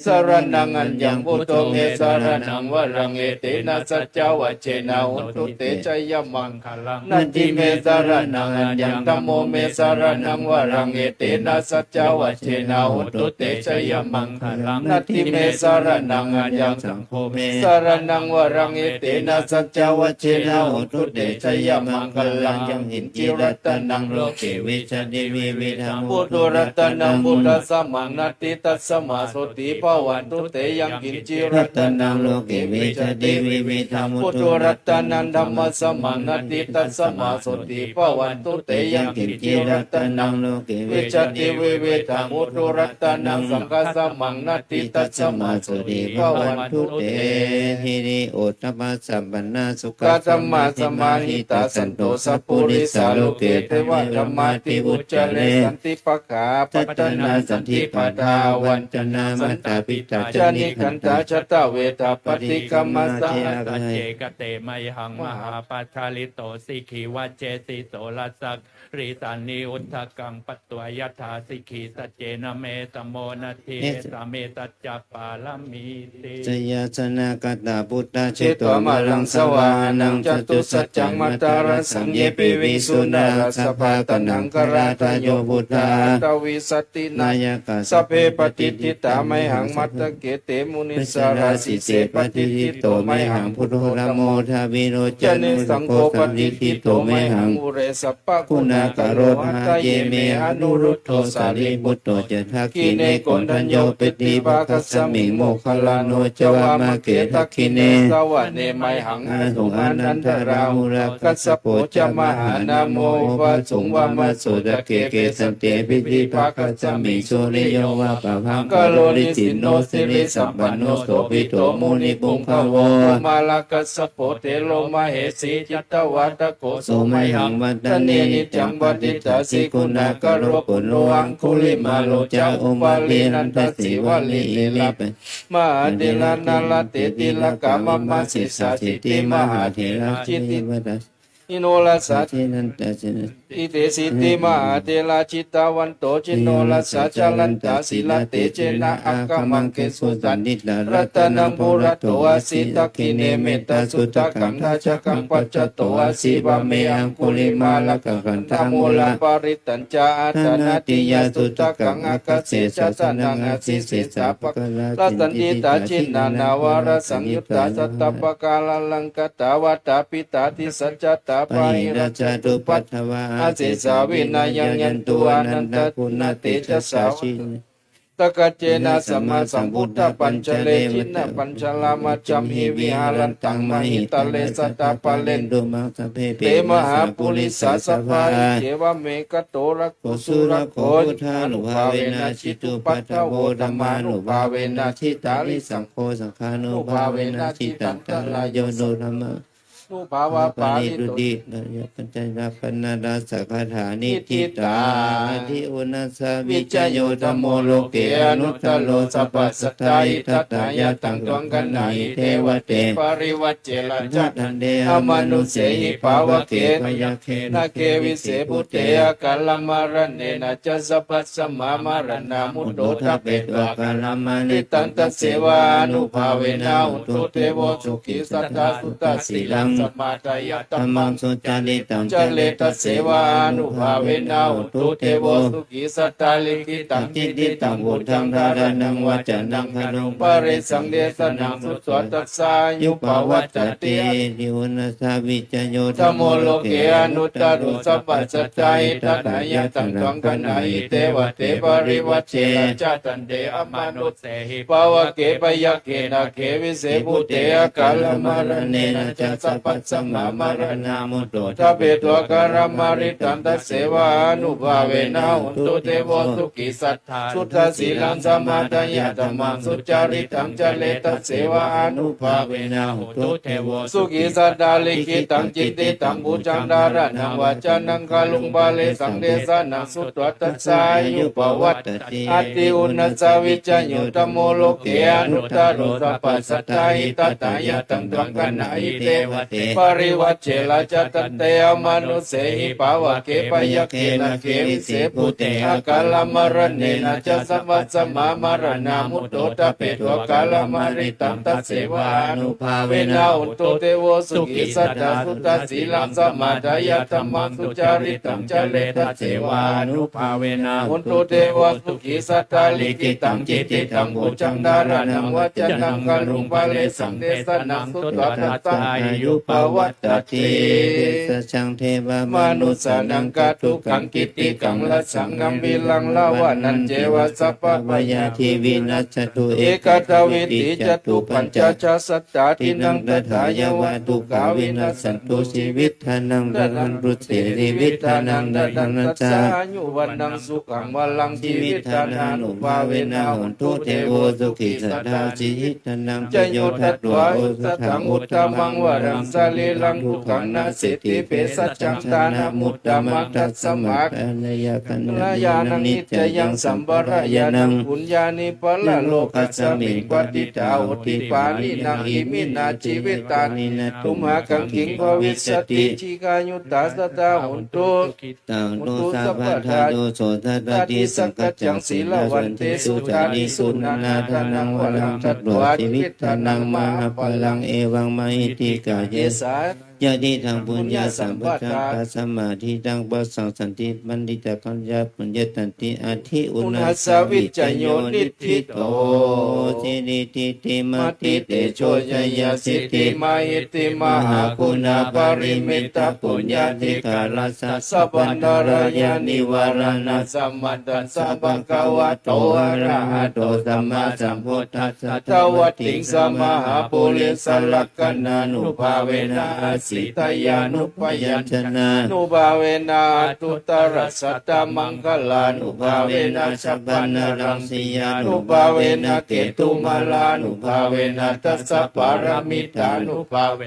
สรณังอัญญังพุทโธเมสรณังวรังเอเตนะสัจจวัจเจนะอุตุเตชยมังคลังนันติเมสรณังอัญญังธัมโมเมสรณังวรังเอเตนะสัจจวัจเจนะอุตุเตชยมังคลังนันติเมสรณังอัญญังสังโฆเมสรณังวรังเอเตนะสัจจวัจเจนะอุตุเตชยมังคลังยังหินจิรัตนังโลเกวิชติวิวิธังพุทธรัตนังพุทธสมังนัตติตัสสมาโสติภวันตุเตยังกินจิรัตนังโลเกวิชติวิวิธังพุทธรัตนังธัมมสมังนัตติตัสสมาโสติภวันตุเตยังกินจิรัตนังโลเกวิชติวิวิธังพุทธรัตนังสังฆสมังนัตติตัสสมาโสติภวันตุเต หิริโอตตมัสสัมปันนาสุ กัตมาสมาหิตาสันโตสัพพุริสาโลเกเทวะธรรมาติอุจจเลสันติปะขาปัตตนาสันติปทาวันจนามัตตาปิตาจานิขันตาชะตะเวทาปฏิกรรมสังฆเจกเตมยหังมหาปัทาลิโตสิขีวัจเจสิโสลัสสักริสานิอุทธกังปัตตวยถาสิขีสัจเจนะเมตโมนาทิสเมตัจจปาลมิติ จยาสนากตาพุทธเช เจ ตั ตัว ว มา มา ลั ลั ง ง ส ส วาว า นั นั ง ง จ จ ตุ ตุ สั สั จ จ จั จั ง ง มั มั ต ต ตา ตา รั ร สั สั ง ง เย เย ปิ ปิ วิ วิ สุ สุ นา นา รั รั ส ส ภา ภา ต ต นั นั ง ง ก ก รา รา ตา ตา โย โย บุ บุ ต ต รา าตวิสตินา นายกา สพเพปฏิทิตาไมหังมัตตะเกเตมุนิ ปิ สา ส รา รา สิ สิ เส เส ป ป ฏิ ฏิ ทิ ทิ โต โต ไม ไม หั หั ง ง พุ พุ ท ท โธ โธ ธ ธ ร ร ร ร ม ม โม โมทาวิโร จ จา เน นุ สั สั ง ง โฆ โฆ ป สัม ฏิ ฤท ทิ ธิ โต โต ไม ไม หั หั ง ง อุเรสปะ คุณากโรธาเยเมอนุรุตโธสารีบุตโตเจทักขิเนโกนทัญโยปิติภาคัสสมิงโมคคลาโนจวามาเกทักขิเน สวะเนไมหัง อาสุอานันทราหุรากัสสโปจมหานาโมวะสุงวามาสุตะเกเกสันเตปิติภาคัสสมิงสุริโยวะปะพังกะโลนิสินโนสิริสัมปันโนโสภิโตมุนิปุงคะโวมาลากัสสโปเตโลมาเหสีจิตตวัตโกโสไมหังวันตเนนิจังปฏิตาสิคุณากโรปุโนอังคุลิมาโลจาอุปาลีนันทสิวลีเลปมาเดลานาลเตติลกามมาสิสาสิติมหาเถระจิติอิโนลสัต จินันตะจิน อิเตสิติมาเตลาจิตาวันโตจิโนลัสสะจลันตาสิลาเตเจนะอักขมังเกสุตันนิรัตนังปุระโตอาสิตักขิเนเมตตาสุตกังทัจกังปัจจโตอาสิบะเมอังคุลิมาลกังคันธมูลปาริตัญจาอาตนาติยาสุตกังอาคัสเสจัสนังอาสิเสสาปะรัตันติตาจินนานาวารสังยุตตาสัตตปะกาลลังกตาวัตตาปิตาทิสัจจตา ป ปา หิ หิ รา รา ช ช า ตุ ตุ ปั ปั ฏ ทวา อาเสสาวินายังยันตุอนันตคุณเตชะสาวตกเจนะสัมมาสัมพุทธปัญจเลชินะปัญจลามาจัมหิวิหารันตังมหิตาเลสตาปะเลน ดุมังสเพ เตมหาปุริสาสภาเจวะเมกโตระโกสุระโกพุทธานุภาเวนะชิตุปัทโวธรรมานุภาเวนะชิตาลิสั สั ง งโฆสังฆานุภาเวนะชิตันตรายโยโนธรรมะ นุภาวะ ปา ปา ริ ลิ ตุ ตุ ตินายปัญจนาปนาดาสักขาฐานิทิตาทิอุณสาวิจโยธรรมโมโลเกอนุตตโลสัพพสัตตาอิทัตตายะตังตวังกันไหนเทวเต ปริวัจเจลจั จั ต ตันเด อมนุเสหิภาวะเก พยาเคน นาเควิเศพุเตอกัลลมารเนนะจะสัพพสมามารณามุตโตทะเปตวะ กาลามา นิ นิ ตันตเสวานุภาเวนะอุตุเทโวสุขิสัตตาสุตตสิลังส มาทายะ ธั ธั ม ม มั มั ง ง สุจาริตัง จเลตเสวานุภาเวนะหุนตุเทโวสุขีสัตตาลิกิตังจิตติตังบุตังดารานังวจนังคนุปริสังเดสนังสุตตัสสายุปวัตติ ดิวนัสสาวิจโย ธโมโลเกอนุตตรุสัพพสัจจายทัตายะตังตังกันนายเตวะเตปริวัชเชจัตันเตอมนุสเสหิปวะเกปยะเกนะเขวิเสภูเตอกาลมรณเนนะจัสสะปัสสมามรณามุตโตทเปตวการมริตันตเสวานุภาเวนะหุนตุเตโวสุขิสัทธาสุทธศีลังสมาทายะธัมมังสุจาริตังจเลตเสวานุภาเวนะหุนตุเทโวสุขิสัตตาลิกิตังจิตติตังบูจังดาระนังวจนังคาลุงบาเลสังเดสานังสุตตตัสสายุปวัตติอติอุณสวิจโยตโมโลเกอนุตตรุสัพพสัตตาหิตัตตายะตังตังกันนาอิเตวะเตปริวัชเชลาจตันเตอมนุสเสหิปาวะเกปยะเกนะเกวิเสภูเตอกาลมรณเนนะจัสสะวัสสมามรณามุตโตตเปตวกาลมริตังตัสเสวานุภาเวนะอุตโตเตโวสุขิสัตตาสุตตศีลังสมาทายะธัมมังสุจาริตังจเลตเสวานุภาเวนะอุตโตเตโวสุขิสัตตาลิกิตังจิตติตังบูจังดารานังวจนังกะลุงบาเลสังเดสนังสุตตตัสสายุปวัตติ สัจจังเทวาม นุสานังกะทุกังกิติกังละสังกัมบิลังลาวานันเจวะสัพพะ วายาทีวินัสสตุ เอกตวิติจตุปัญจชาสัตตาทินังตถายาวะตุกาวินัสสันตุชีวิต ทานังดันันรุเสริวิทานังดันันนัจจา ยุวันนังสุขังวลังชี ชี วิ วิ ต ตานานุภาเวนะหุนทุเทโวสุขิสัทธาชีวิตานัง จโยทัตวะสัทธังอุตตมังวรังสาลีลังทุขังนาสิติเปสัจจังตานามุตตมังตัสสมา ปานยาคัน ลายานังนิจยังสัมปรายานังปุญญานิปละโลกัสสมิงปฏิตาโหติปานินังอิมินาชีวิตานินะตุมหากังคิงภวิสติชิกายุตตาสตาหุนตุ ตังโนสัพพทาโยโสทัตติสังกัจจังศีลวันเตสุจานิสุนานาทานังวลังทัตวาชีวิตานังมหาพลังเอวังมหิติกาเย เยสา ยะติทางปุญญาสัมปทาปัสสมาธิตังปัสสังสันติบัณฑิตกัญญาปุญญตันติอาทิอุณัสสวิจโยนิธิโตสิริติติมัตติเตโชยยาสิติมาหิติมหาคุณาปริมิตาปุญญาธิกาลัสสะสัพพันตรายานิวารณะสัมมัตตัสสะภะคะวะโตอะระหะโตสัมมาสัมพุทธัสสะทวัตถิงสมหาปุริสลักขณานุภาเวนะสิตยานุปยัญชนะนุภาเวนะตุตระสัตตมังคลานุภาเวนะสัพพนรังสียานุภาเวนะเกตุมาลานุภาเวนะตัสสะปารามิตานุภาเว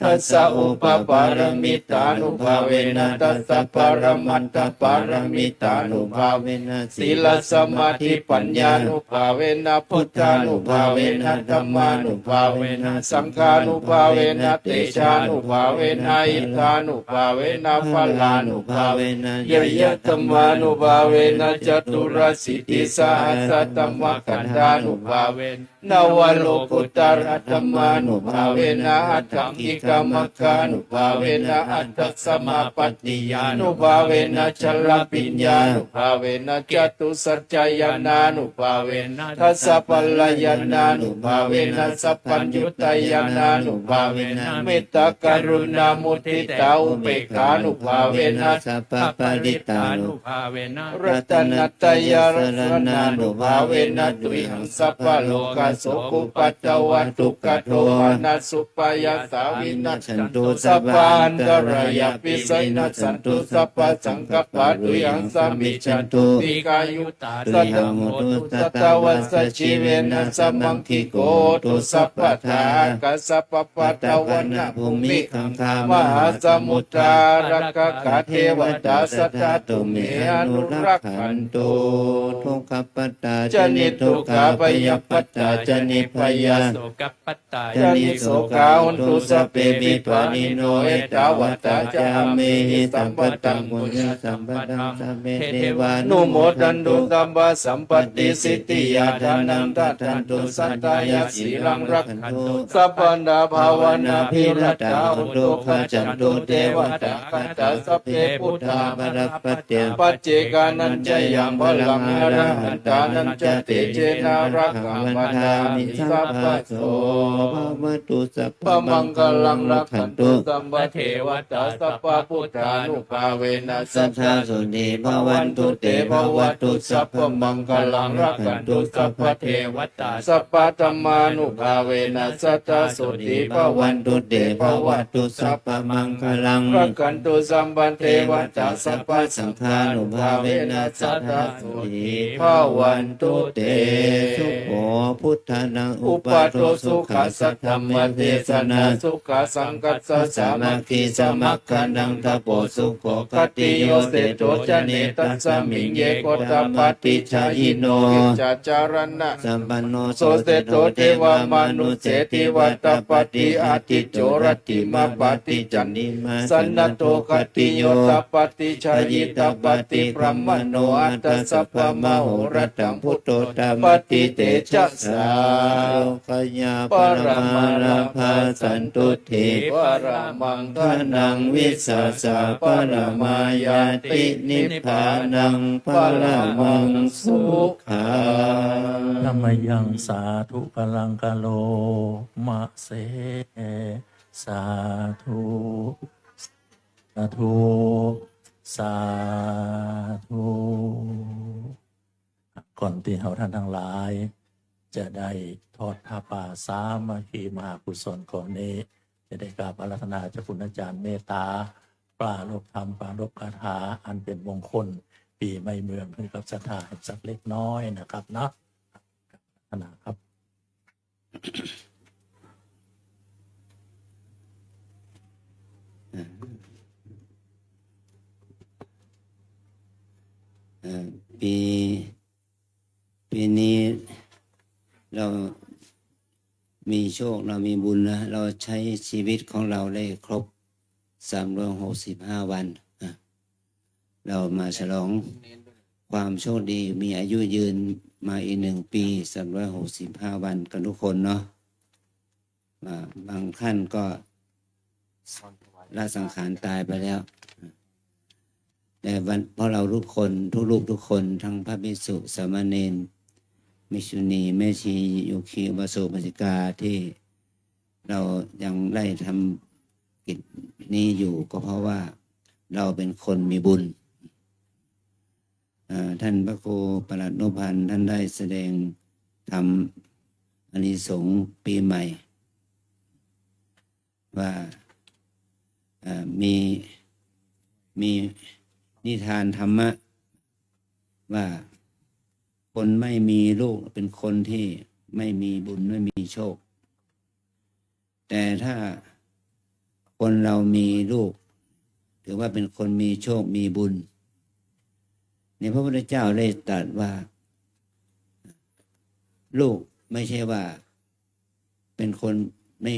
ทัสสะอุปปารมิตานุภาเวนะตัสสะปรมัตถปารมิตานุภาเวนะศีลสมาธิปัญญานุภาเวนะพุทธานุภาเวนะธัมมานุภาเวนะสังฆานุภาเวนะเตชานุภาเวนะอิทธานุภาเวนะพลานุภาเวนะยยะธัมมานุภาเวนะจตุรสิทธิสาสัตตมขันธานุภาเวนวโลกุตระธัมมานุภาเวนะอัตถังกิกามคานุภาเวนะอัตถสมาปัตติยานุภาเวนะชลปิญญานุภาเวนะจตุสัจจายนานุภาเวนะทัสสะปัลลยนานุภาเวนะสัพพัญญุตยนานุภาเวนะเมตตากรุณามุทิตาอุเบกขานุภาเวนะสัพพปริตานุภาเวนะรัตนัตยารสนานุภาเวนะตุหังสัพพโลกาโสกุปัตตวันตุกขโทนัสสุปยาสาวินัสสันตุสัพพันตรายาปิสัยนัสสันตุสัพพสังกัปปะตุยังสามิจันตุติกายุตาสัตตโมตุสัตตวัสสชีเวนะสัมมังคิโกตุสัพพทากัสสะปะปะตะวันนะภูมิขังคามหาสมุทรารักขะเทวดาสัทธาตุเมอนุรักขันตุทุกขปัตตาจนิทุกขาปยปัตตา จนิพยา โสกัปปตตา จนิโสกาหุนตุสัพเพปิปานิโนเอตาวัตตาจาเมหิสัมปตังปุญญสัมปตังสัพเพเทวานุโมทันตุสัมปสัมปติสิทธิยาทานังทัตันตุสัตตายาสีลังรักขันตุสัพพันดาภาวนาภิรตาหุตุขจันตุเทวตาคันตสัพเพพุทธาภรปัตเตปัจเจกานันจยังพลังอรหันตานันจติเจนารักขังวทามิสัพพโสภวตุสัพพมังคลังรักขันตุสัมปเทวตาสัพพพุทธานุภาเวนัสสัทธาสุนีภวันตุเตภวตุสัพพมังคลังรักขันตุสัพพเทวตาสัพพธัมมานุภาเวนัสสัทธาสุนีภวันตุเตภวตุสัพพมังคลังรักขันตุสัมปเทวตาสัพพสังฆานุภาเวนัสสัทธาสุนีภวันตุเตสุโขพุทธานังอุปาโทสุขัสสะธัมมเทศนาสุขสังกัสสะสามัคคีสมัคคันังทโปสุโขคติโยเสโตจเนตัสสมิงเยโกตปฏิชายิโนจัจจารณะสัมปันโนโสเสโตเทวามนุเสติวัตปฏิอาติโจรติมาปฏิจันนิมาสันนโตคติโยตปฏิชายิตปฏิพรหมโนอัตสัพพมโหรตังพุทโธตปฏิเตจัสสาโลกญาปรมาราภาสันตุถิปรมังทนังวิสัสสะปรมายาตินิพพานังปรมังสุขัง ธรรมยังสาธุพลังกะโลมะเสสาธุสาธุสาธุก่อนที่เราท่านทั้งหลาย จะได้ทอดผ้าป่าสามัคคีมหากุศลก่อนนี้ จะได้กราบอาราธนาเจ้าคุณอาจารย์เมตตาปราลบธรรมปราลบคาถาอันเป็นมงคล ปีใหม่เมืองให้กับศรัทธาสักเล็กน้อยนะครับเนาะขนาดครับ ปีนี้เรามีโชคเรามีบุญนะเราใช้ชีวิตของเราได้ครบ365 วันเรามาฉลองความโชคดีมีอายุยืนมาอีก1 ปี365 วันกันทุกคนเนาะบางท่านก็ละสังขารตายไปแล้วแต่เพราะเราทุกคนทุกลูกทุกคนทั้งพระภิกษุสามเณรมิชุณีแม่ชีโยคีอุบาสกอุบาสิกาที่เรายังได้ทำกิจนี้อยู่ก็เพราะว่าเราเป็นคนมีบุญท่านพระครูปลัดนุพันธ์ท่านได้แสดงทำอานิสงส์ปีใหม่ว่ามีนิทานธรรมะว่าคนไม่มีลูกเป็นคนที่ไม่มีบุญไม่มีโชคแต่ถ้าคนเรามีลูกถือว่าเป็นคนมีโชคมีบุญในพระพุทธเจ้าได้ตรัสว่าลูกไม่ใช่ว่าเป็นคนมี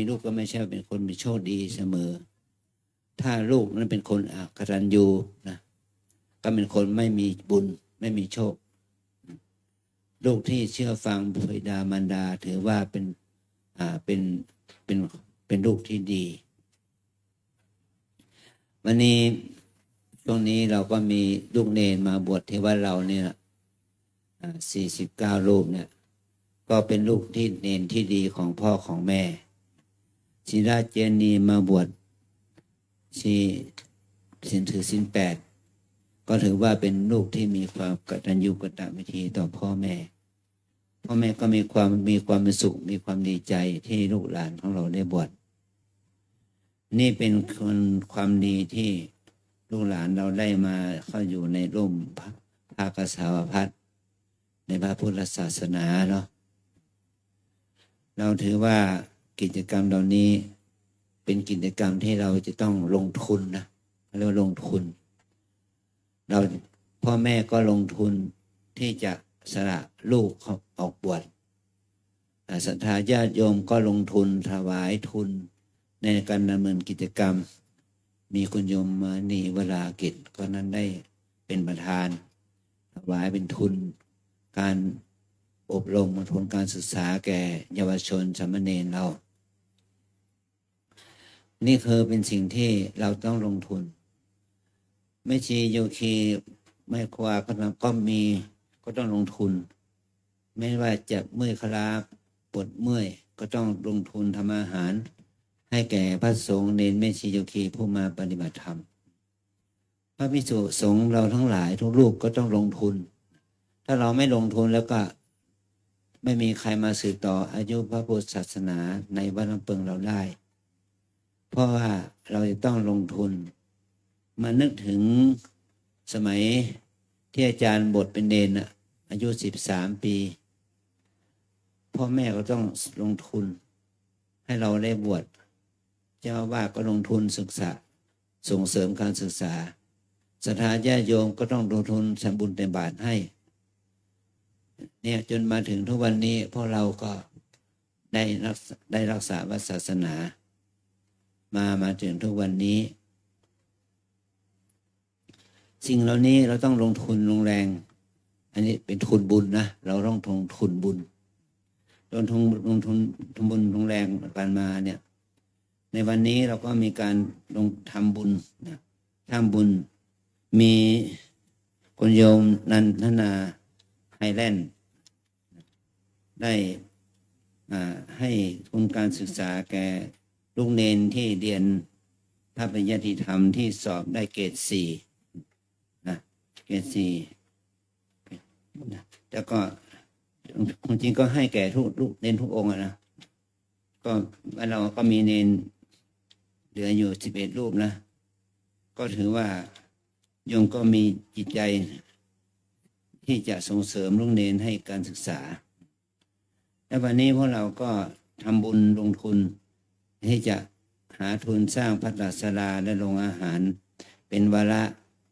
ลูกก็ไม่ใช่เป็นคนมีโชคดีเสมอถ้าลูกนั้นเป็นคนอกตัญญูนะก็เป็นคนไม่มีบุญไม่มีโชคลูกที่เชื่อฟังบิดามารดาถือว่าเป็นลูกที่ดีวันนี้ช่วงนี้เราก็มีลูกเนรมาบวชที่วัดเราเนี่ย49 รูปเนี่ยก็เป็นลูกที่เนรที่ดีของพ่อของแม่ศิราเจนีมาบวชที่ถือศีล 8ก็ถือว่าเป็นลูกที่มีความกตัญญูกตเวทีต่อพ่อแม่ก็มีความเป็นสุขมีความดีใจที่ลูกหลานของเราได้บวชนี่เป็นความดีที่ลูกหลานเราได้มาเข้าอยู่ในร่มภาคสาวพัฒน์ในพระพุทธศาสนาเนาะเราถือว่ากิจกรรมเหล่านี้เป็นกิจกรรมที่เราจะต้องลงทุนนะเรียกว่าลงทุนเราพ่อแม่ก็ลงทุนที่จะสละลูกออกบวช ศรัทธาญาติโยมก็ลงทุนถวายทุนในการดำเนินกิจกรรม มีคุณโยมนีวรากิจก็นั้นได้เป็นประธานถวายเป็นทุนการอบรมทุนการศึกษาแก่เยาวชนสามเณรเรา นี่คือเป็นสิ่งที่เราต้องลงทุนไม่ชีโยคีไม่คว้าก็มีก็ต้องลงทุนไม่ว่าจะเมื่อยคลาปวดเมื่อยก็ต้องลงทุนทำอาหารให้แก่พระสงฆ์เนรแม่ชีโยคีผู้มาปฏิบัติธรรมพระภิกษุสงฆ์เราทั้งหลายทุกรูปก็ต้องลงทุนถ้าเราไม่ลงทุนแล้วก็ไม่มีใครมาสืบต่ออายุพระพุทธศาสนาในวัดลำเปิงเราได้เพราะว่าเราจะต้องลงทุนมานึกถึงสมัยที่อาจารย์บวชเป็นเนรอายุ13 ปีพ่อแม่ก็ต้องลงทุนให้เราได้บวชเจ้าอาวาสก็ลงทุนศึกษาส่งเสริมการศึกษาศรัทธาญาติโยมก็ต้องลงทุนทำบุญเต็มบาทให้เนี่ยจนมาถึงทุกวันนี้พวกเราก็ได้รักษาศาสนามาถึงทุกวันนี้สิ่งเหล่านี้เราต้องลงทุนลงแรงอันนี้เป็นทุนบุญนะเราต้องลงทุนบุญลงทุนบุญลงแรงกันมาเนี่ยในวันนี้เราก็มีการลงทำบุญนะทำบุญมีคุณโยมนันทนาไฮแลนด์ได้ให้ทุนการศึกษาแก่ลูกเนนที่เรียนพระปริยัติธรรมที่สอบได้เกรด4นะเกรด4นะแล้วก็จริงก็ให้แก่ทุกเนนทุกองค์นะก็เราก็มีเนนเหลืออยู่11 รูปนะก็ถือว่าโยมก็มีจิตใจที่จะส่งเสริมลูกเนนให้การศึกษาและวันนี้พวกเราก็ทำบุญลงทุนที่จะหาทุนสร้างพัฒนาศาลาและโรงอาหารเป็นวาระ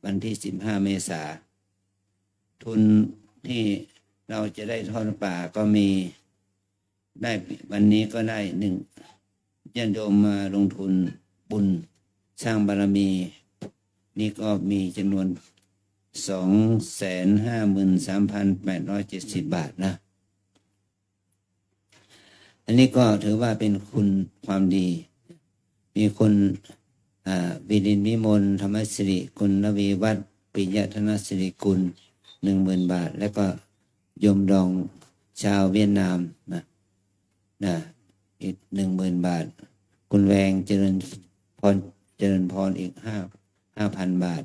วันที่15 เมษายนทุนที่เราจะได้ทอดป่าก็มีได้วันนี้ก็ได้ญาติโยมมาลงทุนบุญสร้างบารมีนี่ก็มีจำนวน 253,870 บาทนะอันนี้ก็ถือว่าเป็นคุณความดีมีคุณวิรินทร์วิมลธรรมสิริคุณนวีวัฒน์ปิยธนสิริกุล 10,000 บาทแล้วก็โยมดองชาวเวียดนามนะอีก 10,000 บาทคุณแวงเจริญพรอีก5,000 บาท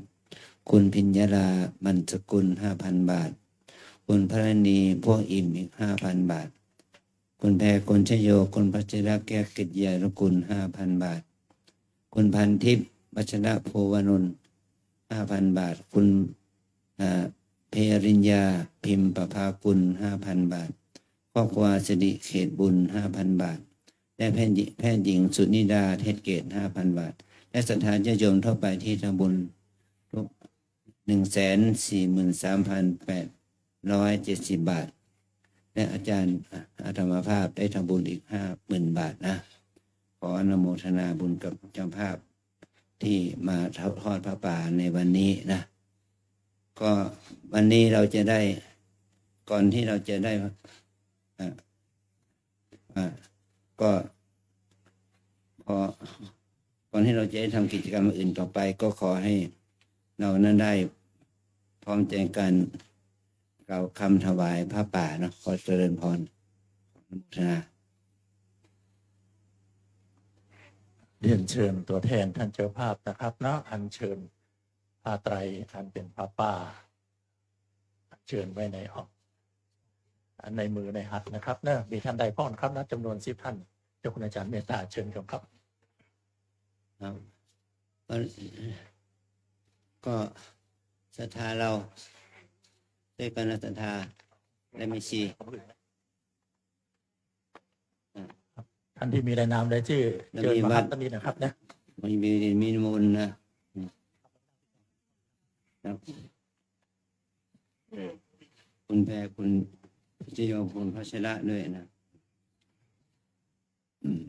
คุณพิญญาลามันสกุล 5,000 บาทคุณพระณีพวกอิ่มอีก 5,000 บาทคุณแพรคุณชโยคุณพัชรแก้วกิจยารกุล 5,000 บาทคุณพันทิพย์วัชระโพวนนท์ 5,000 บาทคุณเพริญญาพิมพ์ประภากุล 5,000 บาทครอบครัวสิริเขตบุญ 5,000 บาทและแพทย์หญิงสุนิดาเทศเกต 5,000 บาทและศรัทธาญาติโยมทั่วไปที่ทำบุญทุก 143,870 บาทและอาจารย์อาตมาภาพได้ทำบุญอีก 50,000 บาทนะขออนุโมทนาบุญกับเจ้าภาพที่มาทอดพระป่าในวันนี้นะก็วันนี้เราจะได้ก่อนที่เราจะได้ก็พอก่อนที่เราจะได้ทำกิจกรรมอื่นต่อไปก็ขอให้เรานั้นได้พร้อมใจกันกล่าวคำถวายพระป่านะขอเจริญพรอนุโมทนาเรียนเชิญตัวแทนท่านเจ้าภาพนะครับเนาะอัญเชิญผ้าไตรอันเป็นผ้าป่าอัญเชิญไว้ในออกในมือในหัตถ์นะครับเนอะมีท่านใดพ่อนครับนะจำนวน10 ท่านเจ้าคุณอาจารย์เมตตาเชิญครับครับก็ศรัทธาเราด้วยกันศรัทธาและไม่ชี ท่านที่มีรายนามรายชื่อเชิญมาครับตอนนี้นะครับนะมีมูลนะครับคุณแพรคุณเจโยคุณพัชระด้วยนะ อืม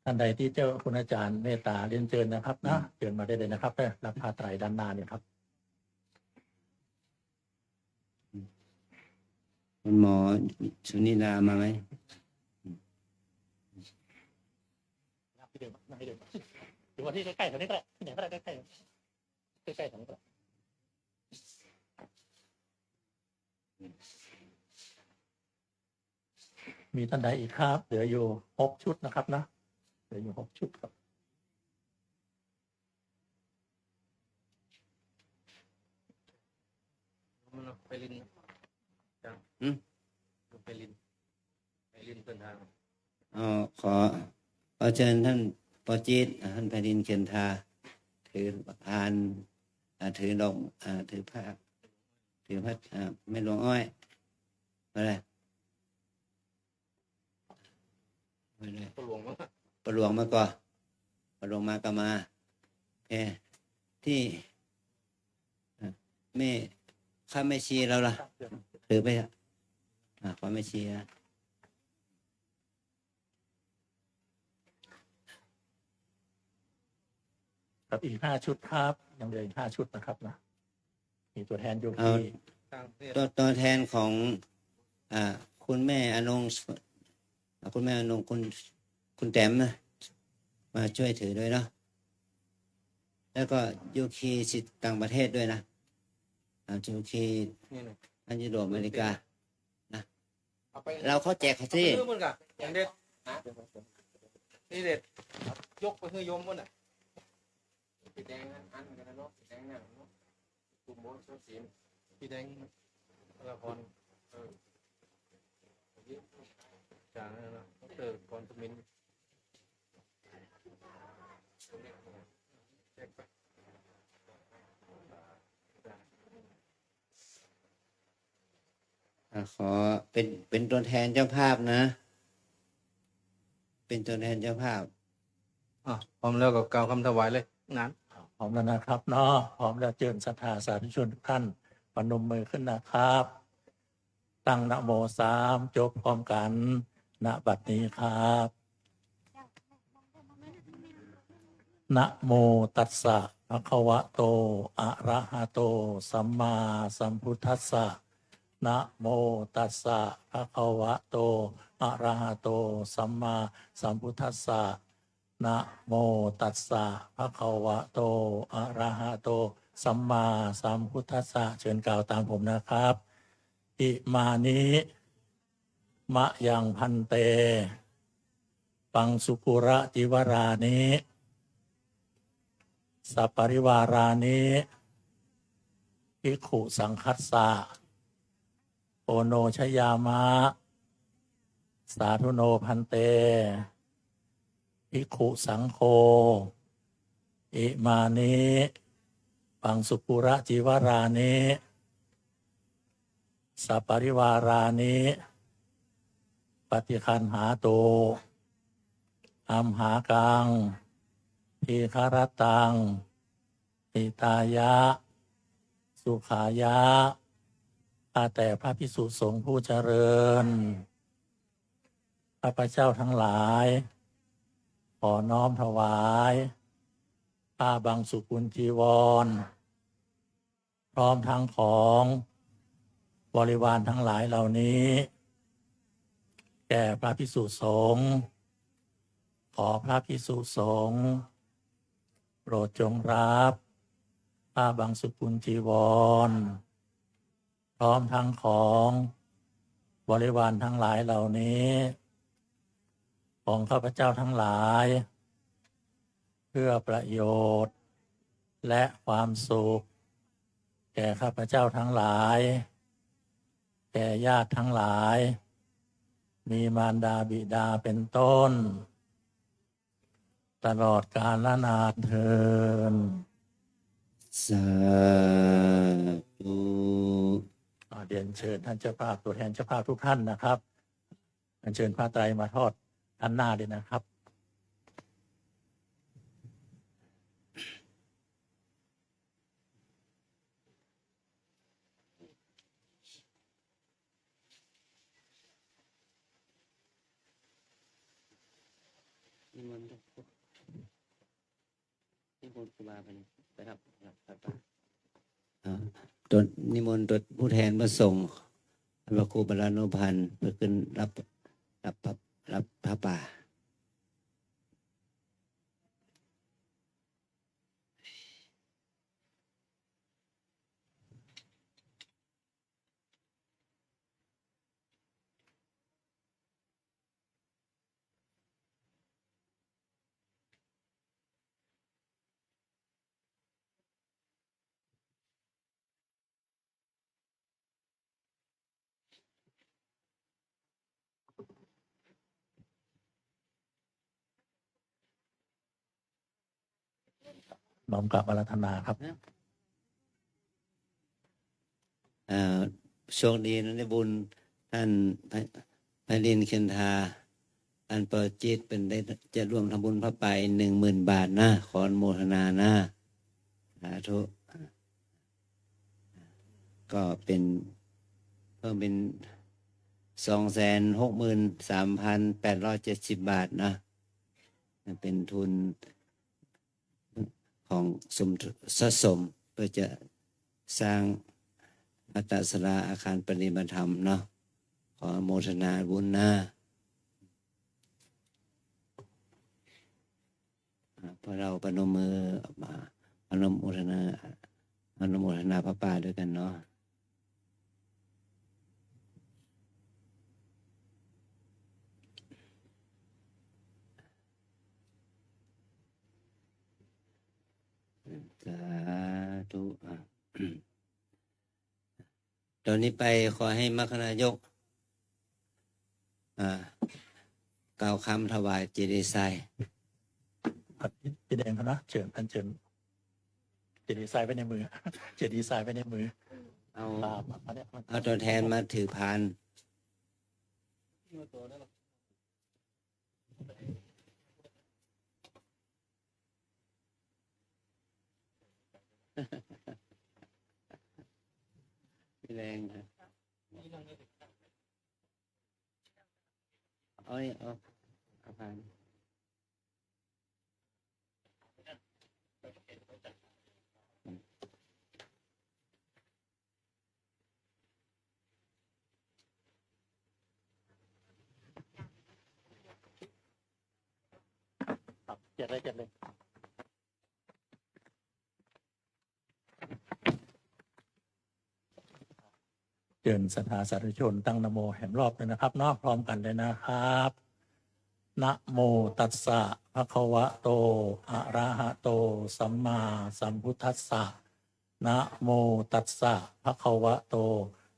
ท่านใดที่เจ้าคุณอาจารย์เมตตาเรียนเชิญนะครับนะเชิญมาได้เลยนะครับได้รับผ้าไตรด้านหน้าเนี่ยครับ คุณหมอสุนิดามาไหม นับที่เดิมนับที่เดิมหรือว่าที่ใกล้ๆแถวนี้ก็ได้ที่ไหนก็ได้ใกล้ๆใกล้ๆแถวนี้ก็ได้มีท่านใดอีกครับเหลืออยู่6 ชุดนะครับนะเหลืออยู่6 ชุดครับ ไปลินจัง อืม ไปลินเดินทาง ขอเชิญท่านปอจีดท่านแผ่นดินเขียนทาถือพานถือดอกถือผ้าถือพัดไม่หลวงอ้อยอะไรไม่เลย ก็หลวงมั้ง ประหลวงมาก่อนประหลวงมาก็มาโอเคที่ไม่ข้าไม่ชีเราล่ะถือไปขอไม่ชีครับอีก5 ชุดครับยังเหลืออีก5 ชุดนะครับนะมีตัวแทนโย เอา คี ตัวแทนของคุณแม่อนงคุณแม่อนงคุณแต้มนะมาช่วยถือด้วยเนาะแล้วก็ยูคีสิทธิ์ต่างประเทศด้วยนะยูคี นี่นะ อันยุโรปอเมริกา เอาไป เราเขาแจกเขาสิ เรื่องมันกะอย่างเด็ดนะนี่เด็ดยกไปคือยมมันอ่ะพี่แดงอันกันนะเนาะพี่แดงเนี่ยเนาะกลุ่มโบนโซเชียลพี่แดงละครจางนั่นนะเติร์กอนตมิน ขอเป็นตัวแทนเจ้าภาพนะ เป็นตัวแทนเจ้าภาพ พร้อมแล้วก็กล่าวคำถวายเลยงาน พร้อมแล้วนะครับเนาะพร้อมแล้วเชิญศรัทธาสาธุชนทุกท่านปนมมือขึ้นนะครับ ตั้งนะโม3จบพร้อมกันณบัดนี้ครับนะโมตัสสะภะคะวะโตอะระหะโตสัมมาสัมพุทธัสสะนะโมตัสสะภะคะวะโตอะระหะโตสัมมาสัมพุทธัสสะนะโมตัสสะภะคะวะโตอะระหะโตสัมมาสัมพุทธัสสะเชิญกล่าวตามผมนะครับอิมานิมะยังพันเตปังสุกุระจิวรานิสัปปริวารานิภิกขุสังคัสสะโอโนชยามะสาธุโนพันเตภิกขุสังโฆอิมานิปังสุกุระจิวรานิสัปปริวารานิปฏิคันหาโตอัมหากังทีคารตังติตายะสุขายะข้าแต่พระภิกษุสงฆ์ผู้เจริญข้าพเจ้าทั้งหลายขอน้อมถวายผ้าบังสุกุลจีวรพร้อมทั้งของบริวารทั้งหลายเหล่านี้แก่พระภิกษุสงฆ์ขอพระภิกษุสงฆ์โปรดจงรับผ้าบังสุกุลจีวรพร้อมทั้งของบริวารทั้งหลายเหล่านี้ของข้าพเจ้าทั้งหลายเพื่อประโยชน์และความสุขแก่ข้าพเจ้าทั้งหลายแก่ญาติทั้งหลายมีมารดาบิดาเป็นต้นตลอดกาลนานเทิน สาธุ เรียนเชิญท่านเจ้าภาพตัวแทนเจ้าภาพทุกท่านนะครับอัญเชิญผ้าไตรมาทอดด้านหน้าเลยนะครับ นิมนต์ครูบาไปรับตัวนิมนต์ตัวผู้แทนมาส่งพระครูบาลานุพันธ์เพื่อขึ้นรับพระป่าน้อมกราบอาราธนาครับ โชคดีนะได้บุญท่านพระลินเคนธาท่านเปิดจิตเป็นได้จะร่วมทำบุญพระไป10,000 บาทนะขออนุโมทนานะสาธุก็เป็นเพิ่มเป็น263,870 บาทนะเป็นทุนของสมเพื่อจะสร้างอัตตสราอาคารปฏิบัติธรรมเนาะขออนุโมทนาบุญนะพอเราปนมมือมาอนุโมทนาพระป่าด้วยกันเนาะสาธุตอนนี้ไปขอให้มรคนายกกล่าวคำถวายเจดีย์ทราย พี่แดงเขานะเชิญท่านเชิญเจดีย์ทรายไว้ในมือ เจดีย์ทรายไว้ในมือ เอา ตามอันเนี้ยมัน เอาตัวแทนมาถือพานไม่แรงนะเอาพานครับเจ็ดเลยเชิญศรัทธาสาธุชนตั้งนะโมแห่งรอบเลยนะครับเนาะพร้อมกันเลยนะครับนะโมตัสสะภะคะวะโตอะระหะโตสัมมาสัมพุทธัสสะนะโมตัสสะภะคะวะโต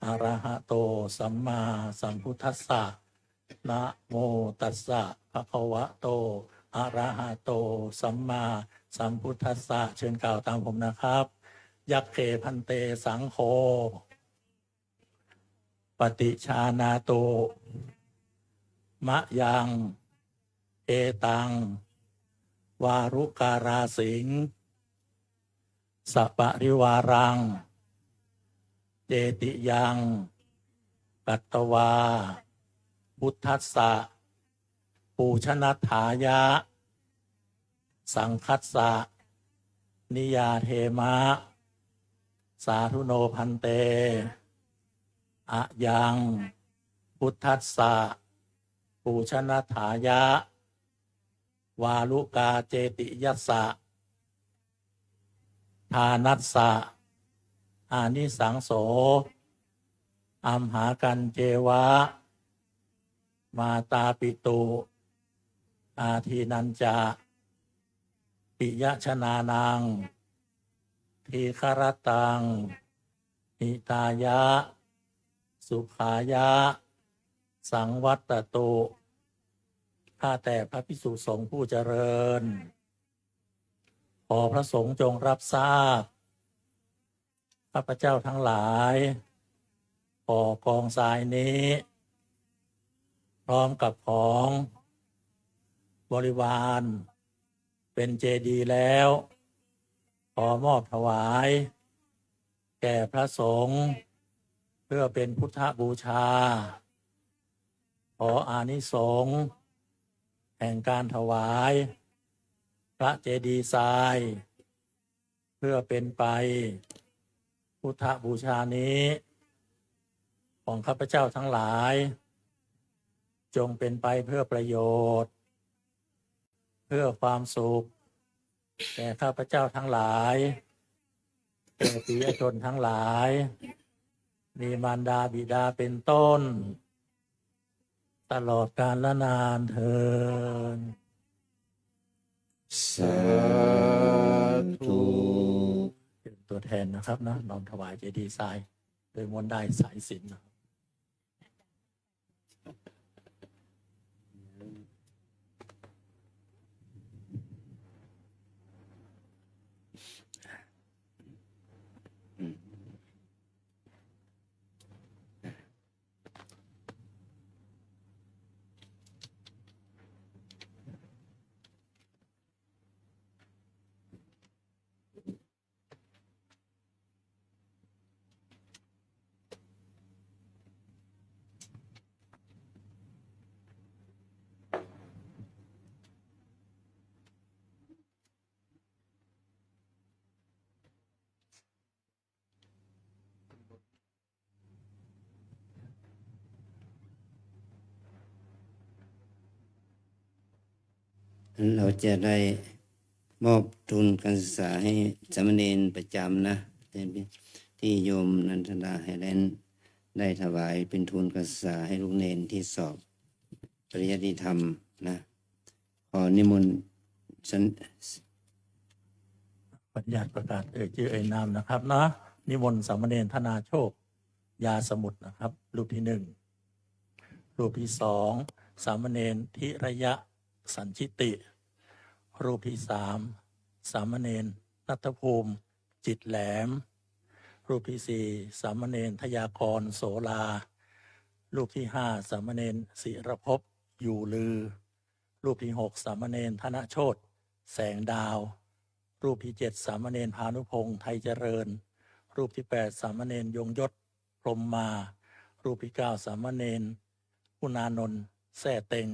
อะระหะโตสัมมาสัมพุทธัสสะนะโมตัสสะภะคะวะโตอะระหะโตสัมมาสัมพุทธัสสะเชิญกล่าวตามผมนะครับยักเขพันเตสังโฆปฏิชานาโตมะยังเอตังวารุการาสิงสปะริวารังเจติยังกัตตวาพุทธัสสะปูชนัฏฐายะสังคัสสะนิยาเทมะสาธุโนพันเตอะยังพุทธัสสะปูชนัฏฐายะวาลุกาเจติยัสสะทานัสสะอานิสังโสอัมหากันเจวะมาตาปิตุอาทีนันจะปิยชนานังทีครตังหิตายะสุขายะสังวัตตุข้าแต่พระภิกษุสงฆ์ผู้เจริญขอพระสงฆ์จงรับทราบข้าพเจ้าทั้งหลายขอกองทรายนี้พร้อมกับของบริวารเป็นเจดีย์แล้วขอมอบถวายแก่พระสงฆ์เพื่อเป็นพุทธบูชาขออานิสงส์ แห่งการถวาย พระเจดีย์ทราย เพื่อเป็นไปพุทธบูชานี้ ของข้าพเจ้าทั้งหลาย จงเป็นไปเพื่อประโยชน์ เพื่อความสุขแก่ข้าพเจ้าทั้งหลายแก่ปิยชนทั้งหลาย มีมารดาบิดาเป็นต้น ตลอดกาลนานเทิน สาธุ เป็นตัวแทนนะครับนะน้อมถวายเจดีย์ทราย โดยมนต์ได้สายสิญจน์นะครับ เราจะได้มอบทุนการศึกษาให้สามเณรประจำนะที่โยมนันทดาไฮแลนด์ได้ถวายเป็นทุนการศึกษาให้ลูกเนนที่สอบปริยัติธรรมนะ ขอนิมนต์ฉัน ขออนุญาตประกาศชื่อนามนะครับนะนิมนต์สามเณรธนาโชค ยาสมุทรนะครับ รูปที่หนึ่ง รูปที่สอง สามเณรธิระยะสัญชิติ รูปที่สาม สามเณรนัทภูมิ จิตแหลม รูปที่สี่ สามเณรทยากรโสลา รูปที่ห้า สามเณรศิรภพอยู่ลือ รูปที่หก สามเณรธนโชตแสงดาว รูปที่เจ็ด สามเณรพานุพงษ์ไทยเจริญ รูปที่แปด สามเณรยงยศพรหมมา รูปที่เก้า สามเณรคุณานนท์แท่เต็ง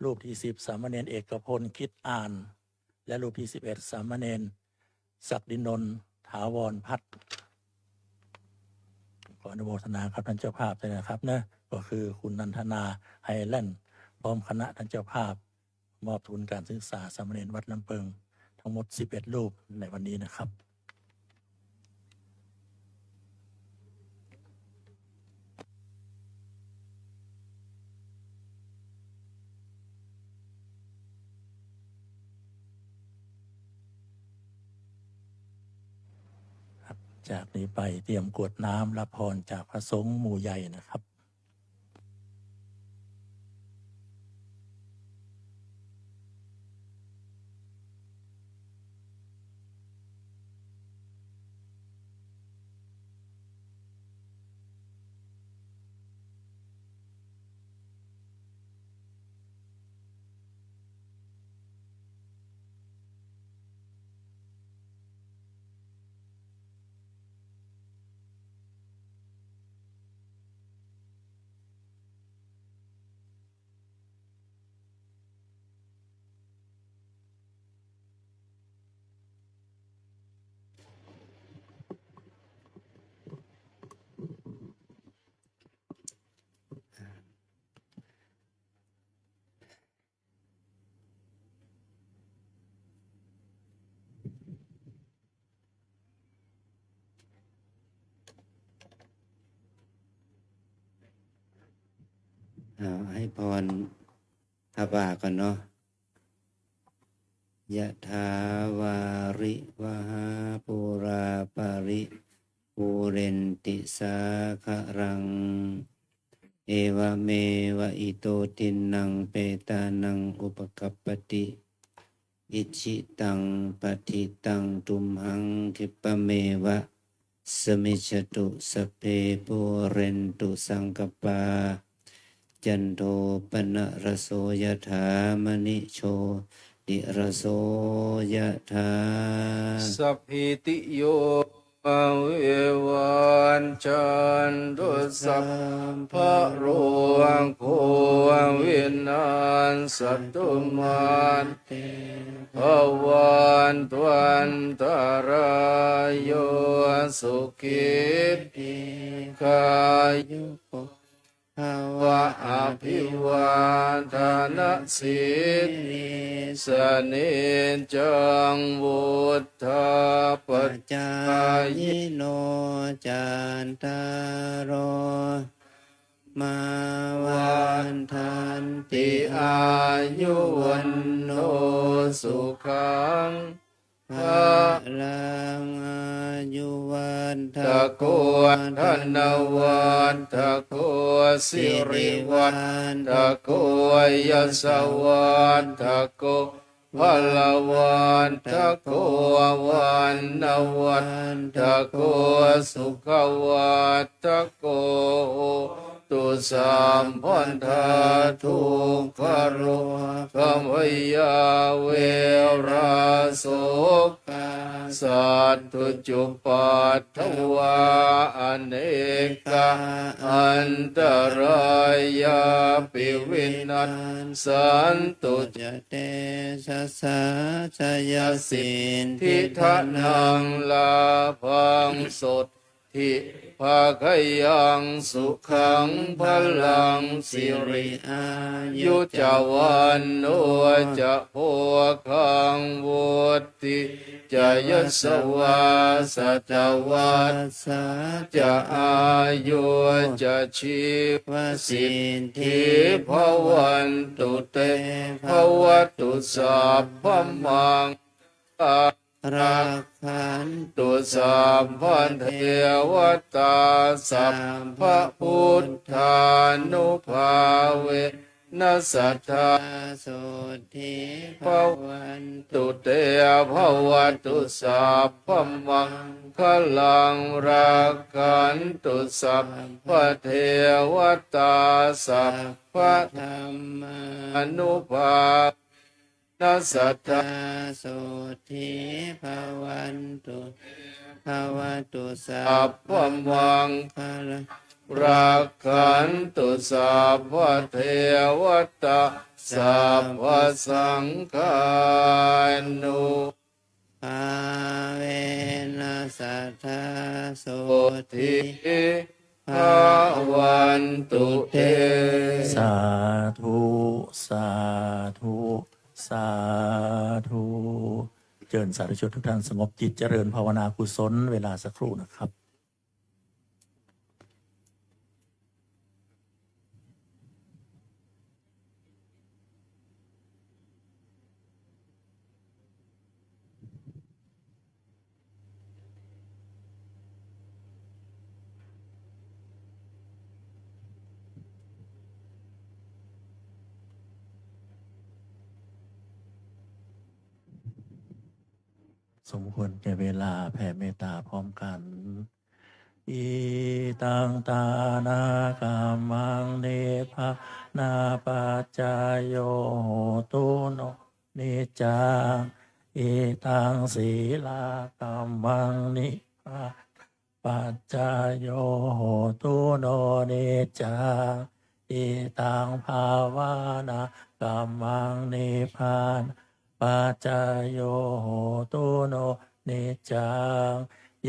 รูปที่สิบ สามเณรเอกพลคิดอ่าน และรูปที่11 สามเณรศักดินนท์ถาวรพัฒน์ขออนุโมทนาครับท่านเจ้าภาพเลยนะครับนะก็คือคุณนันทนาไฮแลนด์พร้อมคณะท่านเจ้าภาพ มอบทุนการศึกษาสามเณรวัดลำเปิงทั้งหมด11รูปในวันนี้นะครับ จากนี้ไปเตรียมกรวดน้ำรับพรจากพระสงฆ์หมู่ใหญ่นะครับให้พรพระป่าก่อนเนาะ ยะถาวาริวหาปุราปาริปุเรนติสาคารัง เอวเมวะอิโตตินังเปตานังอุปกัปปติ อิชิตังปฏิตังตุมหังคิปะเมวะสมิจฉตุสพเพปุเรนตุสังกปา จันโทปนะระโสยถามณิโชติระโสยถา สัพพิติโย วิวันจันตุสัพพะโรโควินาศสัตตุมันภวันตวันตรายโยสุขิกายุโกภวะอภิวาทนาสิทธิสนิจจังวุฒาปัจจายโนจันตารโรมาวันทันติอายุวันโนสุขังภะลังอายุวันทะโกธนวันทะโกสิริวันทะโกยสวันทะโกพลวันทะโกวันนวันทะโกสุขวันทะโกตุสัมพันธาทุกขโรกัมยาเวราโสกาสัตตุจุปัฏฐวาอเนกาอันตรายาปิวินัสสันตุจเตชะสาชยสินทิทานังลาภังสดทิภาคยังสุขังพลังสิริอายุจวันโนจะโพคังวุติจะยศวาสัจวัสสะจะอายุจะชีวสิทธิภวันตุเตภวตุสัพพมังรักขันตุสัพพันเทวตาสัพพะพุทธานุภาเวนัสสัทธาสุทิภวันตุเตภวตุสัพพมังคลังรักขันตุสัพพะเทวตาสัพพะธรรมานุภานัสสัทธาสุทิภวันตุภวตุสัพพมังคลังรักขันตุสัพพะเทวตาสัพพะสังฆานุภาเวนัสสัทธาสุทิภวันตุเต สาธุสาธุสาธุเจริญสาธุชนทุกท่านสงบจิตเจริญภาวนากุศลเวลาสักครู่นะครับ สมควรแก่เวลาแผ่เมตตาพร้อมกันอีตังตานาคามังเนภะนาปัจจายโยโหตุโนนิจจังอีตังศีลากัมมังนิพะปัจจายโยโหตุโนนิจจังอีตังภาวนากัมมังนิพพานปัจจายโยโหตุโนนิจจัง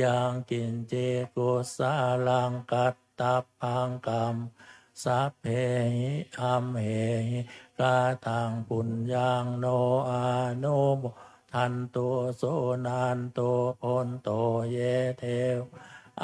ยังกินเจกุสาลังกัตตพังกัมสัพเพหิอัมเหหิกาตังปุญญังโนอาโนโมทันโตโสนันโตพนโตเยเทว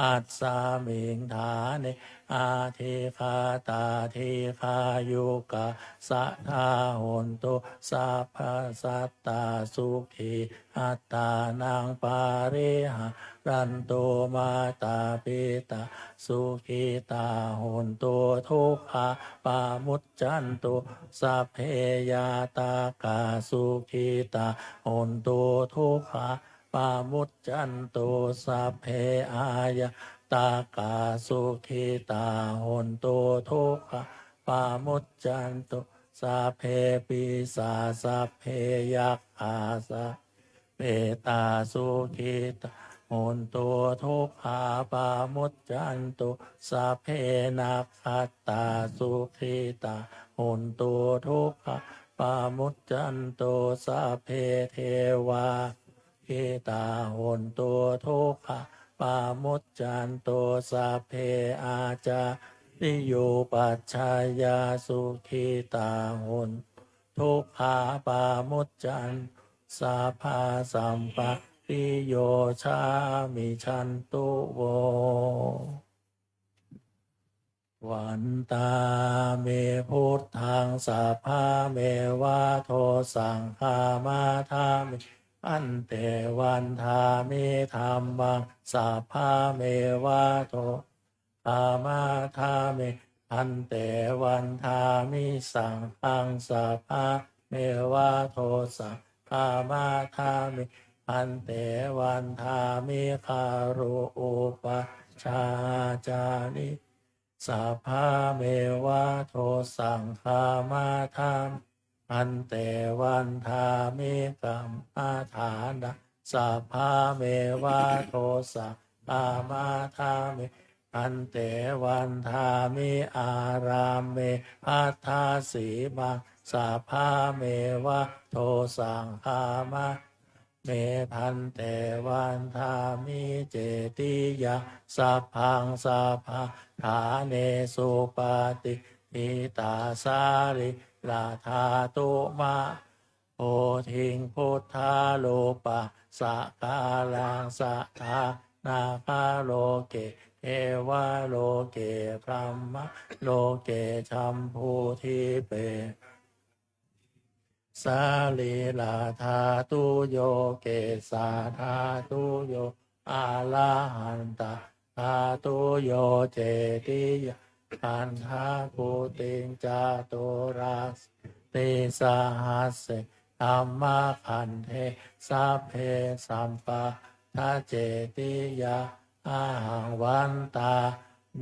อัสสามิงฐานิอาเทคาตาเทคายุกะสัทธาโหนตุสัพพสัตตาสุขีอัตตานังปาริหารันโตมาตาปิตาสุขีตาโหนตุทุกขาปามุจจันตุสัพเพยาตากาสุขีตาโหนตุทุกขาปามุจจันตุสัพเพอายะตากาสุขีตาโหนตุทุกขปามุจจันตุสัพเพปิสาสัพเพยักขาสัพเพตาสุขีตา โหนตุทุกขาปามุจจันตุสัพเพนักขัตตาสุขิตาโหนตุทุกขาปามุจจันตุสัพเพเทวาขิตาโหนตุทุกขาปามุจจันตุสัพเพอาจาริโยปัชฌายาสุขิตาโหนทุกขาปามุจจันสัพพะสัมปะปิโยชามิชันตุโววันตาเมพุทธังสัพพะเมวะโทสังฆามาธามิอันเตวันทามิธัมมังสัพพะเมวะโทอามาธามิอันเตวันทามิสังฆังสัพพะเมวะโทสังฆามาธามิอันเตวันทามิคารุอุปชาจานิสัพพะเมวะโทสังฆามาธามิอันเตวันทามิกัมมาฐานะสัพพะเมวะโทสังฆามาธามิอันเตวันทามิอารามเมพัทธาสีมังสัพพะเมวะโทสังฆามาเมพันเตวันทามิเจติยาสัพพังสัพพะฐานเนสุปฏิทิตาสาริลาธาตุมาโอทิงพุทธาโลปะสะกาลังสะทานาคาโลเกเอวะโลเกพรัมมะโลเกชัมพูทิเปสาลีลาธาตุโยเกสาธาตุโยอาลาหันตาธาตุโยเจติยาคันธาปุติงจาตุราสติสหัสสะธัมมาคันเทสัพเพสัมปะทาเจติยาอาหังวันตา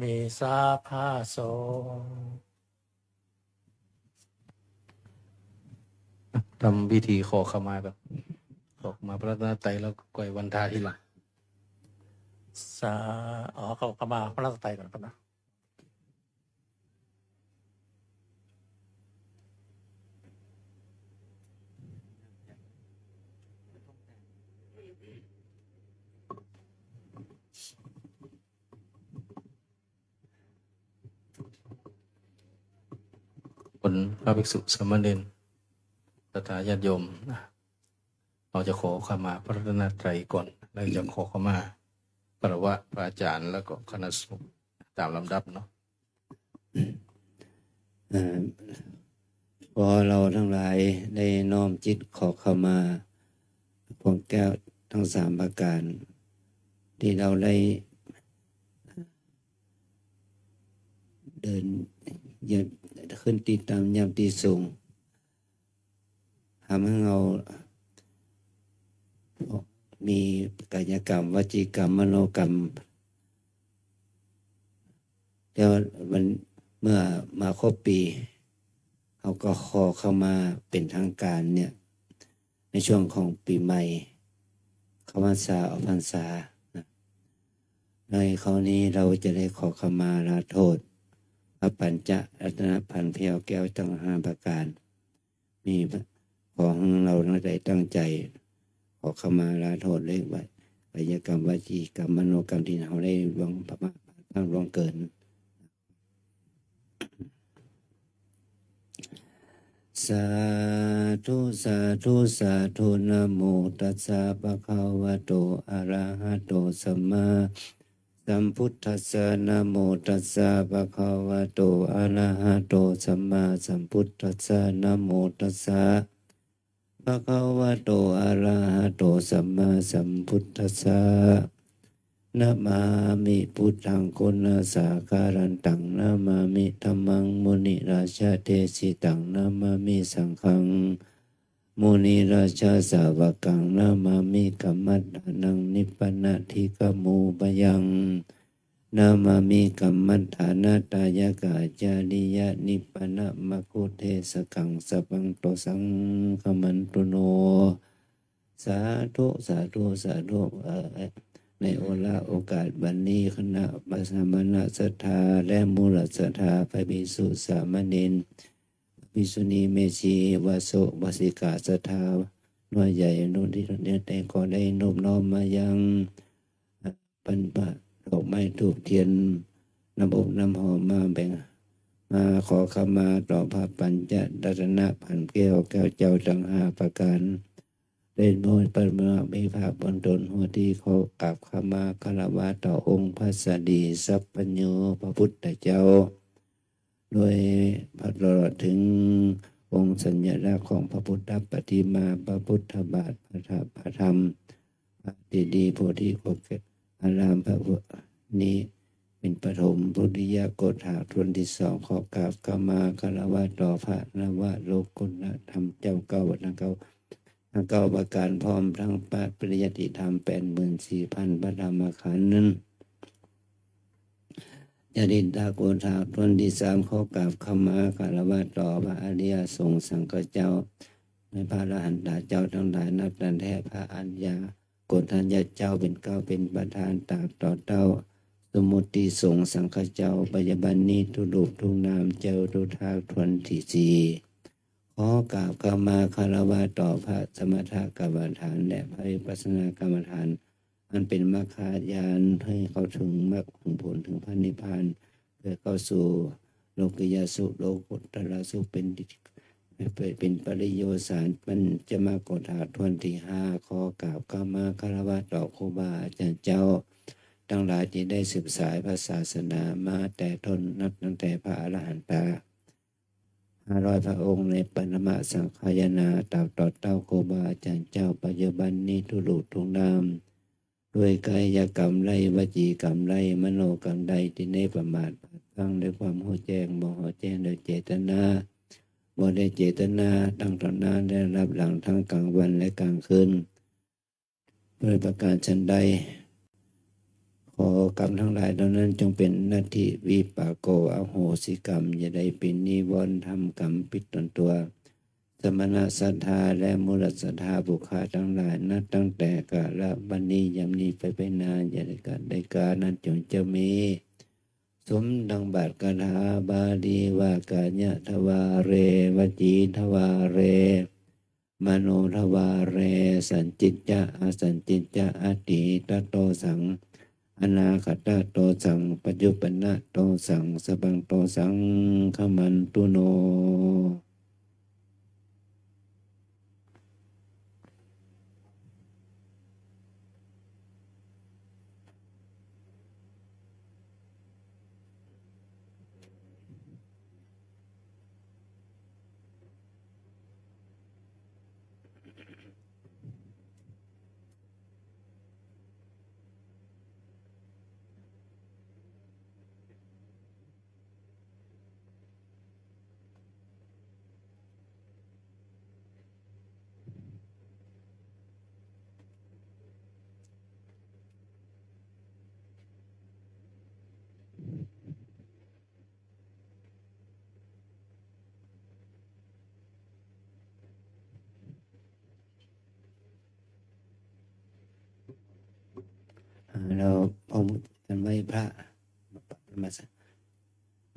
มิสาภาโสทำพิธีขอขมาแบบขอขมาพระรัตนตรัยแล้วก่อยวันทาทีหลัง เขามาพระราชไตรก่อนครับนะคนพระภิกษุสามเณรศรัทธาญาติโยมนะเราจะขอขมาพระรัตนตรัยก่อนแล้วจะขอขมาพระวะพระอาจารย์แล้วก็คณะสงฆ์ตามลำดับเนาะ พอเราทั้งหลายได้น้อมจิตขอเข้ามาพวงแก้วทั้ง3ประการที่เราได้เดินยืนขึ้นตีตามยามตีสูงทำให้เรามีกายกรรมวจีกรรมมโนกรรมแล้วมันเมื่อมาครบปีเขาก็ขอเข้ามาเป็นทางการเนี่ยในช่วงของปีใหม่เข้าพรรษาออกพรรษาในคราวนี้เราจะได้ขอเข้ามาลาโทษพระปัญจรัตนพันธ์เพียวแก้วตั้ง5ประการมีของเราได้ตั้งใจขอเข้ามาลาโทษเลขไว้กายกรรมวจีกรรมมโนกรรมที่เราได้ล่วงประมาททั้งล่วงเกินสาธุสาธุสาธุนะโมตัสสะภะคะวะโตอะระหะโตสัมมาสัมพุทธัสสะนะโมตัสสะภะคะวะโตอะระหะโตสัมมาสัมพุทธัสสะนะโมตัสสะภะคะวะโตอะระหะโตสัมมาสัมพุทธัสสะนะมามิพุทธังคุณาสาการันตังนะมามิธัมมังมุนิราชาเทสิตังนะมามิสังฆังมุนิราชาสาวกังนะมามิกัมมัฏฐานังนิพพานาธิกมูปยังนะมามิกัมมัฏฐานาตายกาจาริยะนิพพานมะคุเทสกังสัพพังโตสังฆมันตุโนสาธุสาธุสาธุ ในโอกาสบัดนนี้คณะปัสมณศรัทธาและมูลศรัทธาพระภิกษุสามเณรภิกษุณีเมชีวาโสวาสิกาศรัทธาน้อยใหญ่นุ่นที่เนื้อแต่ก็ได้นบน้อมมายังปันปะดอกไม้ธูปเทียนน้ำอบน้ำหอมมาแบ่งมาขอขมาต่อพระปัญจรัตนะพันแก้วเจ้าทั้ง5 ประการได้โดยปรมาภิภาคบนตนหัวที่เขากราบขมาคารวะต่อองค์พระสดีสัพพัญโญพระพุทธเจ้าโดยพระตลอดถึงองค์สัญลักษณ์ของพระพุทธปฏิมาพระพุทธบาทพระธรรมพระดีโพธิโกเกศอารามพระพุทธนี้เป็นปฐมพุทธิยกฎหาทวนที่2ขอกราบขมาคารวะต่อพระนวโลกุณธรรมเจ้าเก่าวัดเก่าประการพร้อมทั้งปริยัติธรรม 84,000 พระธรรมขันธ์นั้นยาดินตาโกธาทวนที่3ขอกราบขมาคารวะต่อพระอริยสงฆ์สังฆเจ้าในพระอรหันตเจ้าทั้งหลายนับแต่แท้พระอัญญาโกฏัญญาเจ้าเป็นเก้าเป็นประธานตากต่อเต้าสมุติสงฆ์สังฆเจ้าปัจจุบันนี้ทุรูปทุกนามเจ้าทุกทางทวนที่4ขอกราบขมาคารวะต่อพระสมถกรรมฐานและพระวิปัสสนากรรมฐานอันเป็นมรรคญาณให้เข้าถึงมรรคผลถึงพระนิพพานเพื่อเข้าสู่โลกิยสุขโลกุตตรสุขเป็นปริโยสารมันจะมากฏหาทวนที่5ขอกราบขมาคารวะต่อครูบาอาจารย์เจ้าทั้งหลายที่ได้สืบสายพระศาสนามาแต่ต้นนับตั้งแต่พระอรหันต500 พระองค์ในปณมสังฆายนาต่อเต้าครูบาอาจารย์เจ้าปัจจุบันนี้ทุรูปทุกนามด้วยกายกรรมไล่วจีกรรมไล่มโนกรรมใดที่ได้ประมาทตั้งด้วยความหัวแจ้งบ่หัวแจ้งโดยเจตนาบ่ได้เจตนาตั้งต่อหน้าได้รับหลังทั้งกลางวันและกลางคืนด้วยประการฉันใดขอกรรมทั้งหลายเหล่านั้นจงเป็นหน้าที่วิปากโกอโหสิกรรมอย่าได้เป็นนิวรณ์ทำกรรมปิดตนตัวสมณศรัทธาและมูลศรัทธาบุคคลทั้งหลายนับตั้งแต่กาลบัดนี้ยามนี้ไปนานอย่าได้การได้การนั้นจงจะมีสมดังบาทกถาบาลีวากาญะทวาเรวจีทวาเรมโนทวาเรสัญจิตจะอสัญจิตจะอติตโตสังอนาคตโตสังปัจจุบันโตสังสบังโตสังขมันตุโนเราพร้อมกันไหว้พระมาสัก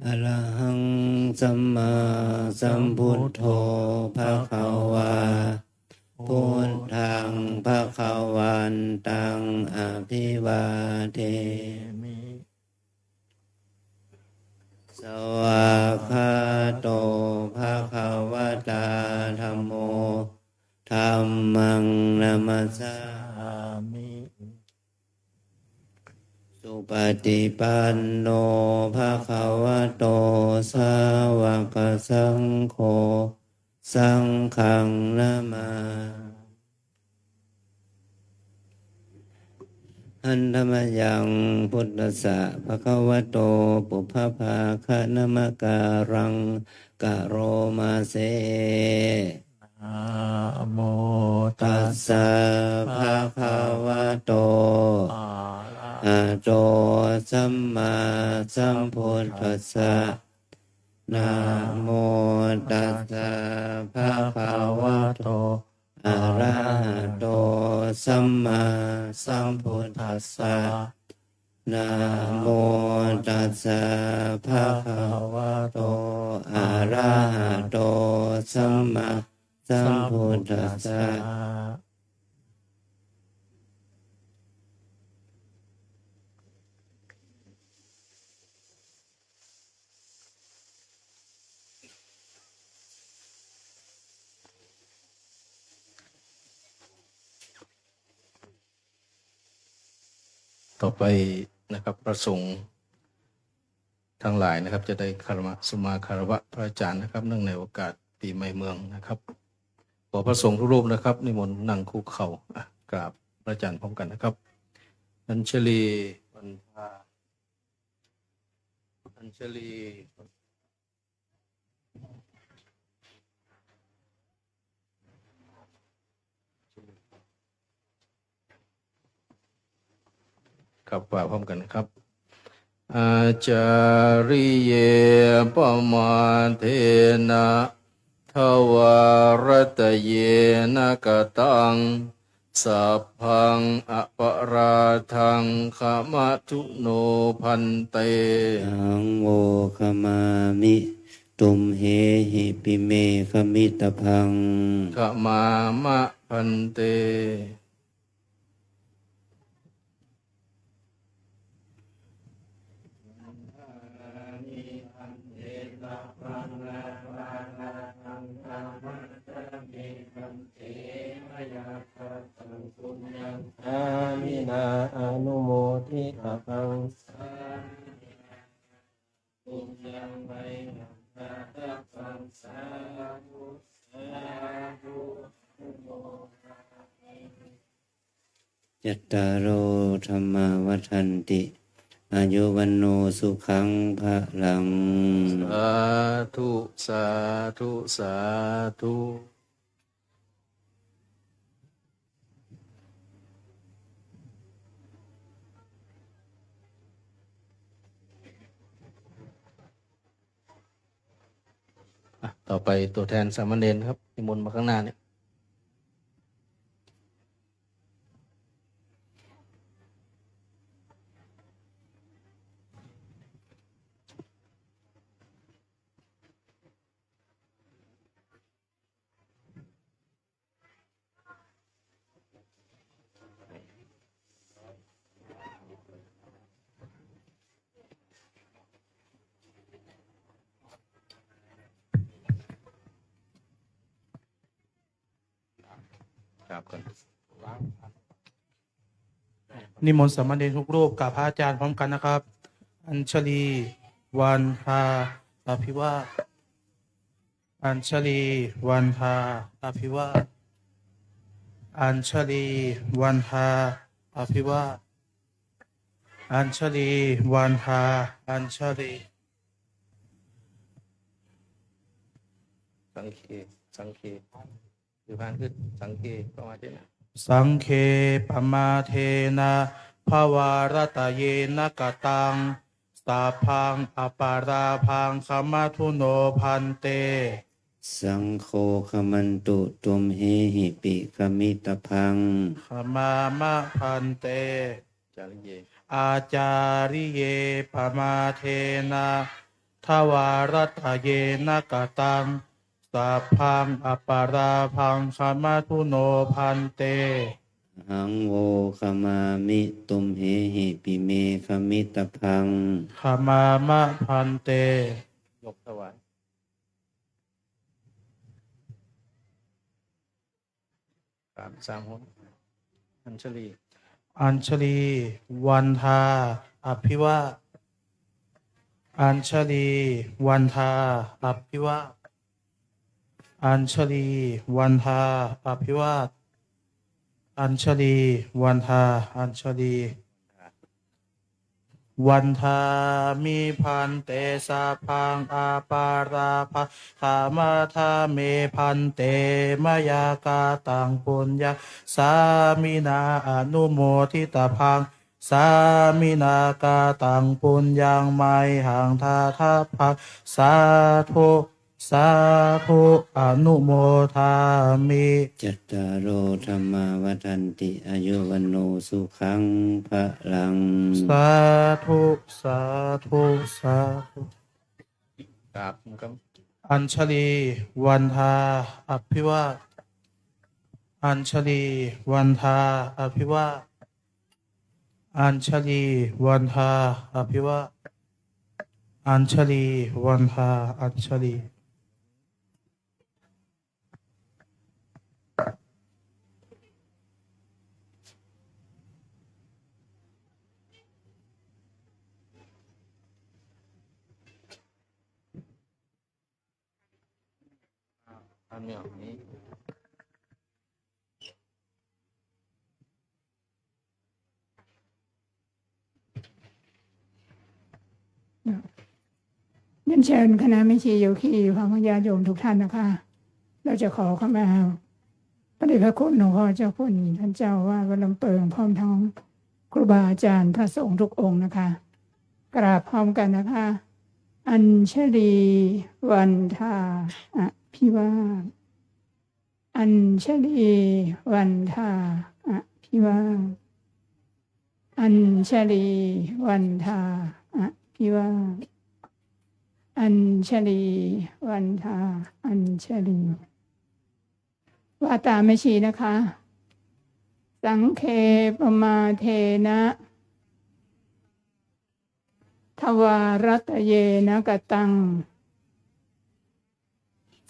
อะระหังสัมมาสัมพุทโธภะคะวาพุทธังภะคะวันตังอภิวาเทมิสวากขาโตภะคะวะตาธัมโมธัมมังนัมสสามิสุปฏิปันโนภะคะวะโตสาวกสังโฆสังฆังนะมาหันธรรมยังพุทธัสสะภะคะวะโตปุพพภาคะนะมะการังกะโรมาเสนะโมตั ตั ส ส สะ สะภะคะวะโต อะระ อะโตสัมมาสัมพุทธัสสะนะโมตัสสะภะคะวะโต อ อะระหะโตสัมมาสัมพุทธัสสะนะโมตัสสะภะคะวะโตอะระหะโตสัมมาสัมพุทธัสสะ ต่อไปนะครับพระสงฆ์ทั้งหลายนะครับ จะได้คารวะสมาคารวะพระอาจารย์นะครับเนื่องในโอกาสปีใหม่เมืองนะครับขอพระสงฆ์ทุกรูปนะครับนิมนต์นั่งคุกเข่ากราบพระอาจารย์พร้อมกันนะครับอัญชลีวันพาอัญชลีครับกราบพร้อมกันนะครับอาจาริเยปมาเทนะทวารตเยนะกตังสัพพังอปราทังขมทุโนพันเตอังโวคมามิตุมเหหิปิเมขมิตพังขมามะพันเตอามินาอนุโมทิตาพังปุญญังไมหังนาตปังสาธุสาธุโมยัตตารโอธรรมาวัฏันติอายุวันโนสุขังภะลังสาธุสาธุสาธุต่อไปตัวแทนสามเณรครับนิมนต์มาข้างหน้าเนี่ยครับกันนิมนต์สามเณรทุกรูปกับพระอาจารย์พร้อมกันนะครับอัญชลีวันทาอภิวาสอัญชลีวันทาอภิวาสอัญชลีวันทาอภิวาสอัญชลีวันทาอัญชลีสังเคสังเคคือผ่านขึ้นสังเคประมาณนี้นะสังเคปมาเทนะภวารตเยนะกตังสาพังอปาราพังขมาทุโนพันเตสังโฆขมันตุตุมเหหิปิขมิตพังขมามะพันเตจาริเยอาจาริเยปมาเทนะทวารตเยนะกตังสัพพังอปาราพังขมาทุโนพันเตหังโวขมามิตุมเหหิปิเมขมิตพังขมามะพันเตยกถวายสามคนอัญชลีอัญชลีวันทาอภิวาสอัญชลีวันทาอภิวาสอัญชลีวันทาอภิวาสอัญชลีวันทาอัญชลีวันทามิพันเตสาพังอาปาราภาขามาทาเมพันเตมยากาตังปุญญาสามินาอนุโมทิตาพังสามินากาตังปุญญังไมหังทาทัพพังสาธุ สาธุอนุโมทามิ จัตตารโอธรรมาวัฏันติอายุวันโนสุขังพระลัง สาธุสาธุสาธุ ครับก็ อัญชลีวันทาอภิวาทอัญชลีวันทาอภิวาทอัญชลีวันทาอภิวาทอัญชลีวันทาอัญชลี อันนี้ เรียนเชิญคณะแม่ชีโยคีพระมญาติโยมทุกท่านนะคะ เราจะขอเข้ามาพระเดชพระคุณหลวงพ่อเจ้าคุณท่านเจ้าว่าวัดลำเปิงพร้อมทั้งครูบาอาจารย์พระสงฆ์ทุกองค์นะคะ กราบพร้อมกันนะคะ อัญชลีวันทาอภิวาทอัญชลีวันทาอภิวาทอัญชลีวันทาอภิวาทอัญชลีวันทาอัญชลีว่าตามแม่ชีนะคะ สังเคปมาเทนะทวารัตเยนะกตัง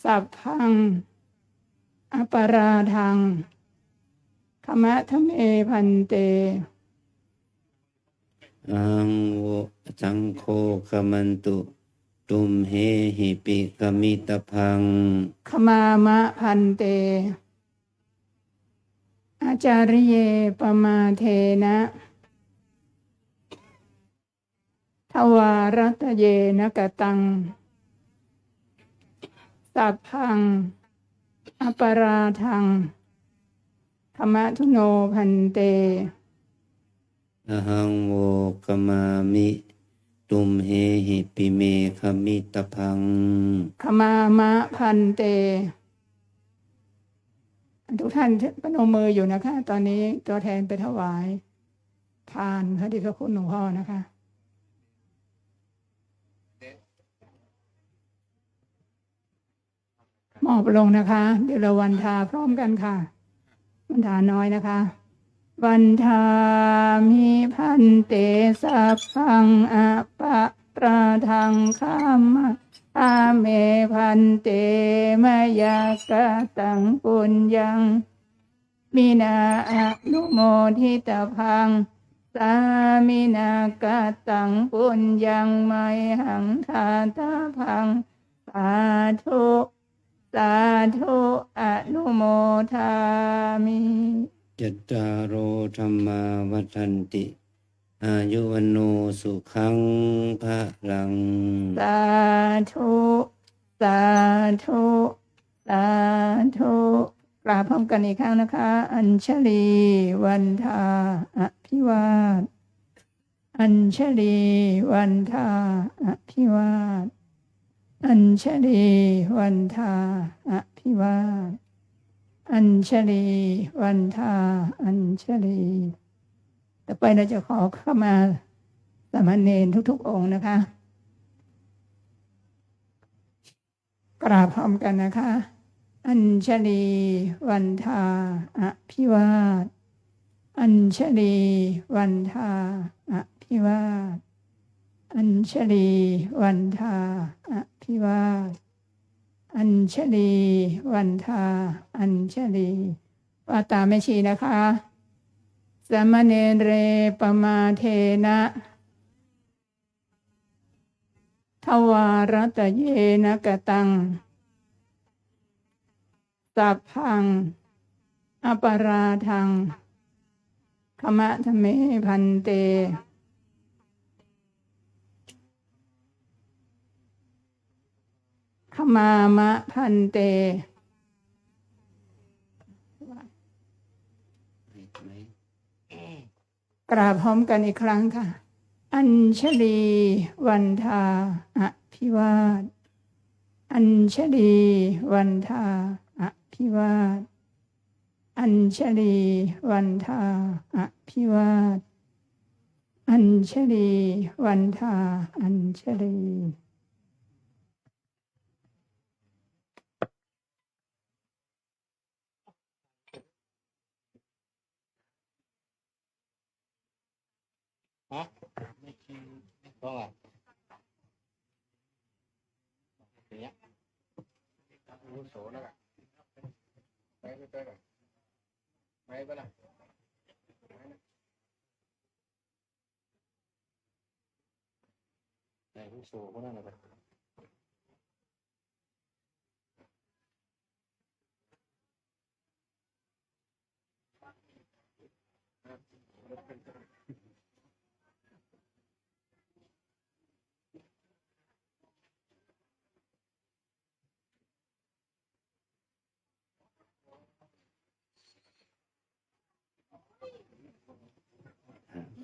สัพพังอปราทังขมะทะเมพันเตอังโวสังโฆกมันตุตุมเหหิปิกมิตพัง ขมามะพันเตอาจาริเยปมาเทนะทวารัตเยนะกตังสัพพังอปราทังขมะทุโนพันเต อหังโวกมามิตุมเหหิปิเมคมิตพัง ขมามะพันเต ทุกท่านประนมมืออยู่นะคะ ตอนนี้ตัวแทนไปถวายทานพระเดชพระคุณหลวงพ่อนะคะมอบลงนะคะ เดี๋ยวเราวันทาพร้อมกันค่ะ วันทาน้อยนะคะ วันทามิพันเตสัพพังอปะราทังขามะอาเมพันเตมยากะตังปุญญังมินาอนุโมทิตพังสามินากะตังปุญญังไมหังทาตาพังสาธุสาธุอนุโมทามิ จัตตารโอธรรมาวัฏันติอายุวันโนสุขังพระลัง สาธุสาธุสาธุกราบพร้อมกันอีกครั้งนะคะ อัญชลีวันทาอภิวาทอัญชลีวันทาอภิวาทอัญชลีวันทาอภิวาทอัญชลีวันทาอัญชลีต่อไปเราจะขอเข้ามาสามเณรทุกๆองค์นะคะ กราบพร้อมกันนะคะ อัญชลีวันทาอภิวาทอัญชลีวันทาอภิวาทอัญชลีวันทาอภิวาทอัญชลีวันทาอัญชลีว่าตามแม่ชีนะคะสามเณรเรปมาเทนะทวารัตเยนะกตังสัพพังอปราทังขมะทะเมพันเตขมามะพันเตกราบพร้อมกันอีกครั้งค่ะ อัญชลีวันทาอภิวาท อัญชลีวันทาอภิวาทอัญชลีวันทาอภิวาทอัญชลีวันทาอัญชลี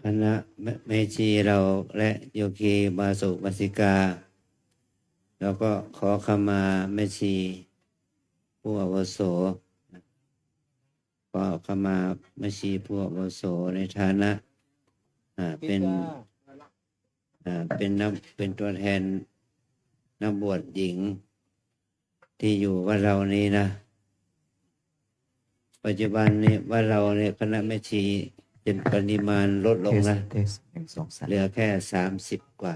คณะเมชีเราและโยคีบาสุบาสิกาเราก็ขอขมาแม่ชีผู้อาวุโสขอขมาแม่ชีผู้อาวุโสในฐานะเป็นตัวแทนนักบวชหญิงที่อยู่วัดเรานี้นะปัจจุบันนี้วัดเราเนี่ยคณะแม่ชีเป็นปริมาณลดลงนะเหลือแค่30 กว่า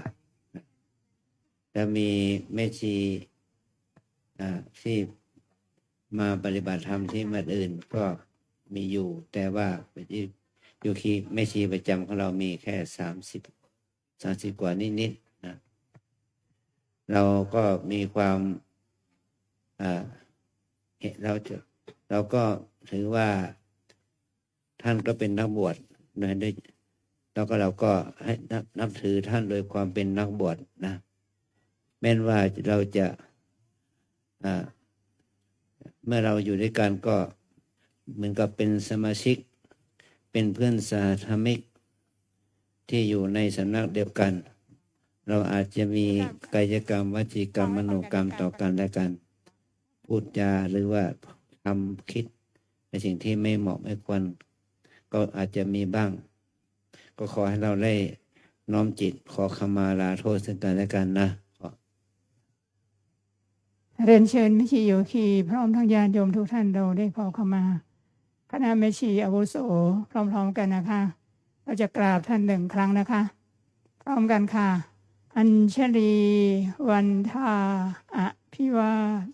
แล้วมีแม่ชีที่มาปฏิบัติธรรมที่วัดอื่นก็มีอยู่ แต่ว่าโยคีแม่ชีประจำของเรามีแค่30 กว่านิดๆนะเราก็มีความเราก็ถือว่าท่านก็เป็นนักบวชนะด้วยแล้วก็เราก็ให้นับถือท่านโดยความเป็นนักบวชนะแม้ว่าเราจะเมื่อเราอยู่ด้วยกันก็เหมือนกับเป็นสมาชิกเป็นเพื่อนสาธมิกที่อยู่ในสำนักเดียวกันเราอาจจะมีกายกรรมวจีกรรมมโนกรรมต่อกันและกันพูดจาหรือว่าทำคิดในสิ่งที่ไม่เหมาะไม่ควรก็อาจจะมีบ้างก็ขอให้เราได้น้อมจิตขอขมาลาโทษซึ่งกันและกันนะเรียนเชิญแม่ชีโยคีพร้อมทั้งญาติโยมทุกท่านเราได้ขอเข้ามาคณะแม่ชีอาวุโสพร้อมๆกันนะคะเราจะกราบท่าน1 ครั้งนะคะพร้อมกันค่ะอัญชลีวันทาอภิวาท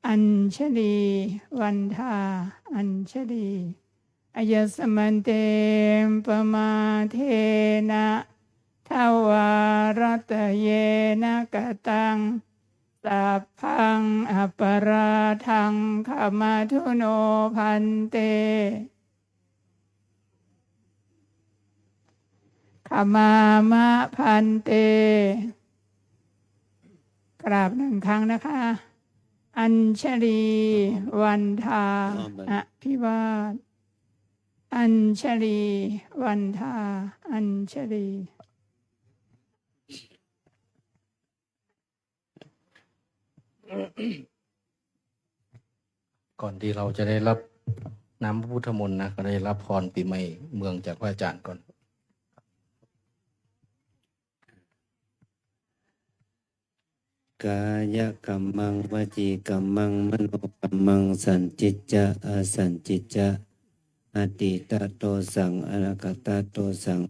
อัญชลีวันทาอัญชลีอายสมันเตปมาเทนะทวารตเยนะกตังสัพพังอปราทังขมาทุโนพันเตขมามะพันเตกราบ1 ครั้งนะคะอัญชลีวันทาอภิวาทอัญชลีวันทาอัญชลีก่อนที่เราจะได้รับน้ำพระพุทธมนต์นะก็ได้รับพรปีใหม่เมืองจากพระอาจารย์ก่อน กายกรรมังวจีกรรมังมโนกรรมังสันจิจจะอสันจิจจะอดีตโตสังอนาคตโตสัง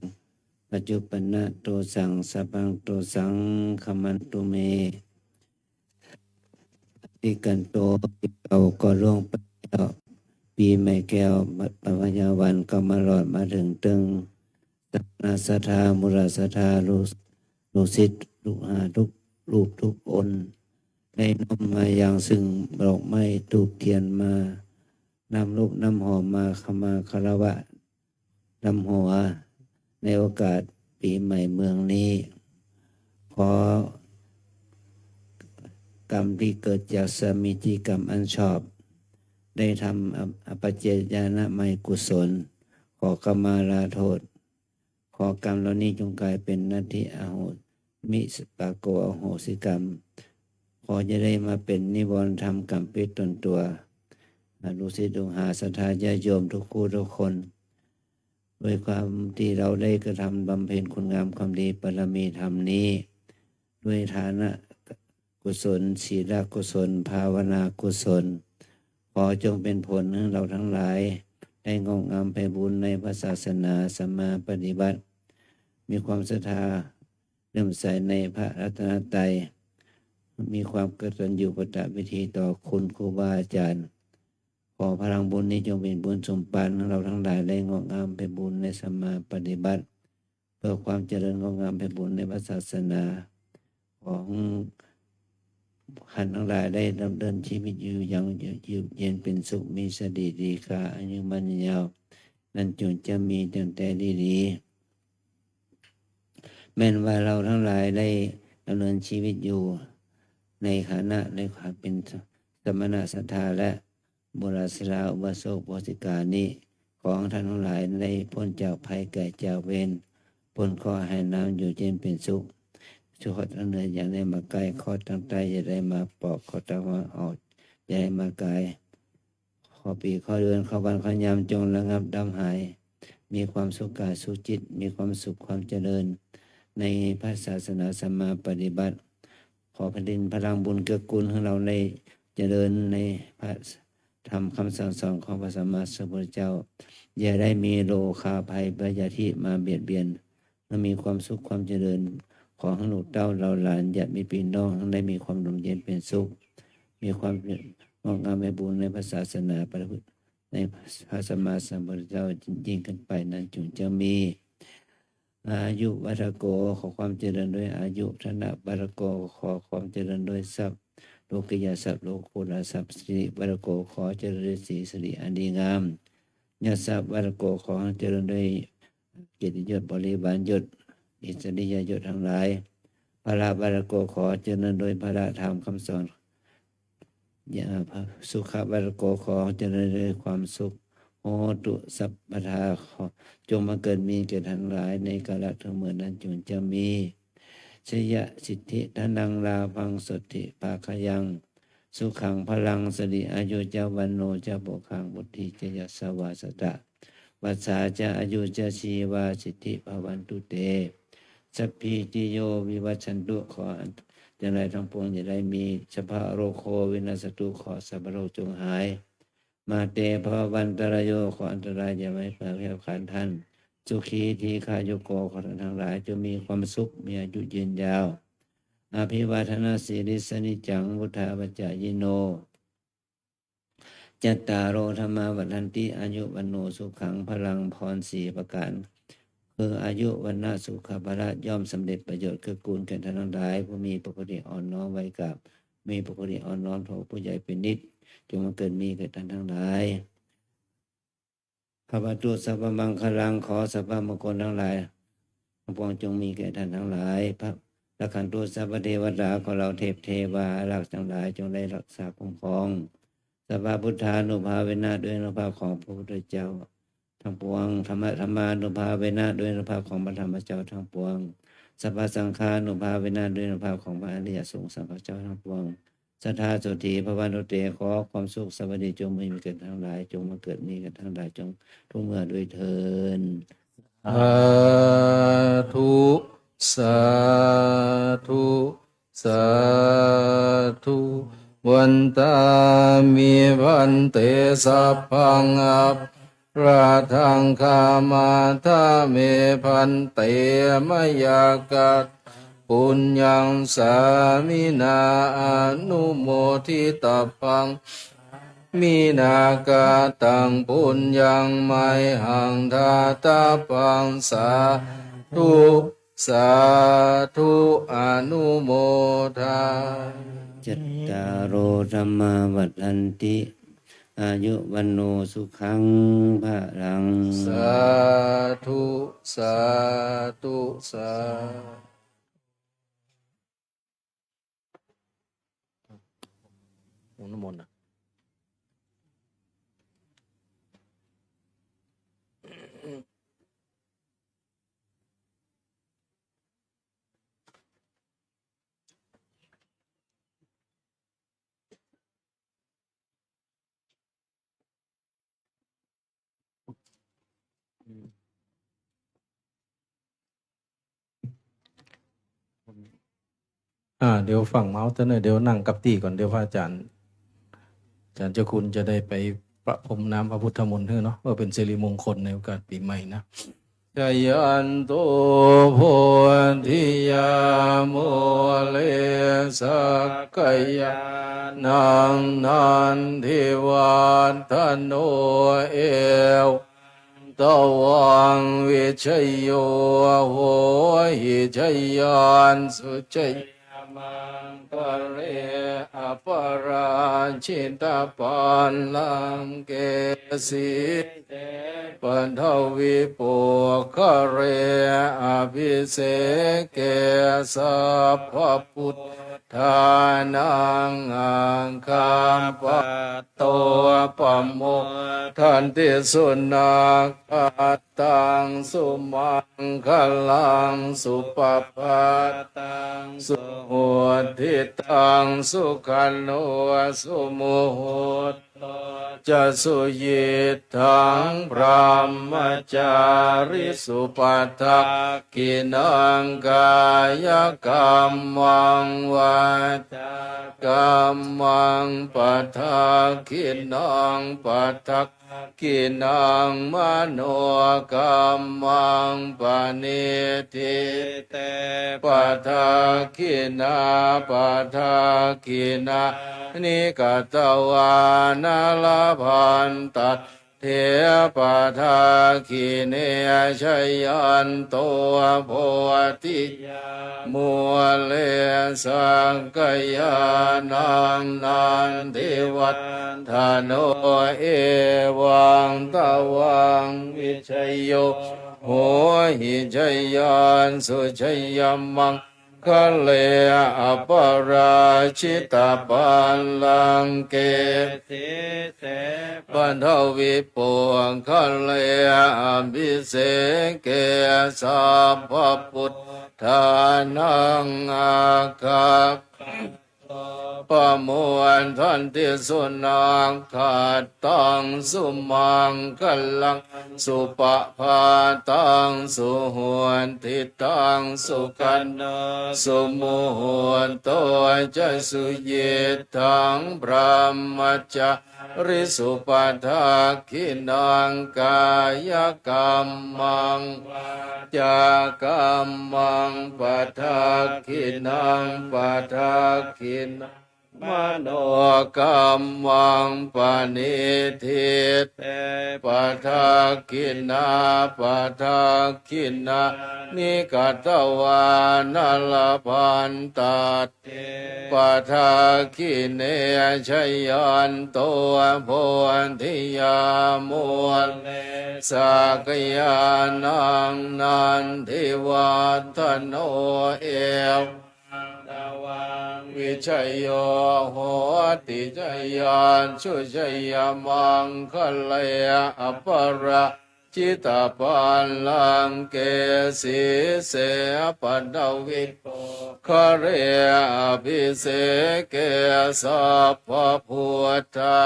ปัจจุบันโตสังสัพพังโตสังขมันตุเมที่กันโตที่เก่าก็ล่วงไปแล้วปีใหม่แก้วปวัญญาวันก็มาหลอดมาถึงตึงสัพนาสัทธามุราสัทธาลูกศิษย์ลูกหาทุกรูปทุกองค์ได้น้อมมาอย่างซึ่งดอกไม้ทูปเทียนมานำลูกน้ำหอมมาขมาคารวะนำหัวในโอกาสปีใหม่เมืองนี้ขอกรรมที่เกิดจากสมิติกรรมอันชอบได้ทำอปัจเจยานะไมกุศลขอขมาลาโทษขอกรรมเหล่านี้จงกลายเป็นนาทิอโหมิสปาโกอโหสิกรรม ขอจะได้มาเป็นนิวรณ์ธรรมกรรมปิดตนตัวลูกศิษย์ลูกหาศรัทธาญาติโยมทุกคู่ทุกคนด้วยความที่เราได้กระทำบำเพ็ญคุณงามความดีบารมีธรรมนี้ด้วยฐานะกุศลศีลกุศลภาวนากุศลขอจงเป็นผลให้เราทั้งหลายได้งอกงามไปบุญในพระศาสนาสัมมาปฏิบัติมีความศรัทธาเลื่อมใสในพระรัตนตรัยมีความกตัญญูกตเวทีต่อคุณครูบาอาจารย์ขอพลังบุญนี้จงเป็นบุญสมปานของเราทั้งหลายได้งอกงามไปบุญในสัมมาปฏิบัติเพื่อความเจริญงอกงามไปบุญในพระศาสนาของขันธ์ทั้งหลายได้ดำเนินชีวิตอยู่อย่างยืนเย็นเป็นสุขมีสติดีกาอายุมั่นยาวนั่นจงจะมีตั้งแต่ดีแม้นว่าเราทั้งหลายได้ดำเนินชีวิตอยู่ในฐานะในความเป็นสมณศรัทธาและบุราศิลาอุบาสกอุบาสิกานี้ของท่านทั้งหลายได้พ้นจากภัยแก่จากเวรพ้นข้อให้น้ำอยู่เย็นเป็นสุขช่วยทั้งเนื้ออย่างได้มาไกลข้อตั้งใจจะได้มาปอกข้อตั้งมาออกจะได้มาไกลข้อปีข้อเดือนข้อวันข้อยามจงระงับดำหายมีความสุขกายสุขจิตมีความสุขความเจริญในพระศาสนาสัมมาปฏิบัติขอแผ่นดินพลังบุญเกื้อกูลของเราในเจริญในพระธรรมคำสั่งสอนของพระสัมมาสัมพุทธเจ้าอย่าได้มีโลคาภัยพยาธิมาเบียดเบียนและมีความสุขความเจริญของลูกเต้าเราหลานญาติมีพี่น้องทั้งได้มีความร่มเย็นเป็นสุขมีความงอกงามไปบุญในพระศาสนาพระพุทธในพระสัมมาสัมพุทธเจ้ายิ่งขึ้นไปนั้นจงจะมีอายุวัฏโกขอความเจริญด้วยอายุธนะวัฏโกขอความเจริญด้วยทรัพย์โลกิยทรัพย์โลกุตระทรัพย์สิริวัฏโกขอเจริญด้วยสีสิริอันดีงามยศทรัพย์วัฏโกขอเจริญด้วยเกียรติยศบริวารยศอิสริยยศทั้งหลายพระวัฏโกขอเจริญด้วยพระธรรมคำสอนสุขวัฏโกขอเจริญด้วยความสุขโหตุสัพพทาขอจงมาเกิดมีแก่ทั้งหลายในกาลทั้งเมื่อนั้นจงจะมีชยสิทธิทนังลาภังสติภาคยังสุขังพลังสริอายุเจ้าวันโนเจ้าโบขังบุตรีเจยสวาสตะวัสสาจะอายุจะชีวาสิทธิภวันตุเตสัพพิติโยวิวัชชันตุขออย่างไรทั้งปวงอย่าได้มีเฉพาะโรโควินาศตุขอสัพพโรคจงหายมาเตภวันตรโยขออันตรายอย่าไม่แผ่วขันท่านสุขีทีขายุโกขอท่านทั้งหลายจะมีความสุขมีอายุยืนยาวอภิวาทนาสิริสนิจังวุธาปัจจายโนจัตตารโอธรรมาวัฏันติอายุวันโนสุขังพลังพรสี่ประการคืออายุวันนาสุขภละย่อมสำเร็จประโยชน์คือกูลแก่ท่านทั้งหลายผู้มีปกติอ่อนน้อมไว้กับมีปกติอ่อนน้อมต่อผู้ใหญ่เป็นนิจจงมาเกิดมีแก่ท่านทั้งหลายข้าพเจ้าสัพพมังคลังขอสัพพมงคลทั้งหลายทั้งปวงจงมีแก่ท่านทั้งหลายพระละขันตุสัพพเทวดาของเราเทพเทวารักษ์ทั้งหลายจงได้รักษาคุ้มครองสัพพพุทธานุภาเวนะด้วยอนุภาพของพระพุทธเจ้าทั้งปวงธรรมานุภาเวนะด้วยอนุภาพของพระธรรมเจ้าทั้งปวงสัพพสังฆานุภาเวนะด้วยอนุภาพของพระอริยสงฆ์สังฆเจ้าทั้งปวงสัทธาสุธีพระวันโตเตขอความสุขสวัสดีจงมีเกิดทั้งหลายจงมาเกิดมีกันทั้งหลายจงทุกเมื่อด้วยเทิน สาธุสาธุสาธุวันตามิพันเตสัพพังอัปราทังคามาทาเมพันเตมยากัตปุญญังสามินาอนุโมทิตาปังมีนากาตังปุญญังไมหังทาตาปังสาธุสาธุอนุโมทา จัตตารโอธรรมาวัฏันติอายุวันโนสุขังพลัง สาธุสาธุสาธุน้ำมนต์นะ เดี๋ยวฝั่งเมาส์เตอร์เนอร์เดี๋ยวนั่งกับตีก่อนเดี๋ยวพระอาจารย์เจ้าคุณจะได้ไปประพรมน้ำพระพุทธมนต์เนาะเพื่อเป็นสิริมงคลในโอกาสปีใหม่นะชยันโตโพธิยาโมเลสักกยานังนันทิวันทโนเอวตวังวิชัยโยโหหิชัยยันสุชัยมังกะเรอปราชิตาปันลังเกสีปันทวิปุคะเรอภิเสเกสัพพพุทธานังอังคามปะโตปะโมทันติสุนัขปัตตังสุมังคลังสุปปัตตังสุโหติตังสุขันโนสุโมโหตจะสุยิทังพรหมจาริสุปัฏฐกินังกายกรรมังวาจากรรมังปัฏฐกินังปัฏฐกินังมโนกรรมังปณิทิเตปัฏฐกินาปัฏฐกินานิกตวานาลพันตัดเทปะทาคิเนชยันโตโพธิมัวเลสังกยานังนันทิวัฏฐโนเอวังตวังวิชัยโยโหหิชยันสุชยมังคะเลอปราชิตาปันลังเกติเสปันทวิปุคะเลอภิเสเกสัพพพุทธานังอาคาปะมวนทันติสุนังขัดตังสุมังคลังสุปภาตังสุหวนติตังสุกันนาสุโมหวนโตจะสุเยทังพระมจาริสุปัฏฐกินังกายกรรมังจากรรมังปัฏฐกินังปัฏฐกินังมโนกรรมังปณิทิเตปัฏฐกินาปัฏฐกินานิกตวานาลพันตัดปัฏฐกิเนชยันโตโพธิยามุเลสักยานังนันทิวัฒโนเอววิชัยโยโหติชยันสุชยมังคะเลอปราชิตาปันลังเกสีเสปันดวิปุคะเรอภิเสเกสัพพพุทธา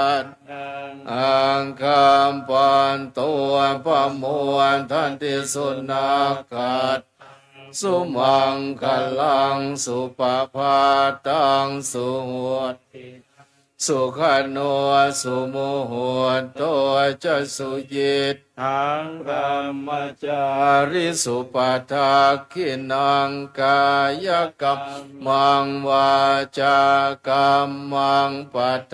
อังคามปันตัวปะมวนทันติสุนัขขัดสุมังคลังสุปภาตังสุหติสุขันโนสุโมโหโตจะสุยิตทังพระมจาริสุปัฏฐกินังกายกรรมังวาจากรรมังปัฏฐ